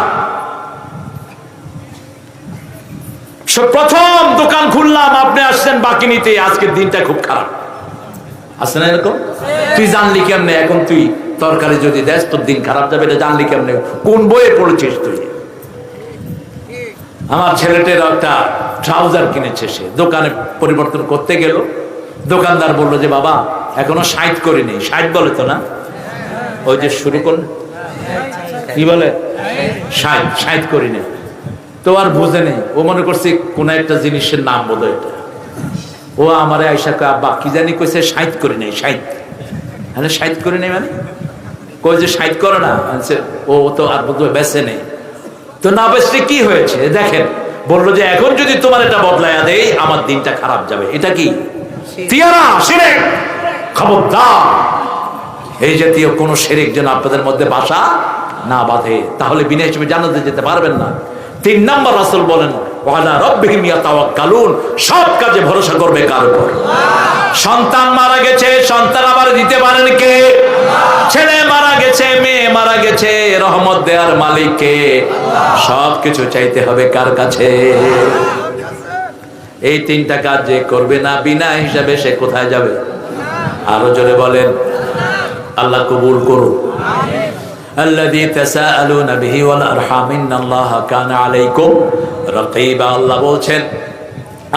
প্রথম দোকান খুললাম, আপনি আসছেন বাকি নিতে, আজকের দিনটা খুব খারাপ। আছে না এরকম? তুই জানলি কেমনে? এখন তুই তরকারি যদি দেশ তোর দিন খারাপ যাবে, এটা জানলি কেমনে? কোন বইয়ে পড়েছিস তুই? আমার ছেলেটার একটা ট্রাউজার কিনেছে, সে দোকানে পরিবর্তন করতে গেল, দোকানদার বললো যে বাবা এখনো 60 করিনি। 60 বলে তো না, ওই যে শুরু করুন কি বলে 60 করিনি, তো আর বুঝে নেই, ও মনে করছে কোন একটা জিনিসের নাম বলো এটা। ও আমারে আইসা কয় আব্বা কি জানি কইছে 60 করি নাই। 60 মানে 60 করি নাই মানে কই যে 60 করে না, ও তো আর বুঝবে বেঁচে নেই। তো না বেঁচে কি হয়েছে দেখেন, বললো যে এখন যদি তোমার এটা বদলায়া দেই আমার দিনটা খারাপ যাবে। এটা কি তিয়ারা, শিরক। খবরদার এই জাতীয় কোন শিরক যেন আপনাদের মধ্যে বাসা না বাঁধে, তাহলে বিনা হিসেবে জান্নাতে যেতে পারবেন না। 3 নম্বর রাসূল বলেন ওয়ালা রাব্বিহিম ইয়াতাওয়াক্কালুন, সব কাজে ভরসা করবে কার উপর? সন্তান মারা গেছে, সন্তান আবার দিতে পারেন কে? ছেলে মারা গেছে, মেয়ে মারা গেছে, রহমত দেওয়ার মালিক কে? সবকিছু চাইতে হবে কার কাছে? এই 3টা কাজ যে করবে না বিনা হিসাবে, সে কোথায় যাবে? আরো জোরে বলেন। আল্লাহ কবুল করুন। الذي تساءلون به والارحام ان الله كان عليكم رقيبا। আল্লাহ বলেন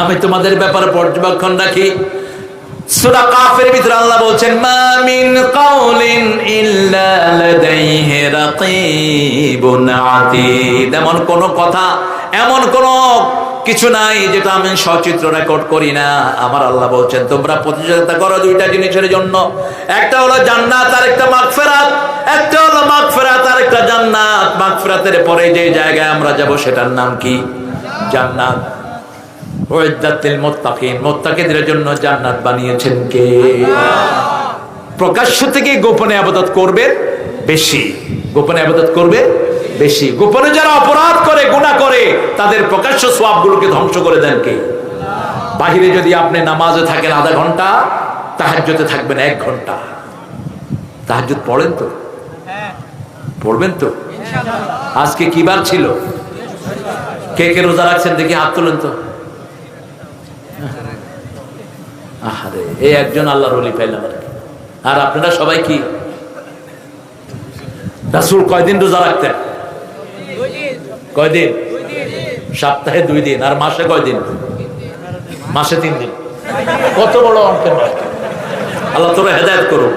আমি তোমাদের ব্যাপারে পর্যবেক্ষণ রাখি। সূরা কাফের ভিতরে আল্লাহ বলেন মা মিন কাউলিন ইল্লা লাদাইহি রাকিবুন আতীদ। এমন কোন কথা, এমন কোন কিছু নাই যেটা আমি সচিত্র রেকর্ড করি না। আমার আল্লাহ বলছেন তোমরা প্রতিযোগিতা করো 2টা জিনিসের জন্য, একটা হলো জান্নাত আর একটা মাগফিরাত। একটা হলো মাগফিরাত আর একটা জান্নাত। মাগফিরাতের পরে যে জায়গায় আমরা যাব সেটার নাম কি? জান্নাত। উইদ্দাতিল মুত্তাকিন, মুত্তাকিদের জন্য জান্নাত বানিয়েছেন কে? প্রকাশ্য থেকে গোপনে ইবাদত করবে বেশি, গোপনে ইবাদত করবে বেশি। গোপনে যারা অপরাধ করে, গুনাহ করে, তাদের প্রকাশ্য সওয়াবগুলোকে ধ্বংস করে দেন কে? বাহিরে যদি আপনি নামাজে থাকেন আধা ঘন্টা, তাহাজ্জুদে থাকবেন 1 ঘন্টা। তাহাজ্জুদ পড়েন তো? পড়বেন তো? আজকে কি বার ছিল? কে কে রোজা রাখছেন দেখি হাত তোলেন তো। আহারে, এই একজন আল্লাহর ওলি পাইলাম। আর আপনারা সবাই কি? রাসূল কয়দিন রোজা রাখতেন? কয়দিন? সপ্তাহে 2 দিন। আর মাসে কয়দিন? মাসে 3 দিন। কত বড় অঙ্কের নয়। আল্লাহ তোরা হেদায়েত করুন।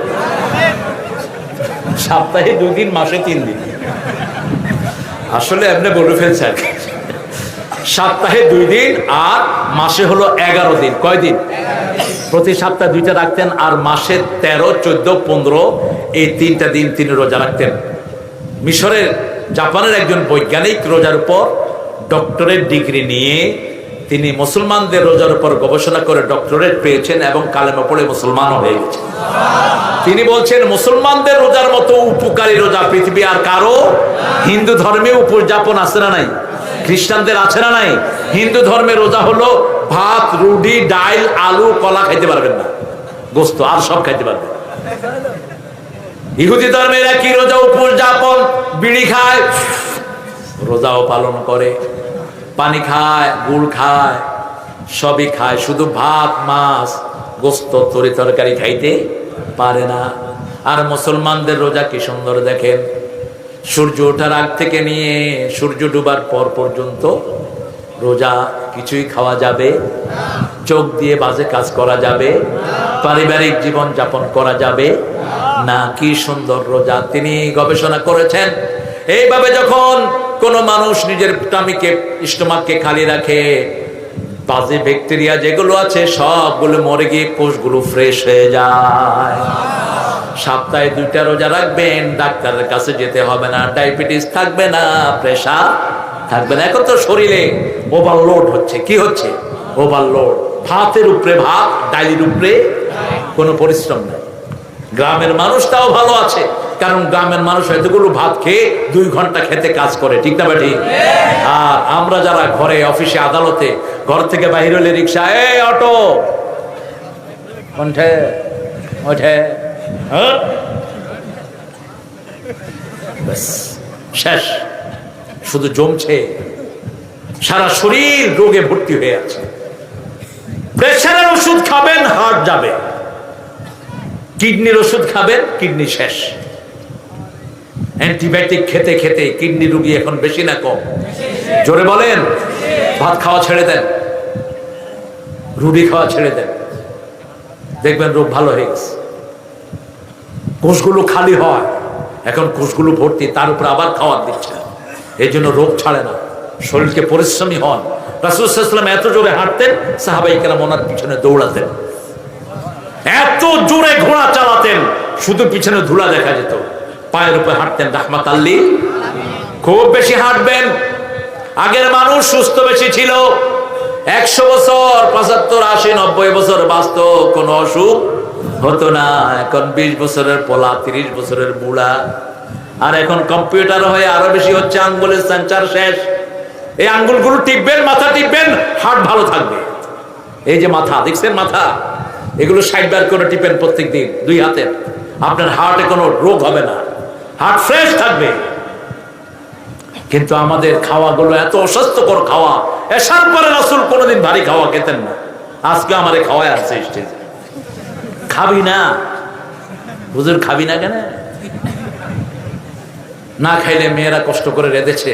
সপ্তাহে 2 দিন, মাসে 3 দিন। আসলে এমনি বলে ফেলছে আর কি। সপ্তাহে 2 দিন আর মাসে হলো 11 দিন। কয়দিন? প্রতি সপ্তাহে 2টা রাখতেন, আর মাসে 13, 14, 15 এই 3টা দিন তিনি রোজা রাখতেন। মিশরের, জাপানের একজন বৈজ্ঞানিক রোজার উপর ডক্টরেট ডিগ্রি নিয়ে তিনি মুসলমানদের রোজার উপর গবেষণা করে ডক্টরেট পেয়েছেন এবং কালেমা পড়ে মুসলমানও হয়ে গেছেন। তিনি বলছেন মুসলমানদের রোজার মতো উপকারী রোজা পৃথিবী আর কারো। হিন্দু ধর্মে উপযাপন আছে না নাই? খ্রিস্টানদের আছে না নাই? হিন্দু ধর্মের রোজা হলো ভাত, রুটি, ডাল, আলু, কলা খাইতে পারবেন না, গোস্ত আর সব খাইতে পারবেন। ইহুদি ধর্মের কি রোজা উপযাপন, বিড়ি খায়, রোজাও পালন করে, পানি খায়, গুড় খায়, সবই খায়, শুধু ভাত, মাছ, গোস্ত, তরি তরকারি খাইতে পারে না। আর মুসলমানদের রোজা কি সুন্দর দেখেন, সূর্য ওঠার আগ থেকে নিয়ে সূর্য ডুবার পর পর্যন্ত রোজা, কিছুই খাওয়া যাবে, চোখ দিয়ে বাজে কাজ করা যাবে, পারিবারিক জীবন যাপন করা যাবে না। কি সুন্দর রোজা তিনি গবেষণা করেছেন। এইভাবে যখন কোন মানুষ নিজের স্টোমাককে খালি রাখে, বাজে ব্যাকটেরিয়া যেগুলো আছে সবগুলো মরে গিয়ে কোষগুলো ফ্রেশ হয়ে যায়। সপ্তাহে 2টা রোজা রাখবেন, ডাক্তারের কাছে যেতে হবে না, ডায়াবেটিস থাকবে না, প্রেসার থাকবে না। এখন তো শরীরে ওভারলোড হচ্ছে। কি হচ্ছে? ওভারলোড। ভাতের উপরে ভাত, ডালের উপরে কোনো পরিশ্রম নাই। গ্রামের মানুষটাও ভালো আছে, কারণ গ্রামের মানুষ এতগুলো ভাত খেয়ে 2 ঘন্টা খেতে কাজ করে, ঠিক না বেটি? আর আমরা যারা ঘরে, অফিসে, আদালতে, ঘর থেকে বাইরে হলে রিক্সা, এই অটো ওঠে ওঠে, শেষ। শুধু জমছে, সারা শরীর রোগে ভর্তি হয়ে আছে। প্রেসারের ওষুধ খাবেন, হার্ট যাবে। কিডনির ওষুধ খাবেন, কিডনি শেষ। অ্যান্টিবায়োটিক খেতে খেতে কিডনি রোগী এখন বেশি না কম? জোরে বলেন। ভাত খাওয়া ছেড়ে দেন, রুটি খাওয়া ছেড়ে দেন, দেখবেন রোগ ভালো হয়ে গেছে। কোষগুলো খালি হয়, এখন কোষগুলো ভর্তি, তার উপর আবার খাওয়ার দিচ্ছে, এই জন্য রোগ ছাড়ে না। শরীরকে পরিশ্রমী হন। রাসূল সাল্লাল্লাহু আলাইহি ওয়াসাল্লাম এত জোরে হাঁটতেন, সাহাবায়ে কেরাম ওনার পিছনে দৌড়াতেন। এত জোরে ঘোড়া চালাতেন, শুধু পিছনে ধুলা দেখা যেত। পায়ের উপরে হাঁটতেন রাহমাতাল লিল আলামিন। খুব বেশি হাঁটবেন। আগের মানুষ সুস্থ বেশি ছিল, 100 বছর, 75, 80, 90 বছর বাঁচত, কোনো অসুখ হতো না। এখন 20 বছরের পোলা, 30 বছরের বুড়া। আর এখন কম্পিউটার হয়ে আরো বেশি হচ্ছে, আঙ্গুলের সেন্সার শেষ। এই আঙ্গুলগুলো টিপবেন, মাথা টিপবেন, হার্ট ভালো থাকবে। এই যে মাথা দেখছেন, মাথা, এগুলো 60 বার করে টিপেন প্রত্যেক দিন 2 হাতের, আপনার হার্টে কোনো রোগ হবে না, হার্ট ফ্রেশ থাকবে। কিন্তু আমাদের খাওয়াগুলো এত অস্বাস্থ্যকর খাওয়া। এসার পরে রাসূল কোনোদিন ভারী খাওয়া খেতেন না। আজকে আমারে খাওয়ায় আসছে স্টেজে। খাবি না হুজুর, খাবি না কেন? না খাইলে মেয়েরা কষ্ট করে রেঁধেছে।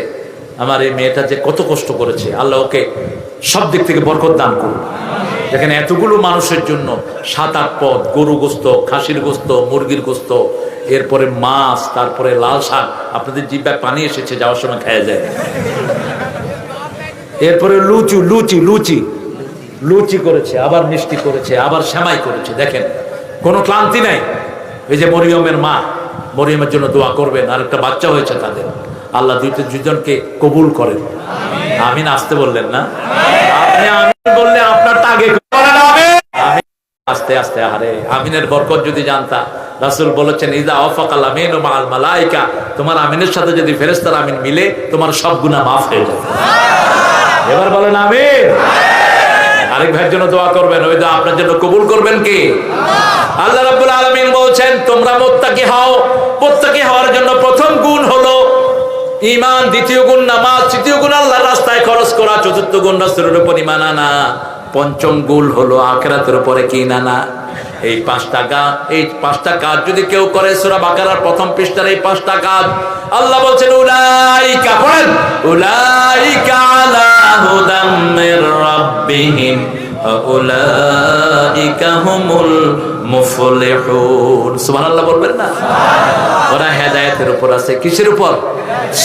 আমার এই মেয়েটা যে কত কষ্ট করেছে, আল্লাহ ওকে সব দিক থেকে বরকত দান করুন। যেখানে এতগুলো মানুষের জন্য 7-8 পদ, গরু গোস্ত, খাসির গোস্ত, মুরগির গোস্ত, এরপরে মাছ, তারপরে লাল শাক, আপনাদের জিহ্বায় পানি এসেছে, যাওয়ার সময় খাওয়া যায়। এরপরে লুচি করেছে, আবার মিষ্টি করেছে, আবার সেমাই করেছে। দেখেন কোনো ক্লান্তি নাই। এই যে মরিয়মের মা, মরিয়মের জন্য দোয়া করবেন। আর একটা বাচ্চা হয়েছে তাদের, আল্লাহ দুজনকে কবুল করেন। আমিন আসতে বললেন না? আপনি আমিন বললে আপনারটা আগে করেন। আমিন আস্তে আস্তে। আরে আমিনের বরকত যদি জানতা, রাসূল বলেছেন ইযা ওয়াফাকাল আমিনু মাআল মালায়েকা, তোমার আমিনের সাথে যদি ফেরেশতার আমিন মিলে, তোমার সব গুনাহ মাফ হয়ে যাবে। এবার বলেন আমিন। আরেক ভাইয়ের জন্য দোয়া করবেন, ওই দোয়া আপনার জন্য কবুল করবেন কে? আল্লাহ রাব্বুল আলামিন বলছেন তোমরা মুত্তাকি হও। মুত্তাকি হওয়ার জন্য প্রথম গুণ হলো ঈমান, দ্বিতীয় গুণ নামাজ, তৃতীয় গুণ আল্লাহর রাস্তায় খরচ করা, চতুর্থ গুণ রাসূলের উপর ঈমান আনা, পঞ্চম গুণ হলো আখিরাতের উপরে কি না। এই 5টা কাজ যদি কেউ করে, সূরা বাকারার প্রথম পৃষ্ঠার এই 5টা কাজ, আল্লাহ বলছেন উলাইকা, পড়েন, উলাইকা আলা হুদাম মির রাব্বিহিম ওয়া উলাইকা হুমুল মুফলিহুন। সুবহানাল্লাহ বলবেন না? ওরা হেদায়েতের উপর আছে। কিসের উপর?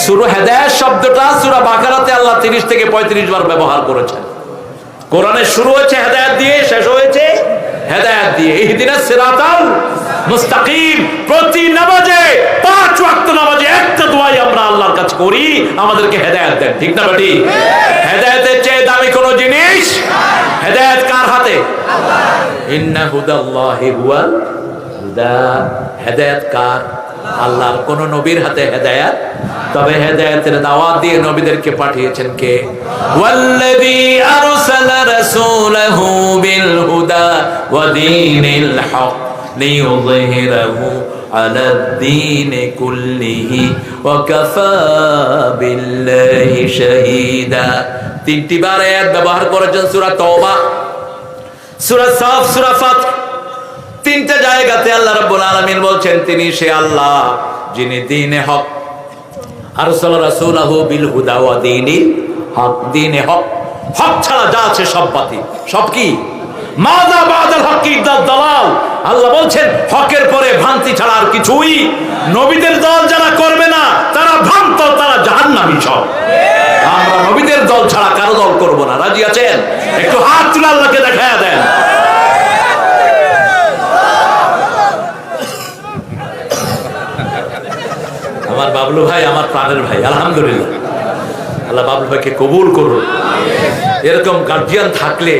সূরা হেদায়েত শব্দটা সূরা বাকারাতে আল্লাহ 30 থেকে 35 বার ব্যবহার করেছেন। কোরআনে শুরু হয়েছে হেদায়েত দিয়ে, শেষ হয়েছে হেদায়েত দিয়ে। ইহদিনাস সিরাতাল মুস্তাকিম। প্রতি নামাজে, 5 ওয়াক্ত নামাজে একটা দোয়াই আমরা আল্লাহর কাছে করি, আমাদেরকে হেদায়েত দেন, ঠিক না বেটি? হেদায়েতের চেয়ে দামি কোনো জিনিস? হেদায়েত কার হাতে? আল্লাহ। ইন্না হুদাল্লাহি হুয়াল হুদা। হেদায়েত কার? আল্লাহর। কোন নবীর হাতে হেদায়েত? তবে হেদায়েতের দাওয়াত দিয়ে নবীদেরকে পাঠিয়েছেন কে? ওয়াল্লাযী আরসালা রাসূলাহু বিল হুদা ওয়া দীনিল হক লিইয়ুযহিরাহু আলাদ দীনি কুল্লিহি ওয়া কাফা বিল্লাহি শাহীদা। 3টি বার আয়াত ব্যবহার করেছেন সূরা তাওবা, সূরা সাফ, সূরা ফাত। 3টা জায়গাতে আল্লাহ রাব্বুল আলামিন বলছেন তিনি সে আল্লাহ যিনি দ্বীনে হক, আরসালা রাসূলাহু বিল হুদা ওয়া দীনিল হক। দ্বীনে হক, হক ছাড়া যা আছে সব বাতিল। সব কি? মাযা বাদাল হক ইল্লা দালাল। আল্লাহ বলছেন হকের পরে ভ্রান্তি ছাড়া আর কিছুই। নবীদের দল যারা করবে না তারা ভ্রান্ত, তারা জাহান্নামী সব। আমরা নবীদের দল ছাড়া কারো দল করব না। রাজি আছেন? একটু হাত তুলে আল্লাহকে দেখায়া দেন। আমার বাবলু ভাই আমার প্রাণের ভাই, আলহামদুলিল্লাহ। আল্লাহ বাবলু ভাইকে কবুল করুন। এরকম গার্জিয়ান থাকলে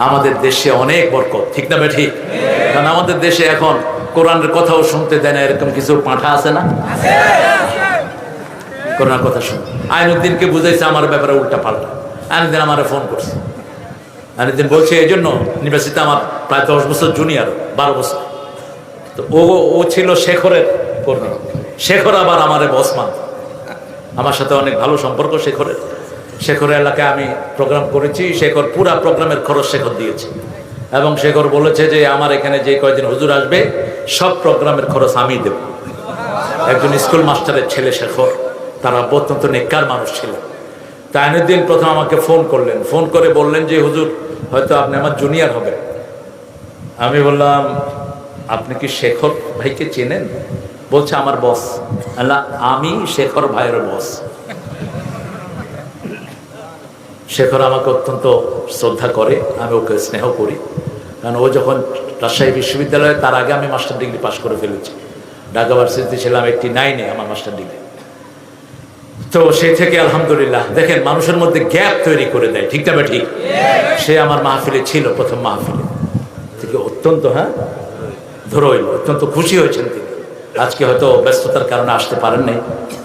আমাদের দেশে অনেক বরকত, ঠিক না বেঠিক? কারণ আমাদের দেশে এখন কোরআনের কথাও শুনতে দেয় না, এরকম কিছু পাঁঠা আছে না? কোরআনের কথা শুনে আইনুদ্দিনকে বুঝাইছে আমার ব্যাপারে উল্টা পাল্টা। আইনুদ্দিন আমার ফোন করছে, আইনুদ্দিন বলছে এই জন্য ইউনিভার্সিটিতে আমার প্রায় 10 বছর জুনিয়র, 12 বছর। তো ও ছিল শেখরের কর্মী, শেখর আবার আমারে বস মান, আমার সাথে অনেক ভালো সম্পর্ক শেখরের এলাকায় আমি প্রোগ্রাম করেছি, শেখর পুরা প্রোগ্রামের খরচ শেখর দিয়েছে, এবং শেখর বলেছে যে আমার এখানে যে কয়দিন হুজুর আসবে সব প্রোগ্রামের খরচ আমি দেব। একজন স্কুল মাস্টারের ছেলে শেখর, তারা অত্যন্ত নেককার মানুষ ছিল। তা আইনুদ্দিন প্রথম আমাকে ফোন করলেন, ফোন করে বললেন যে হুজুর হয়তো আপনি আমার জুনিয়র হবেন। আমি বললাম আপনি কি শেখর ভাইকে চেনেন? বলছে আমার বস। আল্লাহ, আমি শেখর ভাইয়ের বস। শেখর আমাকে অত্যন্ত শ্রদ্ধা করে, আমি ওকে স্নেহ করি, কারণ ও যখন রাজশাহী বিশ্ববিদ্যালয়ে, তার আগে আমি মাস্টার ডিগ্রি পাশ করে ফেলেছি। ঢাকা ভার্সিটিতে ছিলাম 89-এ আমার মাস্টার ডিগ্রি। তো সেই থেকে আলহামদুলিল্লাহ দেখেন মানুষের মধ্যে গ্যাপ তৈরি করে দেয়, ঠিক না ঠিক? সে আমার মাহফিলে ছিল, প্রথম মাহফিলে থেকে অত্যন্ত ধরইল, অত্যন্ত খুশি হয়েছেন তিনি। আজকে হয়তো ব্যস্ততার কারণে আসতে পারেন নাই,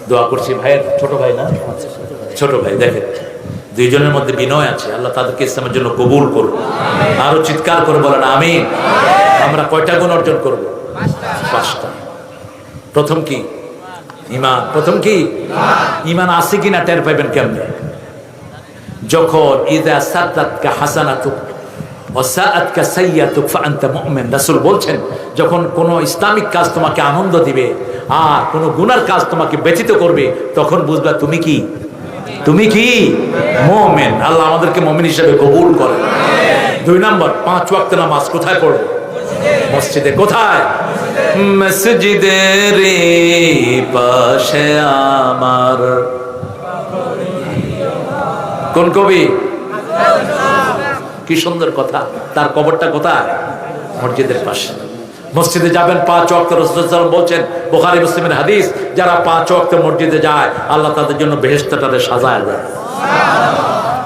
দোয়া করছি। ভাইয়ের ছোট ভাই না, ছোট ভাই, দেখেন দুইজনের মধ্যে বিনয় আছে, আল্লাহ তাদেরকে ইসলামের জন্য কবুল করুন। আরো চিৎকার করে বলেন আমিন। আমরা কয়টা গুণ অর্জন করব? 5টা। প্রথম কি? ঈমান। প্রথম কি? ঈমান আছে কিনা টের পাবেন কেমনে? যখন ইযা সাদ্দাতকা হাসানাতুক ওয়া সাআতকা সাইয়্যাতুক ফাআনতা মুমিন। রাসূল বলছেন যখন কোনো ইসলামিক কাজ তোমাকে আনন্দ দিবে আর কোনো গুনার কাজ তোমাকে ব্যথিত করবে, তখন বুঝবা তুমি কি মুমিন। আল্লাহ আমাদেরকে মুমিন হিসেবে কবুল করেন। 2 নম্বর, 5 ওয়াক্ত নামাজ কোথায় পড়ব? মসজিদে। কোথায়? মসজিদের পাশে আমার। কোন কবি? কি সুন্দর কথা। তার কবরটা কোথায়? মসজিদের পাশে। মসজিদে যাবেন 5 ওয়াক্ত। রাসূল সাল্লাল্লাহু আলাইহি ওয়াসাল্লাম বলেন, বুখারী মুসলিমের হাদিস, যারা 5 ওয়াক্ত মসজিদে যায় আল্লাহ তাদের জন্য বেহেশতটারে সাজায় দেয়।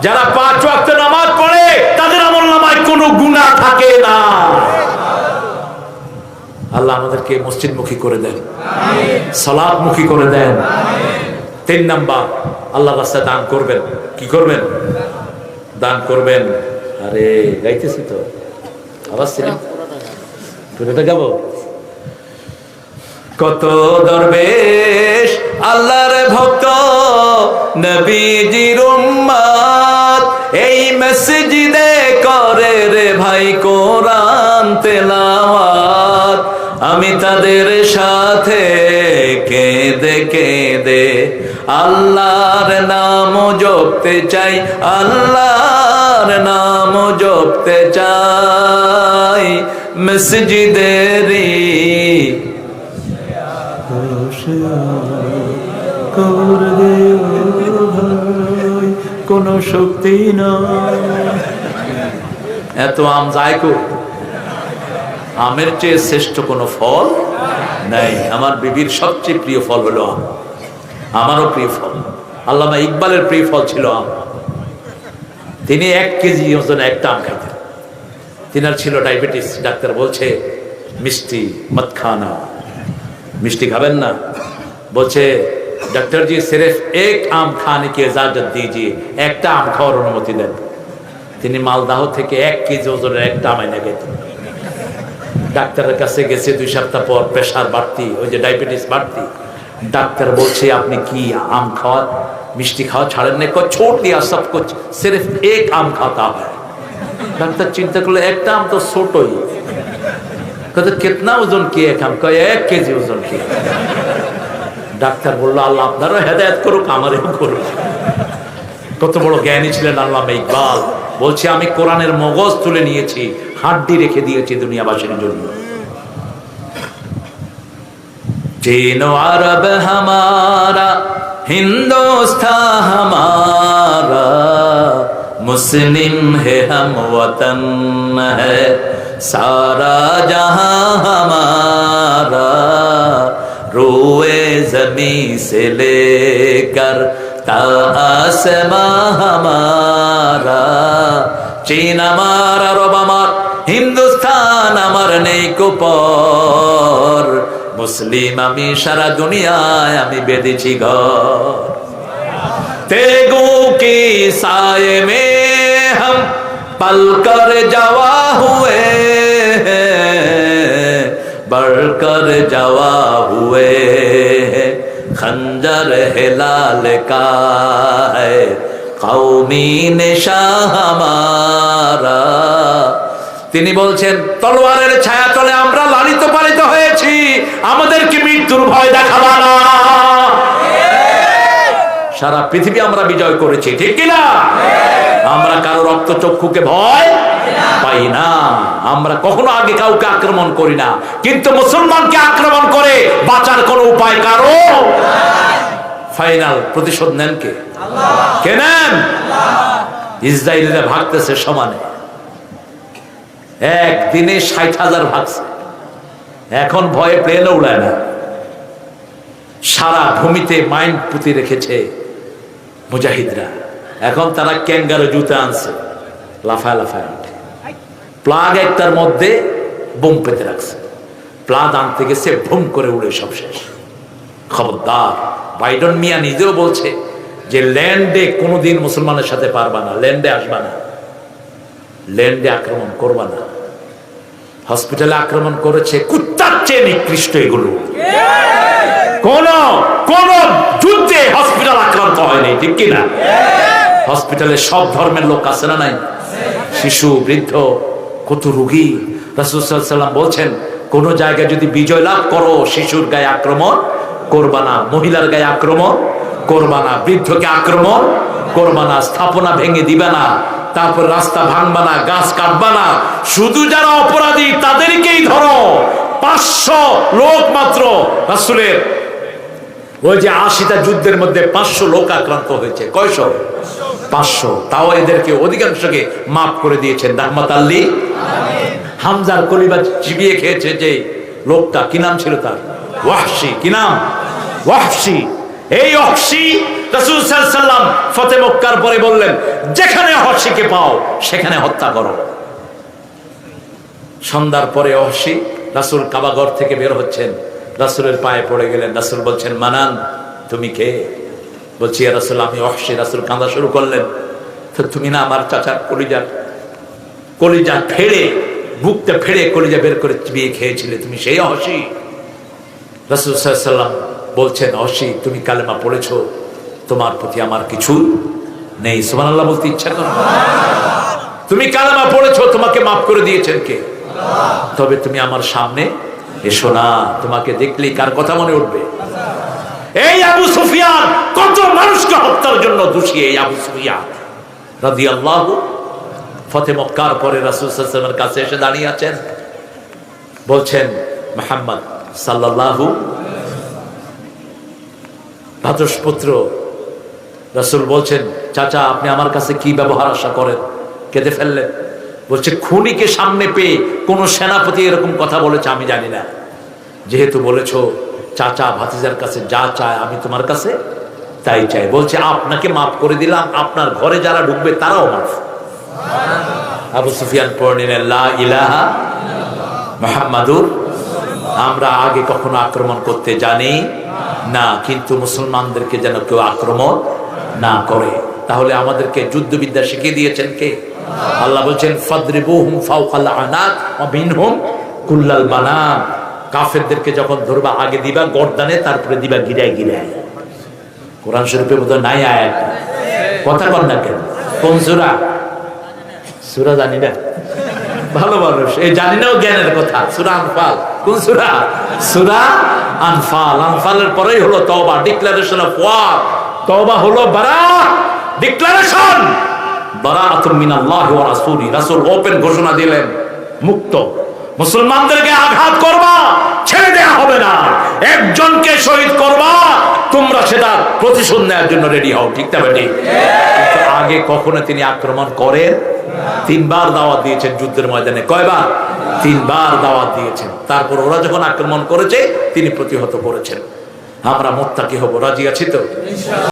যারা 5 ওয়াক্ত নামাজ পড়ে তাদের আমলনামায় কোনো গুনাহ থাকে না। আল্লাহ আমাদেরকে মসজিদমুখী করে দেন, সালাতমুখী করে দেন। 3 নাম্বার, আল্লাহর রাস্তায় দান করবেন। কি করবেন? দান করবেন। আরে গাইতেছি তো, আবার ছিলাম পুরোটা গাবো। কত দরবেশ আল্লাহর ভক্ত নবীজির উম্মত এই মসজিদে করে রে ভাই কোরআন তেলাওয়াত। আমি তাদের সাথে কেঁদে কেঁদে আল্লাহর নাম জপতে চাই, আল্লাহর নাম জপতে চাই। মসজিদেরই কোন শক্তি নয়। এত আম যায় কো? আমের চেয়ে শ্রেষ্ঠ কোনো ফল নাই। আমার বিবির সবচেয়ে প্রিয় ফল হলো আম, আমারও প্রিয় ফল। আল্লামা ইকবালের প্রিয় ফল ছিল আম। তিনি 1 কেজি ওজনে একটা আম খাইতেন। তিনার ছিল ডায়াবেটিস। ডাক্তার বলছে মিষ্টি মত খানা, মিষ্টি খাবেন না। বলছে डॉक्टर जी सिर्फ एक आम खाने की इजाजत दीजिए, একটা আম খাওয়ার অনুমতি দেন। তিনি মালদাহ থেকে 1 কেজি ওজনের একটা আম এনে গেছেন। ডাক্তারের কাছে গেছে 2 সপ্তাহ পর, প্রেশার বাড়তি, ওই যে ডায়াবেটিস বাড়তি। ডাক্তার বলছে আপনি কি আম খাওয়া মিষ্টি খাওয়া ছাড়েন না? छोड़ दिया सब कुछ, सिर्फ एक आम खाता है। ডাক্তার চিন্তা করলে একটা আম তো ছোটই, কত कितना ওজন কি এক আম? 1 কেজি ওজন কি? ডাক্তার বলল আল্লাহ আপনারও হেদায়েত করুক, আমারও করুক। কত বড় জ্ঞানী ছিলেন আল্লামা ইকবাল। বলছে আমি কোরআনের মগজ তুলে নিয়েছি, হাড্ডি রেখে দিয়েছি দুনিয়াবাসীর জন্য। चीनो अरब हमारा, हिंदुस्तान हमारा, मुस्लिम है हम वतन है सारा जहां हमारा, रोए जमी से लेकर ता आसमां हमारा। चीन हमारा, अरब हमारा, हिंदुस्तान हमार नेक पर, মুসলিম আমি সারা দুনিয়ায় আমি বেঁধেছি ঘর তেগু কি সায়ে মে हम पल कर जवा हुए बढ़कर जवा हुए खंजर हिलाल का है कौमी निशान हमारा তিনি বলছেন তলোয়ারের ছায়া তলে আমরা লালিত পালিত হয়েছি আমাদেরকে মৃত্যুর ভয় দেখাবা না সারা পৃথিবী আমরা বিজয় করেছি ঠিক কি না আমরা কারো রক্তচক্ষুকে ভয় পাই না আমরা কখনো আগে কাউকে আক্রমণ করি না কিন্তু মুসলমানকে আক্রমণ করে বাঁচার কোনো উপায় কারো ফাইনাল প্রতিশোধ নেন কে আল্লাহ কে নেন আল্লাহ ইসরায়েলিরা ভাগতেছে সমানে একদিনে ৬০,০০০ ভাগছে এখন ভয়ে প্লেন উড়ায় না সারা ভূমিতে মাইন পুঁতে রেখেছে মুজাহিদরা এখন তারা ক্যাঙ্গারু জুতা আনছে লাফায় লাফায় প্লাগ একটার মধ্যে বোম পেতে রাখছে প্লাগ আনতে গেছে ভুম করে উড়ে সব শেষ খবরদার বাইডন মিয়া নিজেও বলছে যে ল্যান্ডে কোনোদিন মুসলমানের সাথে পারবা না ল্যান্ডে আসবা না ল্যান্ডে আক্রমণ করবা না হসপিটালে আক্রমণ করেছে কুত্তার চেয়ে নিকৃষ্ট এগুলো কোন কোন যুদ্ধে হসপিটাল আক্রান্ত হয়নি ঠিক কিনা হসপিটালে সব ধর্মের লোক আছে না নাই শিশু বৃদ্ধ কত রোগী রাসূল সাল্লাল্লাহু আলাইহি ওয়াসাল্লাম বলছেন কোন জায়গায় যদি বিজয় লাভ করো শিশুর গায়ে আক্রমণ করবা না মহিলার গায়ে আক্রমণ করবা না বৃদ্ধকে আক্রমণ করবা না স্থাপনা ভেঙে দিবা না তারপর রাস্তা ভাঙবা না গাছ কাটবা না শুধু যারা অপরাধী তাদেরকেই ধরো 500 লোক মাত্র রাসূলের ওই যে ৮০টা যুদ্ধের মধ্যে 500 লোক আক্রান্ত হয়েছে কয়শো 500 তাও এদেরকে অধিকাংশকে মাফ করে দিয়েছেন রাহমাতাল লিল আলামিন হামজার কলিজা চিবিয়ে খেয়েছে যে লোকটা কি নাম ছিল তার ওয়াহশী কি নাম ওয়াহশী এই ওয়াহশী রাসূল সাল্লাল্লাহু আলাইহি ওয়াসাল্লাম ফতে মক্কার পরে বললেন যেখানে ওয়াহশীকে পাও সেখানে হত্যা করো সন্ধ্যার পরে ওয়াহশী রাসূল কাবাঘর থেকে বের হচ্ছেন রাসূলের পায়ে পড়ে গেলেন রাসূল বলছেন মানান তুমি কে বলছি ইয়া রাসূল আমি ওয়াহশী রাসূল কাঁদা শুরু করলেন তো তুমি না আমার চাচার কলিজা ফেড়ে বুকটা ফেড়ে কলিজা বের করে চিবিয়ে খেয়েছিলে তুমি সেই ওয়াহশী রাসূল সাল্লাল্লাহু আলাইহি ওয়াসাল্লাম বলছেন ওয়াহশী তুমি কালেমা পড়েছো তোমার প্রতি আমার কিছু নেই সুবহানাল্লাহ বলতে ইচ্ছা করে তুমি কালেমা পড়েছো তোমাকে maaf করে দিয়েছেন কে আল্লাহ তবে তুমি আমার সামনে এসো না তোমাকে দেখলেই কার কথা মনে উঠবে এই আবু সুফিয়ান কত মানুষকে হত্যার জন্য দোষী এই আবু সুফিয়ান রাদিয়াল্লাহু ফতে মক্কার পরে রাসূল সাল্লাল্লাহু আলাইহি ওয়াসাল্লামের কাছে এসে দাঁড়িয়ে আছেন বলছেন মুহাম্মদ সাল্লাল্লাহু ভাদ্রপুত্র রাসূল বলছেন চাচা আপনি আমার কাছে কি ব্যবহার আশা করেন কেঁদে ফেললেন বলছে খুনিকে সামনে পেয়ে কোন সেনাপতি এরকম কথা বলেছে আমি জানি না যেহেতু বলেছো চাচা ভাতিজার কাছে যা চায় আমি তোমার কাছে তাই চাই বলছে আপনাকে মাফ করে দিলাম আপনার ঘরে যারা ঢুকবে তারাও মাফ আবু সুফিয়ান পড়ে নিলেন লা ইলাহা মুহাম্মাদুর আমরা আগে কখনো আক্রমণ করতে জানি না কিন্তু মুসলমানদেরকে যেন কেউ আক্রমণ না করে তাহলে আমাদেরকে যুদ্ধবিদ্যা শিখিয়ে দিয়েছেন কে আল্লাহ বলছেন ফাদরিবুহুম ফাওকাল আনাক ওয়া মিনহুম কুল্লাল বানান কাফেরদেরকে যখন ধরবা আগে দিবা গর্দানে তারপরে দিবা গিরায় গিরায় কোরআন শরীফে বোধহয় নাই আয়াত কথা বল না কেন কোন সূরা সূরা জানি না ভালো মানুষ এই জানি নাও জ্ঞানের কথা সূরা আনফাল কোন সূরা সূরা আনফাল আনফালের পরেই হলো তওবা ডিক্লারেশন অফ ওয়ার তওবা হলো বারাত ডিক্লারেশন বারাআতুম মিনাল্লাহি ওয়া রাসূলি রাসূল ওপেন ঘোষণা দিলেন মুক্ত মুসলমানদেরকে আঘাত করবা ছেড়ে দেয়া হবে না একজনকে শহীদ করবা তোমরা সেটা প্রতিশোধ নেওয়ার জন্য রেডি হও ঠিক না বেটি কিন্তু আগে কখনো তিনি আক্রমণ করেন 3 বার দাওয়াত দিয়েছেন যুদ্ধের ময়দানে কয়বার 3 বার দাওয়াত দিয়েছেন তারপর ওরা যখন আক্রমণ করেছে তিনি প্রতিহত করেছেন আমরা মুত্তাকি হব রাজি আছি তো